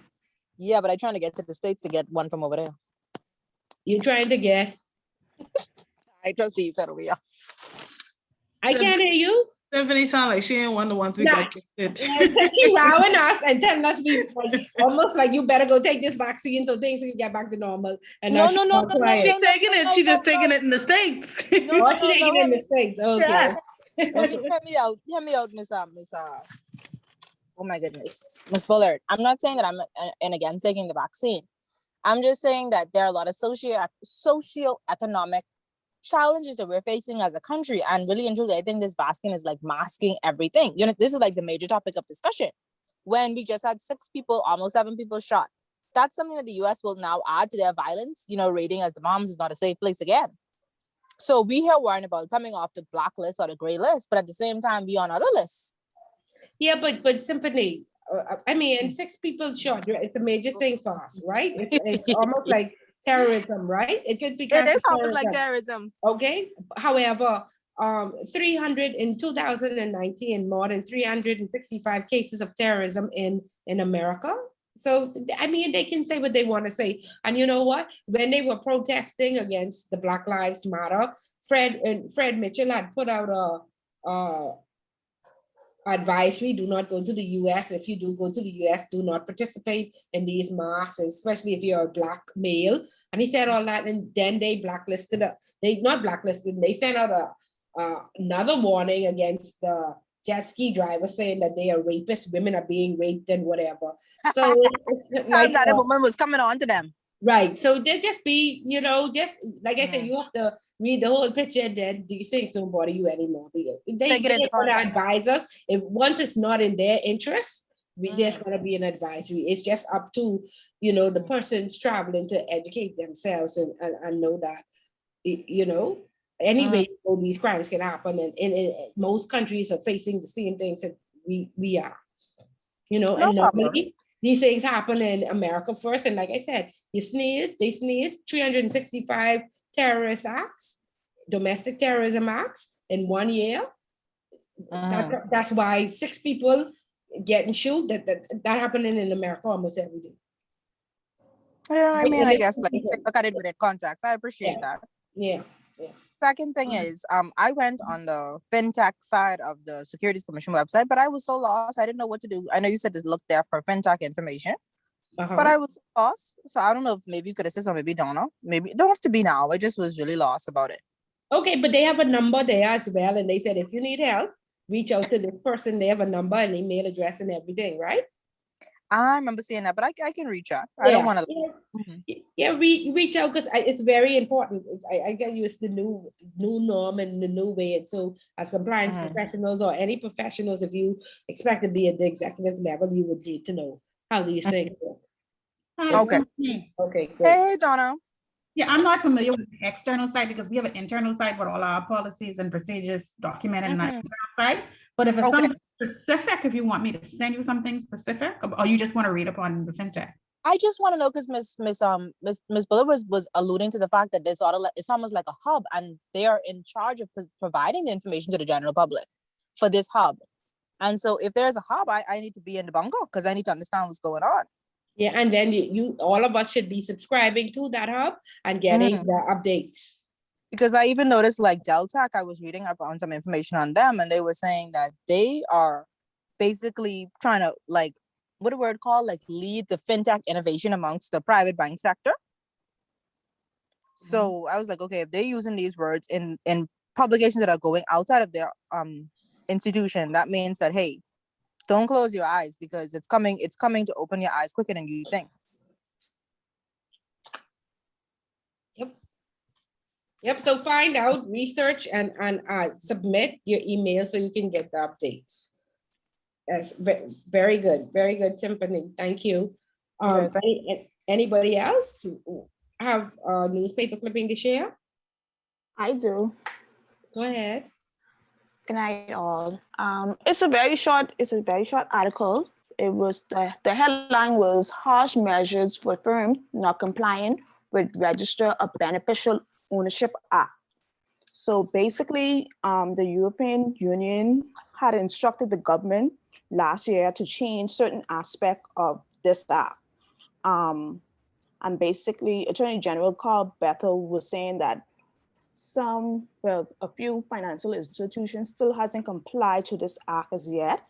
Yeah, but I'm trying to get to the States to get one from over there. You're trying to get, I trust these over here. I can't hear you. Stephanie sound like she ain't one of the ones we Nah. got gifted. Yeah, keep wowing us and telling us we almost like you better go take this vaccine so things can get back to normal. And now she's all quiet. She's taking it. She just taking it in the States. She's taking it in the States. Okay. Yes. Hear me out, Miss oh my goodness, Miss Bullard. I'm not saying that I'm against taking the vaccine. I'm just saying that there are a lot of socio-economic challenges that we're facing as a country, and really and truly, I think this vaccine is like masking everything. This is like the major topic of discussion. When we just had 6 people, almost 7 people shot, that's something that the U.S. will now add to their violence, rating as the moms is not a safe place again. So we hear worrying about coming off the blacklist or the gray list, but at the same time, be on other lists. Yeah, but Symphony, I mean, 6 people shot. It's a major thing for us, right? It's almost like terrorism, right? It could be. It is almost like terrorism. Okay. However, 300 in 2019, more than 365 cases of terrorism in America. So, I mean, they can say what they want to say. And you know what? When they were protesting against the Black Lives Matter, Fred Mitchell had put out a advisory: do not go to the US. If you do go to the US, do not participate in these masks, especially if you're a Black male. And he said all that, and then they blacklisted, they not blacklisted, they sent out another warning against the jet ski driver, saying that they are rapists, women are being raped and whatever. So it's like that woman was coming on to them. Right. So they just be, just like I said, you have to read the whole picture, and then these things don't bother you anymore. They want to advise us. If once it's not in their interest, there's going to be an advisory. It's just up to, the persons traveling to educate themselves and know that, anyway, these crimes can happen. And most countries are facing the same things that we are, and normally these things happen in America first. And like I said, they sneeze, 365 terrorist acts, domestic terrorism acts in 1 year. That's why 6 people getting shot. That happening in America almost every day. Yeah, I mean, I guess like look at it with that context. I appreciate that. Yeah. Second thing is, I went on the fintech side of the Securities Commission website, but I was so lost. I didn't know what to do. I know you said to look there for fintech information, but I was lost. So I don't know if maybe you could assist or maybe don't know. Maybe it don't have to be now. I just was really lost about it. Okay, but they have a number there as well. And they said, if you need help, reach out to this person. They have a number and email address and everything, right? I remember seeing that, but I can reach out. I don't want to. Reach out, because it's very important. I tell you, it's the new norm and the new way. And so, as compliance professionals or any professionals, if you expect to be at the executive level, you would need to know how these things work. Okay. Okay. Great. Hey, Donna. Yeah, I'm not familiar with the external side because we have an internal side where all our policies and procedures documented in our internal side. But if it's something specific, if you want me to send you something specific, or you just want to read upon the fintech? I just want to know, because Miss Bullard was alluding to the fact that it's almost like a hub, and they are in charge of providing the information to the general public for this hub. And so if there's a hub, I need to be in the bungo because I need to understand what's going on. Yeah, and then all of us should be subscribing to that hub and getting the updates. Because I even noticed like Deltec, I was reading up on some information on them and they were saying that they are basically trying to like, what a word called, like lead the fintech innovation amongst the private bank sector. So I was like, okay, if they're using these words in publications that are going outside of their institution, that means that, hey, don't close your eyes because it's coming to open your eyes quicker than you think. Yep, so find out, research, and submit your email so you can get the updates. That's very good, Tiffany. Thank you. Anybody else have a newspaper clipping to share? I do. Go ahead. Good night, all. It's a very short article. It was the headline was harsh measures for firms not complying with Register of Beneficial Ownership Act. So basically, the European Union had instructed the government last year to change certain aspects of this act. And basically, Attorney General Carl Bethel was saying that a few financial institutions still hasn't complied to this act as yet.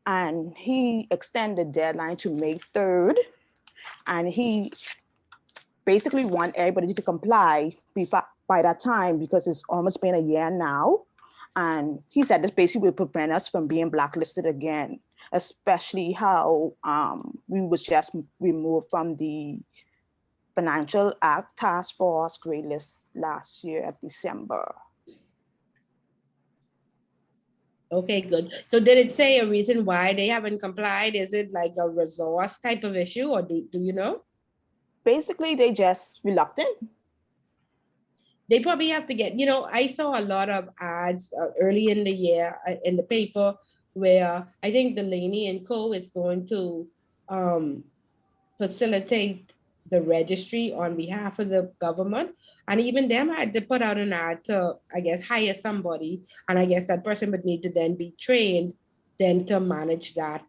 And he extended the deadline to May 3rd. And he basically want everybody to comply by that time because it's almost been a year now. And he said this basically will prevent us from being blacklisted again, especially how we was just removed from the Financial Act Task Force grade list last year at December. Okay, good. So did it say a reason why they haven't complied? Is it like a resource type of issue or do you know? Basically, they just reluctant. They probably have to get, I saw a lot of ads early in the year in the paper where I think Delaney and Co. is going to facilitate the registry on behalf of the government. And even them had to put out an ad to, I guess, hire somebody. And I guess that person would need to then be trained then to manage that,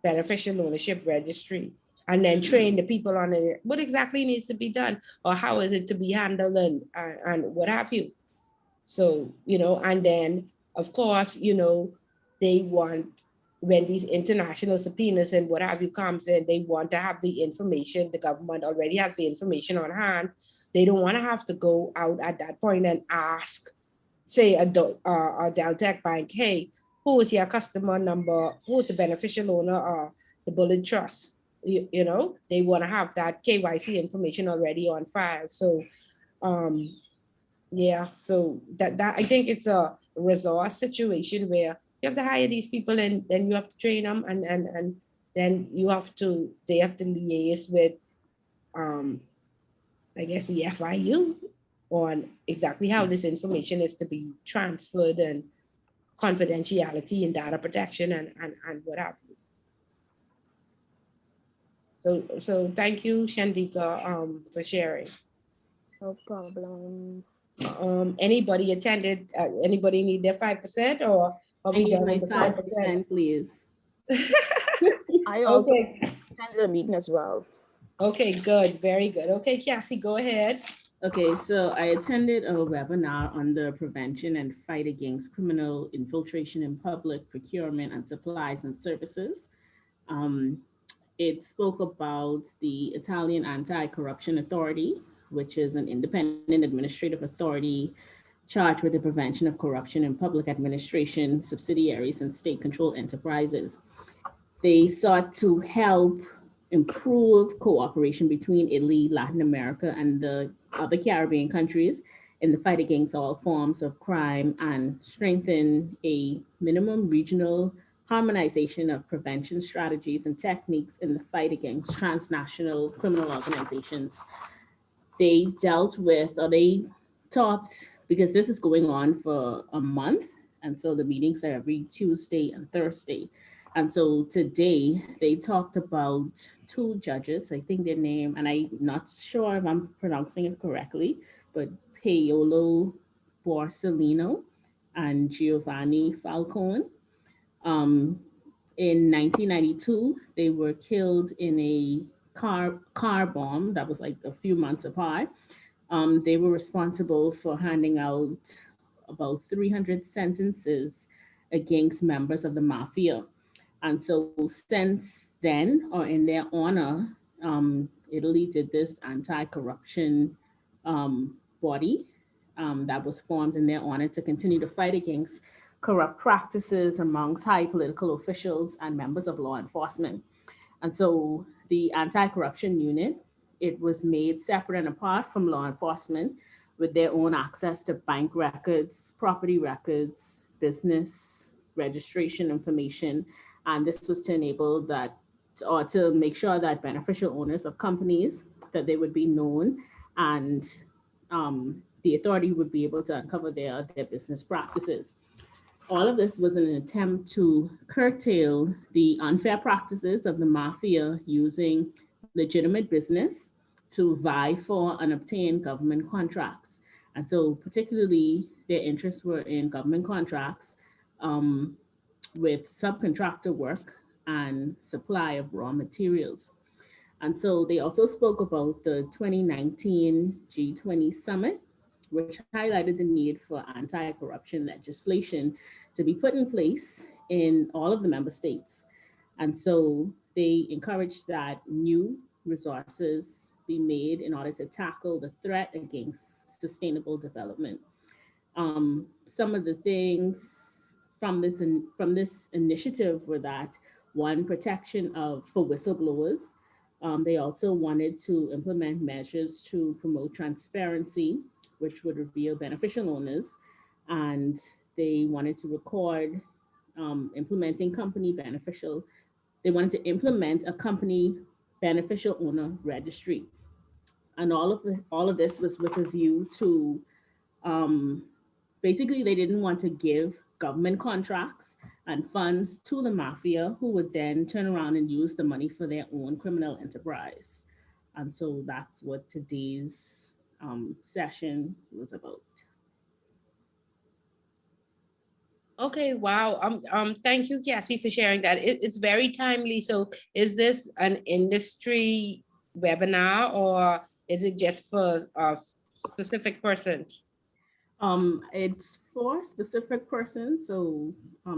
beneficial ownership registry. And then train the people on it. What exactly needs to be done or how is it to be handled and what have you. So, and then of course, they want, when these international subpoenas and what have you comes in, they want to have the information. The government already has the information on hand. They don't want to have to go out at that point and ask, say, a Deltec bank, hey, who is your customer number? Who's the beneficial owner of the Bullet Trust? They want to have that KYC information already on file. So, yeah, so that I think it's a resource situation where you have to hire these people and then you have to train them and then they have to liaise with I guess the FIU on exactly how this information is to be transferred and confidentiality and data protection and what have you. So thank you, Shandika, for sharing. No problem. Anybody attended? Anybody need their 5% or are we done with the 5%? Please. I also attended a meeting as well. Okay, good, very good. Okay, Cassie, go ahead. Okay, so I attended a webinar on the prevention and fight against criminal infiltration in public procurement and supplies and services. It spoke about the Italian Anti-Corruption Authority, which is an independent administrative authority charged with the prevention of corruption in public administration, subsidiaries, and state-controlled enterprises. They sought to help improve cooperation between Italy, Latin America, and the other Caribbean countries in the fight against all forms of crime and strengthen a minimum regional harmonization of prevention strategies and techniques in the fight against transnational criminal organizations. They dealt with, or they taught, because this is going on for a month, and so the meetings are every Tuesday and Thursday. And so today they talked about two judges, I think their name, and I'm not sure if I'm pronouncing it correctly, but Paolo Borsellino and Giovanni Falcone. In 1992, they were killed in a car bomb that was like a few months apart. They were responsible for handing out about 300 sentences against members of the mafia. And so since then, or in their honor, Italy did this anti-corruption body that was formed in their honor to continue to fight against corrupt practices amongst high political officials and members of law enforcement. And so the anti-corruption unit, it was made separate and apart from law enforcement with their own access to bank records, property records, business registration information. And this was to enable that, or to make sure that beneficial owners of companies, that they would be known, and the authority would be able to uncover their business practices. All of this was an attempt to curtail the unfair practices of the mafia using legitimate business to vie for and obtain government contracts. And so particularly their interests were in government contracts with subcontractor work and supply of raw materials. And so they also spoke about the 2019 G20 summit, which highlighted the need for anti-corruption legislation to be put in place in all of the member states. And so they encouraged that new resources be made in order to tackle the threat against sustainable development. Some of the things from this initiative were that, one, protection for whistleblowers. They also wanted to implement measures to promote transparency, which would reveal beneficial owners. And they wanted to record implementing company beneficial. They wanted to implement a company beneficial owner registry. And all of this was with a view to, basically they didn't want to give government contracts and funds to the mafia, who would then turn around and use the money for their own criminal enterprise. And so that's what today's session was about. Okay, wow. Thank you, Cassie, for sharing that. It's very timely. So is this an industry webinar, or is it just for specific persons? It's for specific persons. So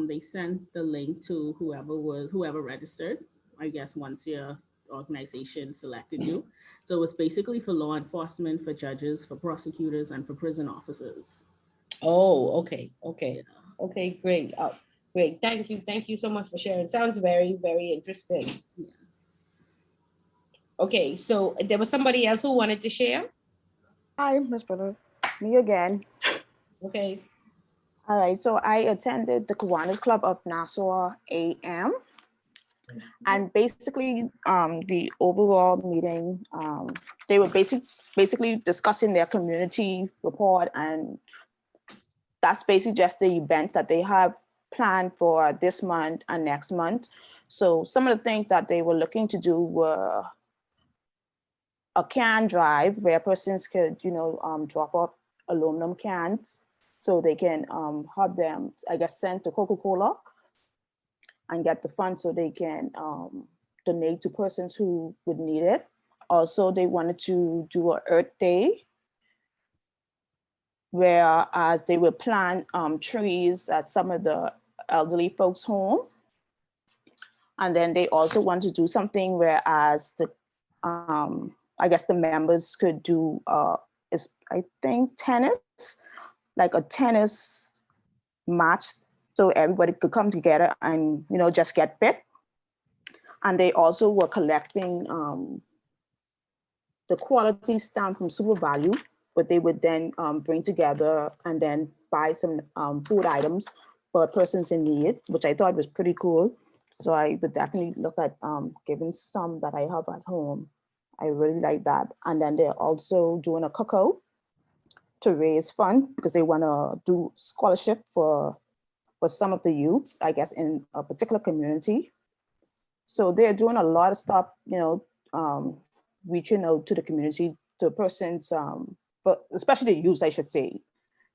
they sent the link to whoever registered, I guess, once your organization selected you. So it's basically for law enforcement, for judges, for prosecutors, and for prison officers. Oh, okay. Okay, great. Great. Thank you so much for sharing. Sounds very, very interesting. Yes. Okay, so there was somebody else who wanted to share? Hi, Ms. Brother. Me again. Okay. All right, so I attended the Kiwanis Club of Nassau AM. And basically, the overall meeting, they were basically discussing their community report, and that's basically just the events that they have planned for this month and next month. So some of the things that they were looking to do were a can drive where persons could, drop off aluminum cans so they can have them, I guess, sent to Coca-Cola and get the funds so they can donate to persons who would need it. Also, they wanted to do an Earth Day, whereas they would plant trees at some of the elderly folks' home. And then they also want to do something whereas I guess the members could do, I think tennis, like a tennis match, so everybody could come together and, just get fit. And they also were collecting the quality stamp from Super Value, but they would then bring together and then buy some food items for persons in need, which I thought was pretty cool. So I would definitely look at giving some that I have at home. I really like that. And then they're also doing a cookout to raise funds because they want to do scholarship for some of the youths, I guess, in a particular community. So they're doing a lot of stuff, reaching out to the community, to persons, but especially the youth, I should say.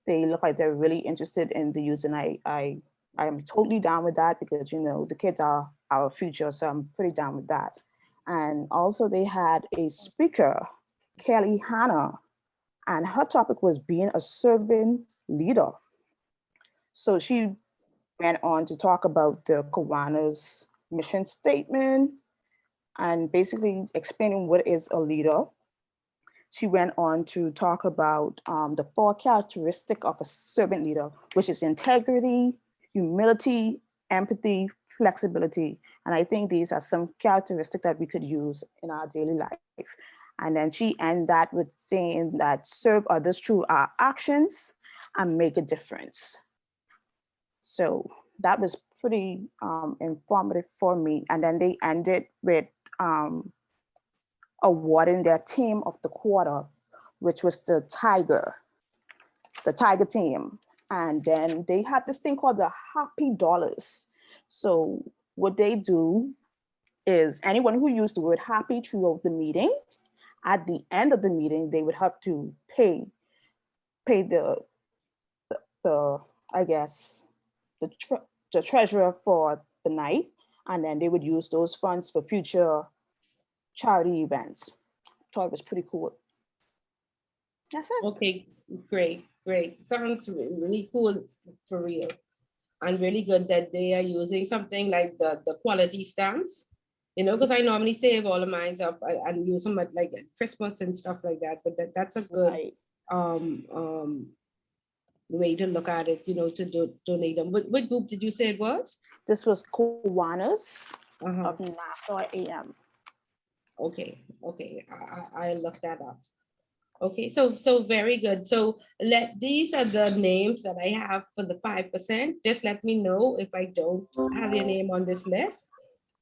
They look like they're really interested in the youth, and I am totally down with that because the kids are our future. So I'm pretty down with that. And also they had a speaker, Kelly Hanna, and her topic was being a servant leader. So she went on to talk about the Kiwanis mission statement and basically explaining what is a leader. She went on to talk about the 4 characteristics of a servant leader, which is integrity, humility, empathy, flexibility. And I think these are some characteristics that we could use in our daily life. And then she ended that with saying that serve others through our actions and make a difference. So that was pretty informative for me. And then they ended with awarding their team of the quarter, which was the Tiger team. And then they had this thing called the Happy Dollars. So what they do is anyone who used the word happy throughout the meeting, at the end of the meeting, they would have to pay the I guess, the treasurer for the night. And then they would use those funds for future charity events. Thought it was pretty cool. That's it. Okay, great. Sounds really cool for real. And really good that they are using something like the quality stamps, because I normally save all of mine up and use them at like Christmas and stuff like that. But that's a good way to look at it, to donate them. What group did you say it was? This was Kiwanis of Nassau AM. Okay, I'll look that up. Okay, so very good. So these are the names that I have for the 5%. Just let me know if I don't have your name on this list.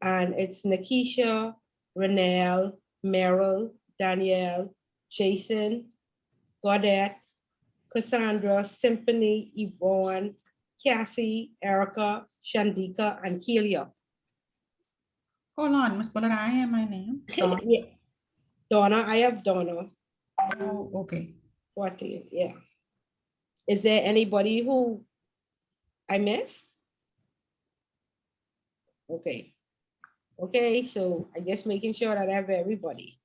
And it's Nakisha, Renelle, Meryl, Danielle, Jason, Gaudette, Cassandra, Symphony, Yvonne, Cassie, Erica, Shandika, and Kelia. Hold on, Ms. Bullard, I have my name. Yeah. Donna, I have Donna. Oh, okay. 14, yeah. Is there anybody who I missed? Okay. Okay, so I guess making sure that I have everybody.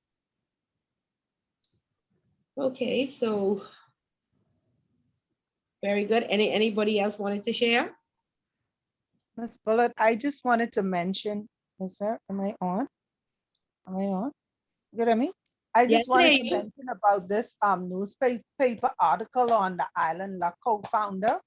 Okay, so very good. Anybody else wanted to share? Ms. Bullitt, I just wanted to mention, am I on? Good at me? I just wanted to mention about this newspaper article on the Island Luck co-founder.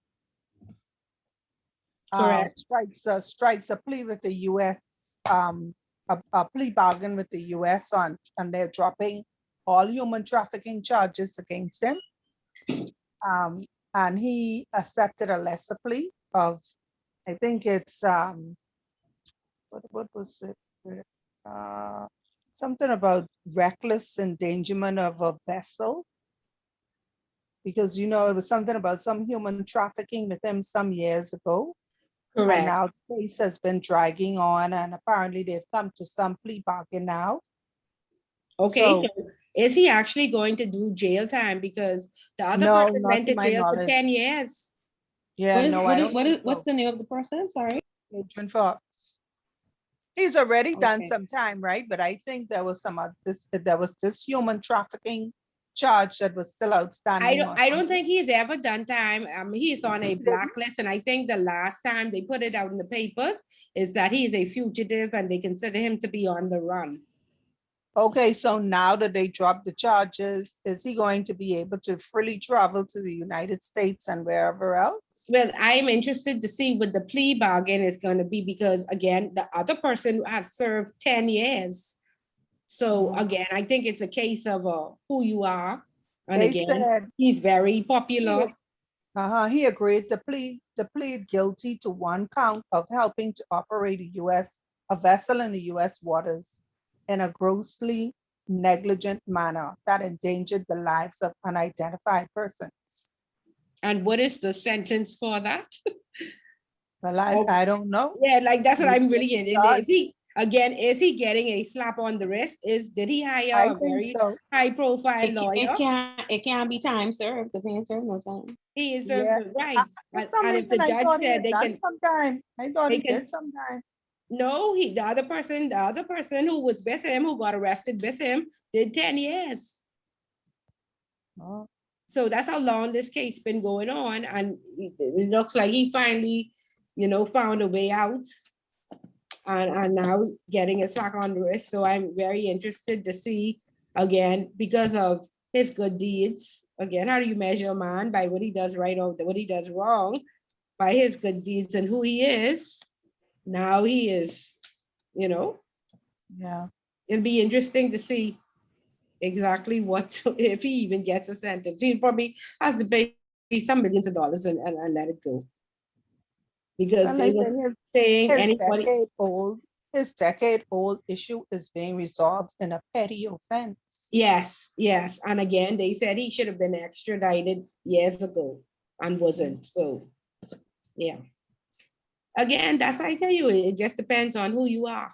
Strikes a plea with the U.S. A plea bargain with the U.S. and they're dropping all human trafficking charges against him. And he accepted a lesser plea of, I think it's what was it? Something about reckless endangerment of a vessel. Because it was something about some human trafficking with him some years ago. Correct. And now the case has been dragging on, and apparently they've come to some plea bargain now. Okay, so is he actually going to do jail time? Because the other person went to jail for 10 years. Yeah, what's the name of the person? Sorry. Adrian Fox. He's already done some time, right? But I think there was this human trafficking charge that was still outstanding. I don't think he's ever done time. He's on a blacklist, and I think the last time they put it out in the papers is that he's a fugitive and they consider him to be on the run. Okay, so now that they dropped the charges, is he going to be able to freely travel to the United States and wherever else? Well, I'm interested to see what the plea bargain is going to be, because again, the other person has served 10 years. So again, I think it's a case of who you are. And he's very popular. He agreed to plead guilty to one count of helping to operate a vessel in the U.S. waters in a grossly negligent manner that endangered the lives of unidentified persons. And what is the sentence for that? Well, I don't know. Yeah, like that's what I'm really in. Is he getting a slap on the wrist? Did he hire a very high profile lawyer? It can't be time served because he ain't served no time. He is right. For some reason, I thought he did sometime. No, the other person who was with him, who got arrested with him, did 10 years. Oh. So that's how long this case been going on. And it looks like he finally, found a way out. And now getting a slap on the wrist. So I'm very interested to see, again, because of his good deeds. Again, how do you measure a man? By what he does right or what he does wrong, by his good deeds and who he is. Now he is, Yeah. it'll be interesting to see exactly what, if he even gets a sentence. He probably has to pay some millions of dollars and let it go. Because Well, they like were saying anybody. His decade-old issue is being resolved in a petty offense. Yes. And again, they said he should have been extradited years ago and wasn't. So, yeah. Again, that's how I tell you, it just depends on who you are.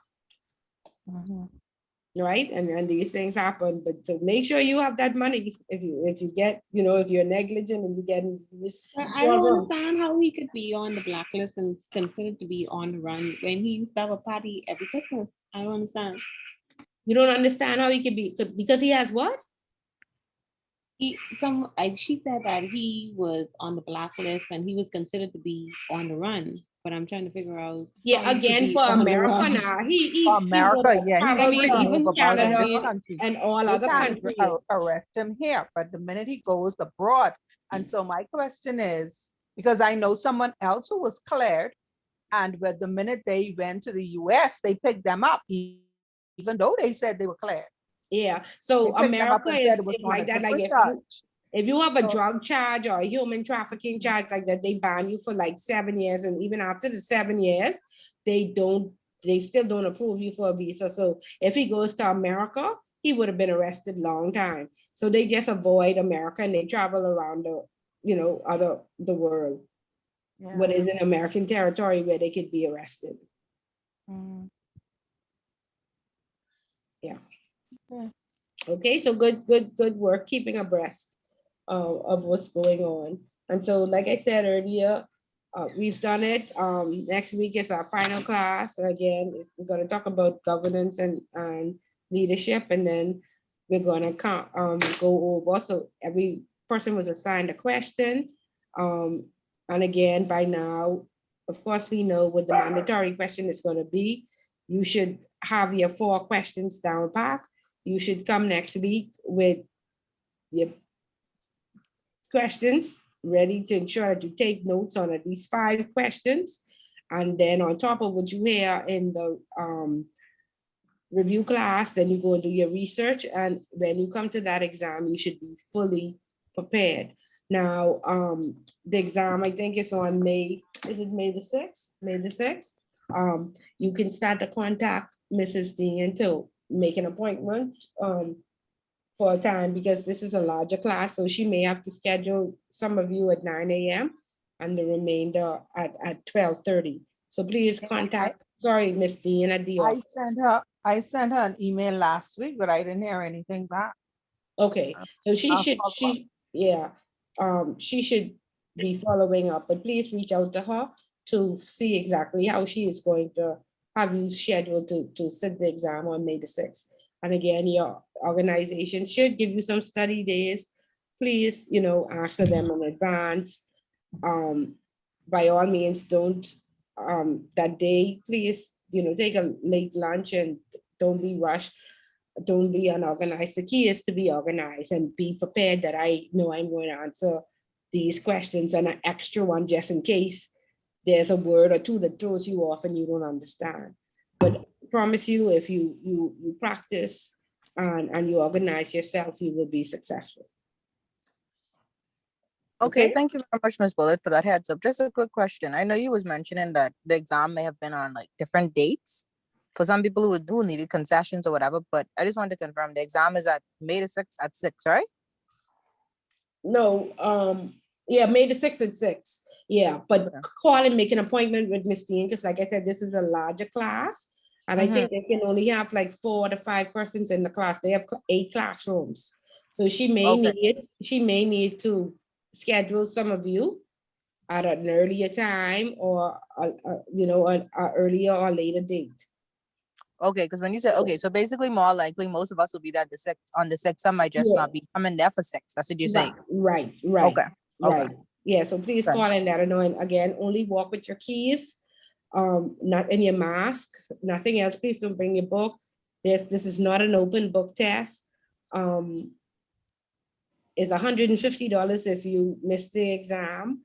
Right? And these things happen, but so make sure you have that money if you get, if you're negligent and you get this. I don't understand how he could be on the blacklist and considered to be on the run when he used to have a party every Christmas. I don't understand. You don't understand how he could be, because he has what? She said that he was on the blacklist and he was considered to be on the run. But I'm trying to figure out. Yeah, again, for America now, he America, yeah, he's free to even move about in Canada the country. and all They other can't countries. arrest him here, but the minute he goes abroad. And so my question is, because I know someone else who was cleared, and but the minute they went to the US, they picked them up, even though they said they were cleared. Yeah, so America is like that. Like if you have a drug charge or a human trafficking charge like that, they ban you for like 7 years. And even after the 7 years, they still don't approve you for a visa. So if he goes to America, he would have been arrested long time. So they just avoid America and they travel around the world. Yeah. What is an American territory where they could be arrested. Yeah. Okay, so good work keeping abreast of what's going on. And so, like I said earlier, we've done it. Next week is our final class. Again, we're going to talk about governance and leadership, and then we're going to go over. So every person was assigned a question. And again, by now, of course, we know what the mandatory question is going to be. You should have your 4 questions down pat. You should come next week with your questions ready to ensure that you take notes on at least 5 questions. And then on top of what you hear in the review class, then you go and do your research. And when you come to that exam, you should be fully prepared. Now, the exam, I think is on May the 6th? May the 6th. You can start to contact Mrs. Dean to make an appointment for a time, because this is a larger class. So she may have to schedule some of you at 9 a.m. and the remainder at 12:30. So please contact, sorry, Miss Dean at the office. I sent her an email last week, but I didn't hear anything back. Okay, so she should be following up, but please reach out to her to see exactly how she is going to have you scheduled to sit the exam on May the 6th. And again, your organization should give you some study days. Please, ask for them in advance. By all means, don't that day, please, take a late lunch and don't be rushed. Don't be unorganized. The key is to be organized and be prepared that I know I'm going to answer these questions and an extra one just in case there's a word or two that throws you off and you don't understand. But I promise you, if you practice and you organize yourself, you will be successful. Okay, thank you very much, Ms. Bullitt, for that heads up. Just a quick question. I know you was mentioning that the exam may have been on like different dates for some people who needed concessions or whatever, but I just wanted to confirm the exam is at May the 6th at 6, right? No, yeah, May the 6th at 6. Yeah, but call and make an appointment with Miss Dean, because like I said, this is a larger class. And I think they can only have like 4 to 5 persons in the class. They have 8 classrooms. So she may need to schedule some of you at an earlier time or, you know, an earlier or later date. Okay, because when you say, okay, so basically more likely most of us will be there the six on the 6th. Some might just not be coming there for 6. That's what you're saying. Right. Okay. Okay. Right. Yeah, so please Okay. call and let her know. And again, only walk with your keys, not in your mask, nothing else. Please don't bring your book. This is not an open book test. It's $150 if you miss the exam.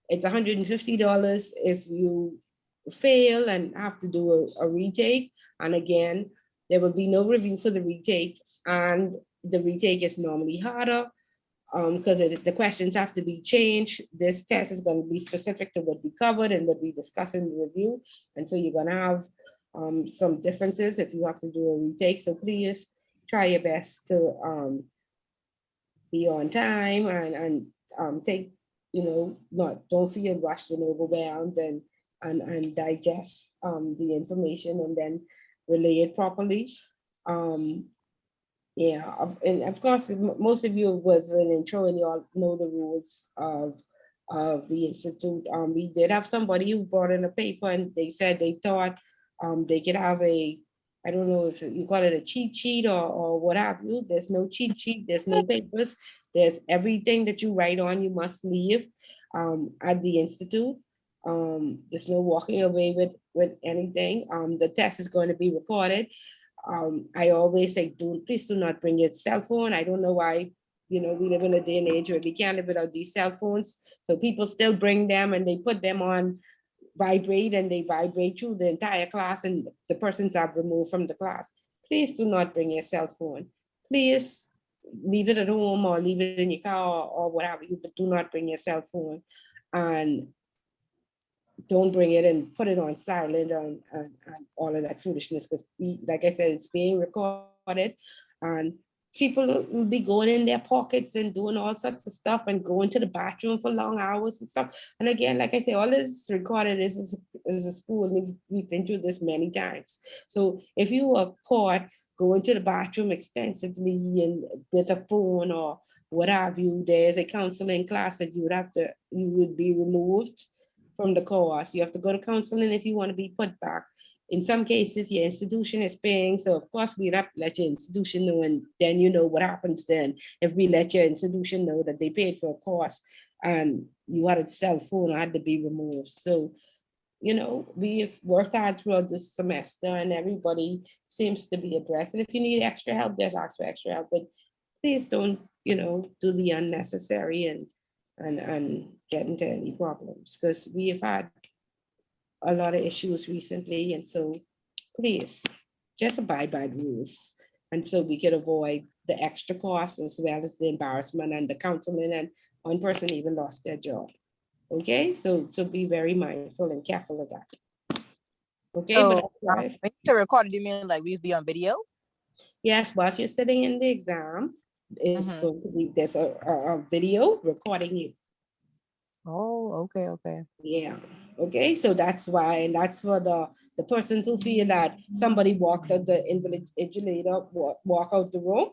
It's $150 if you fail and have to do a retake. And again, there will be no review for the retake, and the retake is normally harder because the questions have to be changed. This test is going to be specific to what we covered and what we discussed in the review. And so you're going to have some differences if you have to do a retake. So please try your best to be on time and take, you know, don't feel rushed and overwhelmed, and digest the information and then relay it properly. Yeah, and of course, most of you was an intro and you all know the rules of the institute. We did have somebody who brought in a paper and they said they thought they could have a, I don't know if you call it a cheat sheet or what have you. There's no cheat sheet, there's no papers. There's everything that you write on, you must leave at the institute. There's no walking away with anything. The test is going to be recorded. I always say, please do not bring your cell phone. I don't know why, you know, we live in a day and age where we can't live without these cell phones. So people still bring them and they put them on vibrate and they vibrate through the entire class and the persons are removed from the class. Please do not bring your cell phone. Please leave it at home or leave it in your car or whatever, but do not bring your cell phone. And don't bring it and put it on silent and all of that foolishness, because like I said, it's being recorded and people will be going in their pockets and doing all sorts of stuff and going to the bathroom for long hours and stuff. And again, like I say, all this recorded is a school. We've been through this many times. So if you are caught going to the bathroom extensively and with a phone or what have you, there's a counseling class that you would be removed from the course. You have to go to counseling if you want to be put back. In some cases, your institution is paying, so of course we have to let your institution know, and then you know what happens then if we let your institution know that they paid for a course and you had a cell phone or had to be removed. So, you know, we've worked hard throughout this semester and everybody seems to be abreast. And if you need extra help, just ask for extra help, but please don't, you know, do the unnecessary and get into any problems, because we have had a lot of issues recently. And so please just abide by the rules. And so we can avoid the extra costs as well as the embarrassment and the counseling, and one person even lost their job. Okay, so be very mindful and careful of that. Okay, So, but when you say record, do you mean like we be on video? yes, whilst you're sitting in the exam, it's going to be, there's a video recording you. Oh, okay. Yeah. Okay. So that's why, and that's for the persons who feel that somebody walked out the invigilator, walk out the room.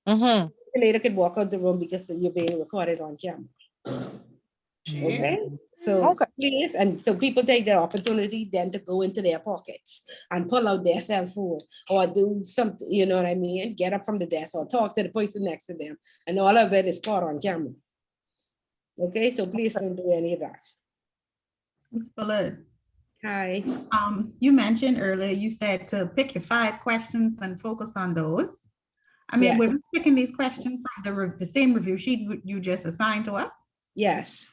The invigilator could walk out the room because you're being recorded on camera. Okay. So please, and so people take the opportunity then to go into their pockets and pull out their cell phone or do something, you know what I mean? Get up from the desk or talk to the person next to them, and all of it is caught on camera. Okay, so please don't do any of that. Ms. Bullard. Hi. You mentioned earlier, you said to pick your 5 questions and focus on those. I mean, Yes. we're picking these questions from the same review sheet you just assigned to us? Yes.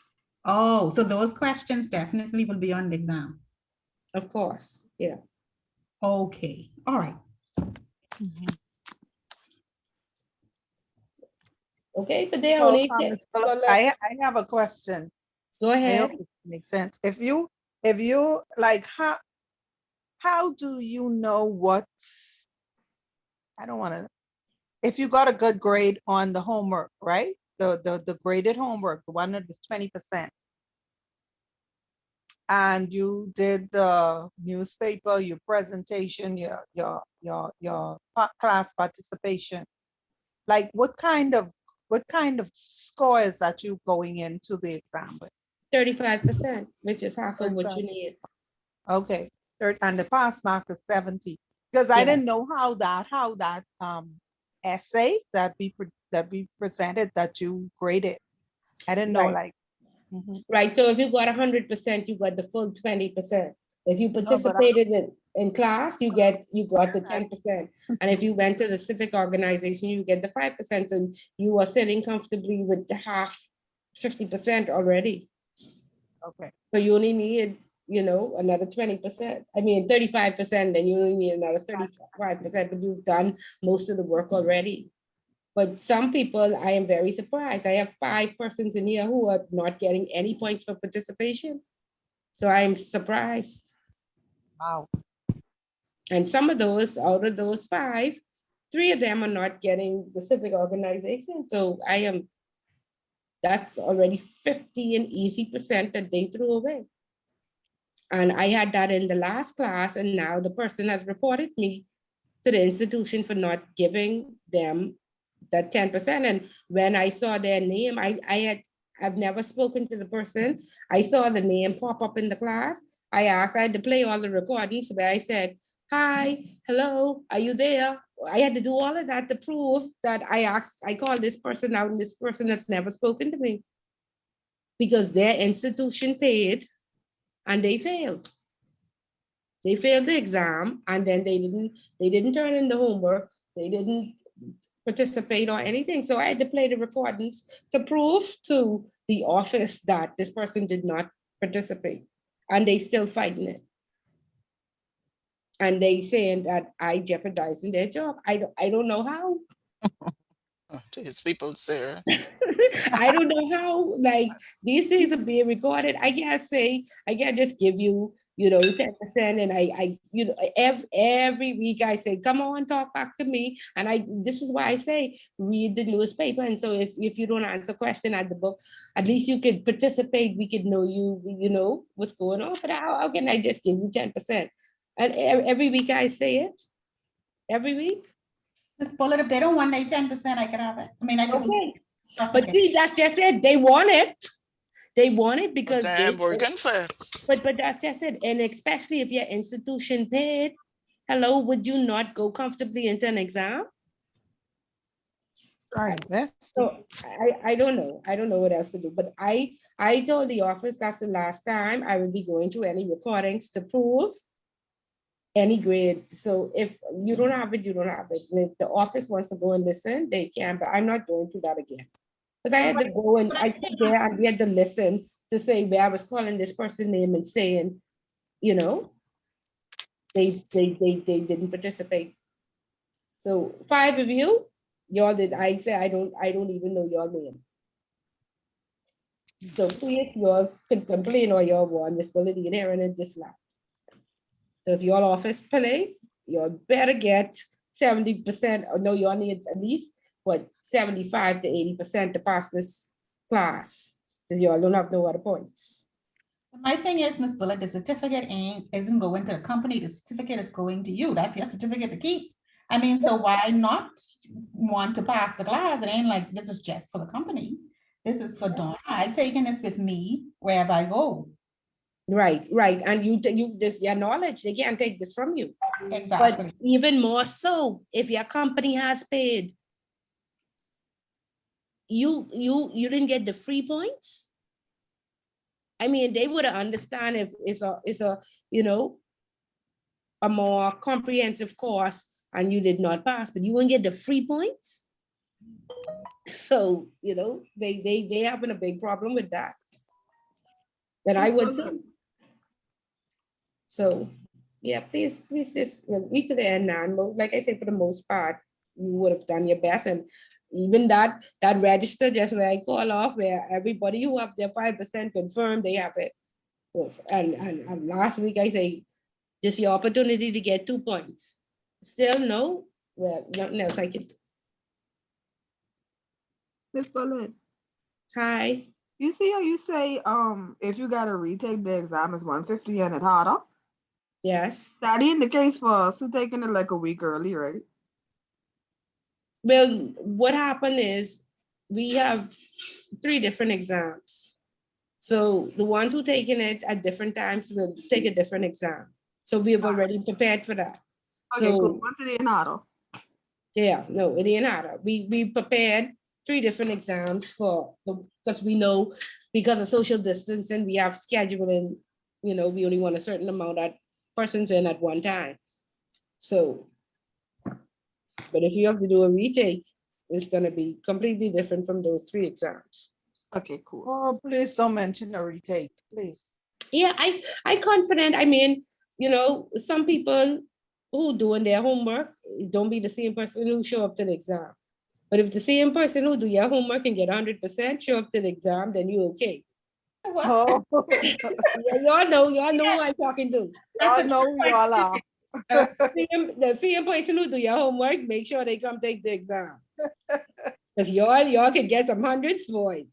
Oh, so those questions definitely will be on the exam. Of course, yeah. Okay, all right. Okay, but they So, only I have a question. Go I ahead. hope it makes sense. If you like, how do you know what, I don't want to, if you got a good grade on the homework, right? The graded homework, the one that is 20%. And you did the newspaper, your presentation, your class participation. Like what kind of scores that you going into the exam with? 35%, which is half of what you 35. need. Okay, and the pass mark is 70. Because I Yeah. didn't know how that essay that we presented that you graded. I didn't know Right. like. Mhm. Right, so if you got 100%, you got the full 20%. If you No, but participated in class, you got the 10%. And if you went to the civic organization, you get the 5%. So you are sitting comfortably with the half, 50% already. Okay. So you only need, another 20%. I mean, 35%, then you only need another 35%, but you've done most of the work already. But some people, I am very surprised. I have 5 persons in here who are not getting any points for participation. So I'm surprised. Wow. And some of those, out of those 5, 3 of them are not getting the civic organization. So that's already 50 and easy % that they threw away. And I had that in the last class, and now the person has reported me to the institution for not giving them that 10%. And when I saw their name, I've never spoken to the person. I saw the name pop up in the class. I had to play all the recordings where I said, hi, hello, are you there? I had to do all of that to prove that I called this person out and this person has never spoken to me because their institution paid and they failed. They failed the exam and then they didn't turn in the homework. They didn't participate or anything. So I had to play the recordings to prove to the office that this person did not participate and they still fighting it. And they saying that I jeopardizing their job. I don't know how. These people, sir. I don't know how, like, these things are being recorded. I can't just give you, 10%. And every week I say, come on, talk back to me. And this is why I say, read the newspaper. And so if you don't answer question at the book, at least you could participate. We could know you know what's going on. But how can I just give you 10%? And every week I say it, every week. Ms. Bullet, if they don't want their 10%, I can have it. I mean, I can do Okay. stuff But again. see, that's just it. They want it. They want it because Damn, working for it. But that's just it. And especially if your institution paid, hello, would you not go comfortably into an exam? So I don't know. I don't know what else to do. But I told the office that's the last time I will be going to any recordings to prove any grade. So if you don't have it, you don't have it. And if the office wants to go and listen, they can, but I'm not going through that again. Because I had to go and I sit there and we had to listen to say where I was calling this person's name and saying, they didn't participate. So 5 of you, y'all did. I say I don't even know your name. So please, y'all can complain all y'all want, Miss Bulletin here and it dislike. So if your office play, y'all better get 70%, or no, y'all need at least 75 to 80% to pass this class. Because y'all don't have no other points. My thing is, Ms. Bullet, the certificate isn't going to the company. The certificate is going to you. That's your certificate to keep. I mean, so why not want to pass the class? It ain't like this is just for the company. This is for Donna. I taking this with me wherever I go. Right. And you this your knowledge. They can't take this from you. Exactly. But even more so, if your company has paid, you didn't get the free points. I mean, they would have understand if it's a a more comprehensive course and you did not pass, but you wouldn't get the free points. So, they having a big problem with that. That I would think. So, yeah, please just read to the end now. And like I said, for the most part, you would have done your best. And even that register, just where I call off, where everybody who have their 5% confirmed, they have it. And last week I say, just your opportunity to get 2 points. Still no, well, nothing else I can do. Miss Bullet, Hi. you see how you say if you gotta retake the exam is 150 and it harder? Yes. That ain't the case for us who taking it like a week early, right? Well, what happened is we have 3 different exams. So the ones who taking it at different times will take a different exam. So we have already prepared for that. Okay, cool. So What's it in auto? yeah, no, it ain't harder. We prepared 3 different exams because we know because of social distancing, we have scheduling, we only want a certain amount of persons in at one time. So, but if you have to do a retake, it's gonna be completely different from those 3 exams. Okay, cool. Oh, please don't mention a retake, please. Yeah, I confident. I mean, some people who doing their homework don't be the same person who show up to the exam. But if the same person who do your homework and get 100% show up to the exam, then you okay. Oh, Y'all know who I'm talking to. I know y'all are. The same person who do your homework, make sure they come take the exam. If y'all can get some hundreds, boy.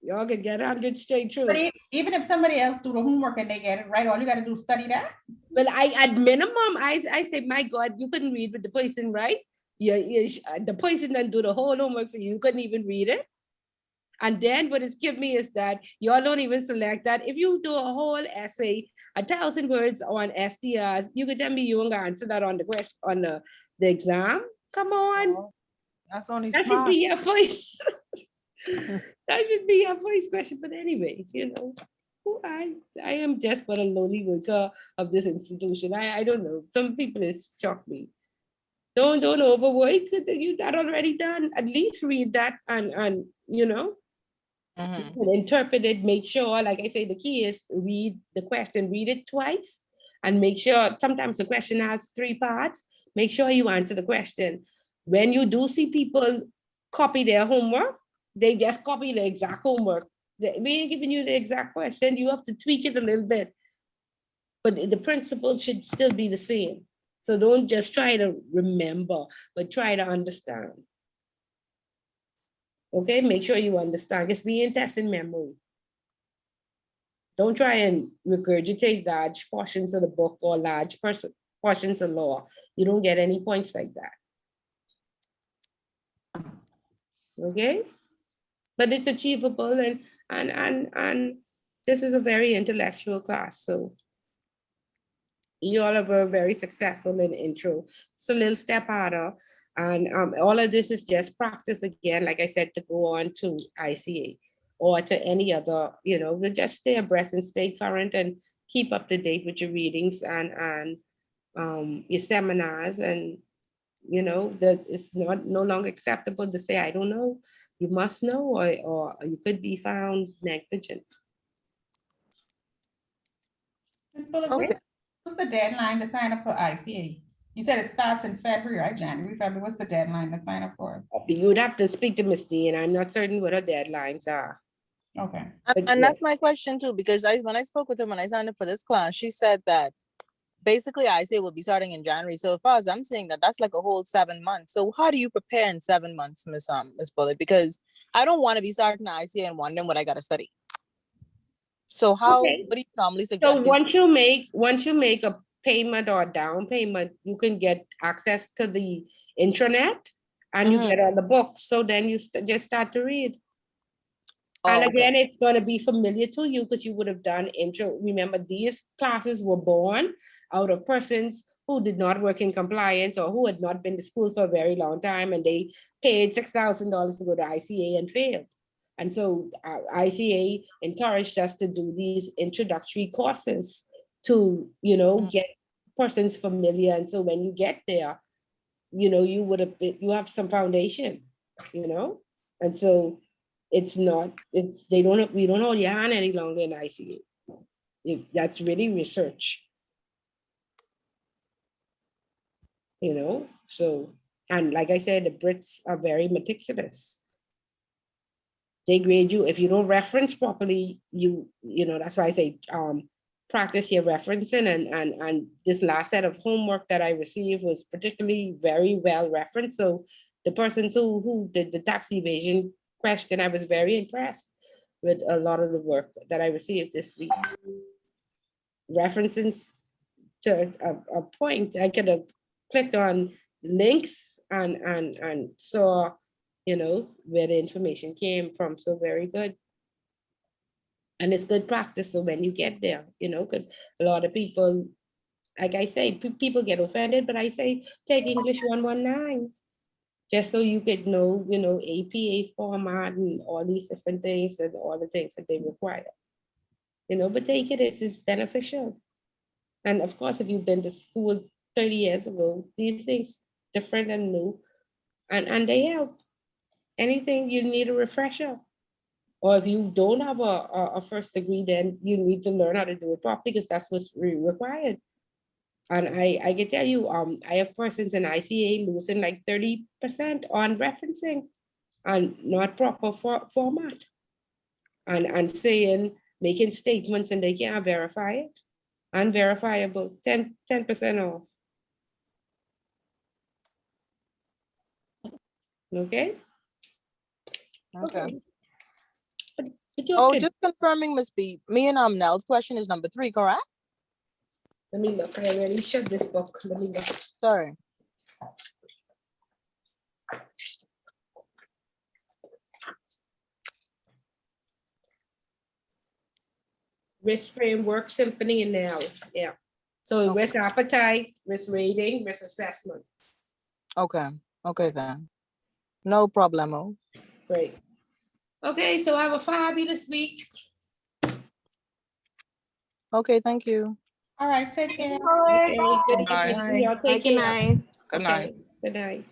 Y'all can get 100 straight through. But even if somebody else do the homework and they get it right, all you gotta do is study that. Well, at minimum, I say, my God, you couldn't read with the person, right? The person done do the whole homework for you. You couldn't even read it. And then what it's give me is that y'all don't even select that. If you do a whole essay, 1,000 words on SDRs, you could tell me you won't answer that on the question on the exam. Come on. Oh, that's only That should smart. be your voice. That should be your voice question. But anyway, I am just but a lowly worker of this institution. I don't know. Some people is shocked me. Don't overwork. You that already done. At least read that and and interpret it. Make sure, like I say, the key is read the question, read it twice, and make sure. Sometimes the question has 3 parts. Make sure you answer the question. When you do see people copy their homework, they just copy the exact homework. We ain't giving you the exact question. You have to tweak it a little bit, but the principles should still be the same. So don't just try to remember, but try to understand. Okay, make sure you understand. It's being tested memory. Don't try and regurgitate large portions of the book or large portions of law. You don't get any points like that. Okay, but it's achievable, and this is a very intellectual class. So you all are very successful in intro. It's a little step harder. And all of this is just practice again, like I said, to go on to ICA or to any other, just stay abreast and stay current and keep up to date with your readings and your seminars. And, that it's no longer acceptable to say, I don't know. You must know, or you could be found negligent. Ms. Bullock, what's the deadline to sign up for ICA? You said it starts in February, right? January, February. What's the deadline to sign up for? You'd have to speak to Ms. Dean. I'm not certain what her deadlines are. Okay. And that's my question too, because when I spoke with her, when I signed up for this class, she said that basically ICA will be starting in January. So as far as I'm saying that's like a whole 7 months. So how do you prepare in 7 months, Miss Bullitt? Because I don't want to be starting ICA and wondering what I got to study. So what do you normally suggest? So once you make a payment or a down payment, you can get access to the intranet and you get all the books. So then you just start to read. And again, it's going to be familiar to you because you would have done intro. Remember, these classes were born out of persons who did not work in compliance or who had not been to school for a very long time, and they paid $6,000 to go to ICA and failed. And so ICA encouraged us to do these introductory courses to, get persons familiar. And so when you get there, you have some foundation, and so we don't hold your hand any longer in ICA. That's really research, so, and like I said, the Brits are very meticulous. They grade you if you don't reference properly. That's why I say practice your referencing, and this last set of homework that I received was particularly very well referenced. So the persons who did the tax evasion question, I was very impressed with a lot of the work that I received this week. References to a point, I could have clicked on links and saw, where the information came from. So very good. And it's good practice. So when you get there, you know, because a lot of people, like I say, people get offended, but I say, take English 119, just so you could know, you know, APA format and all these different things and all the things that they require. You know, but take it, it's beneficial. And of course, if you've been to school 30 years ago, these things different and new, and they help. Anything you need a refresher. Or if you don't have a first degree, then you need to learn how to do it properly because that's what's required. And I can tell you, I have persons in ICA losing like 30% on referencing and not proper format. And saying, making statements and they can't verify it. Unverifiable, 10% off. Okay? Okay. But you Oh, could- just confirming, Miss B. Me and Nell's question is number 3, correct? Let me look. I already shut this book. Let me look. Sorry. Risk framework, symphony, and now, yeah. So risk appetite, risk rating, risk assessment. Okay. Okay then. No problemo. Great. Okay, so have a fabulous week. Okay, thank you. All right, take care. Howard. Okay, good Bye. evening. Y'all take Good care. night. Good night. Okay, good night.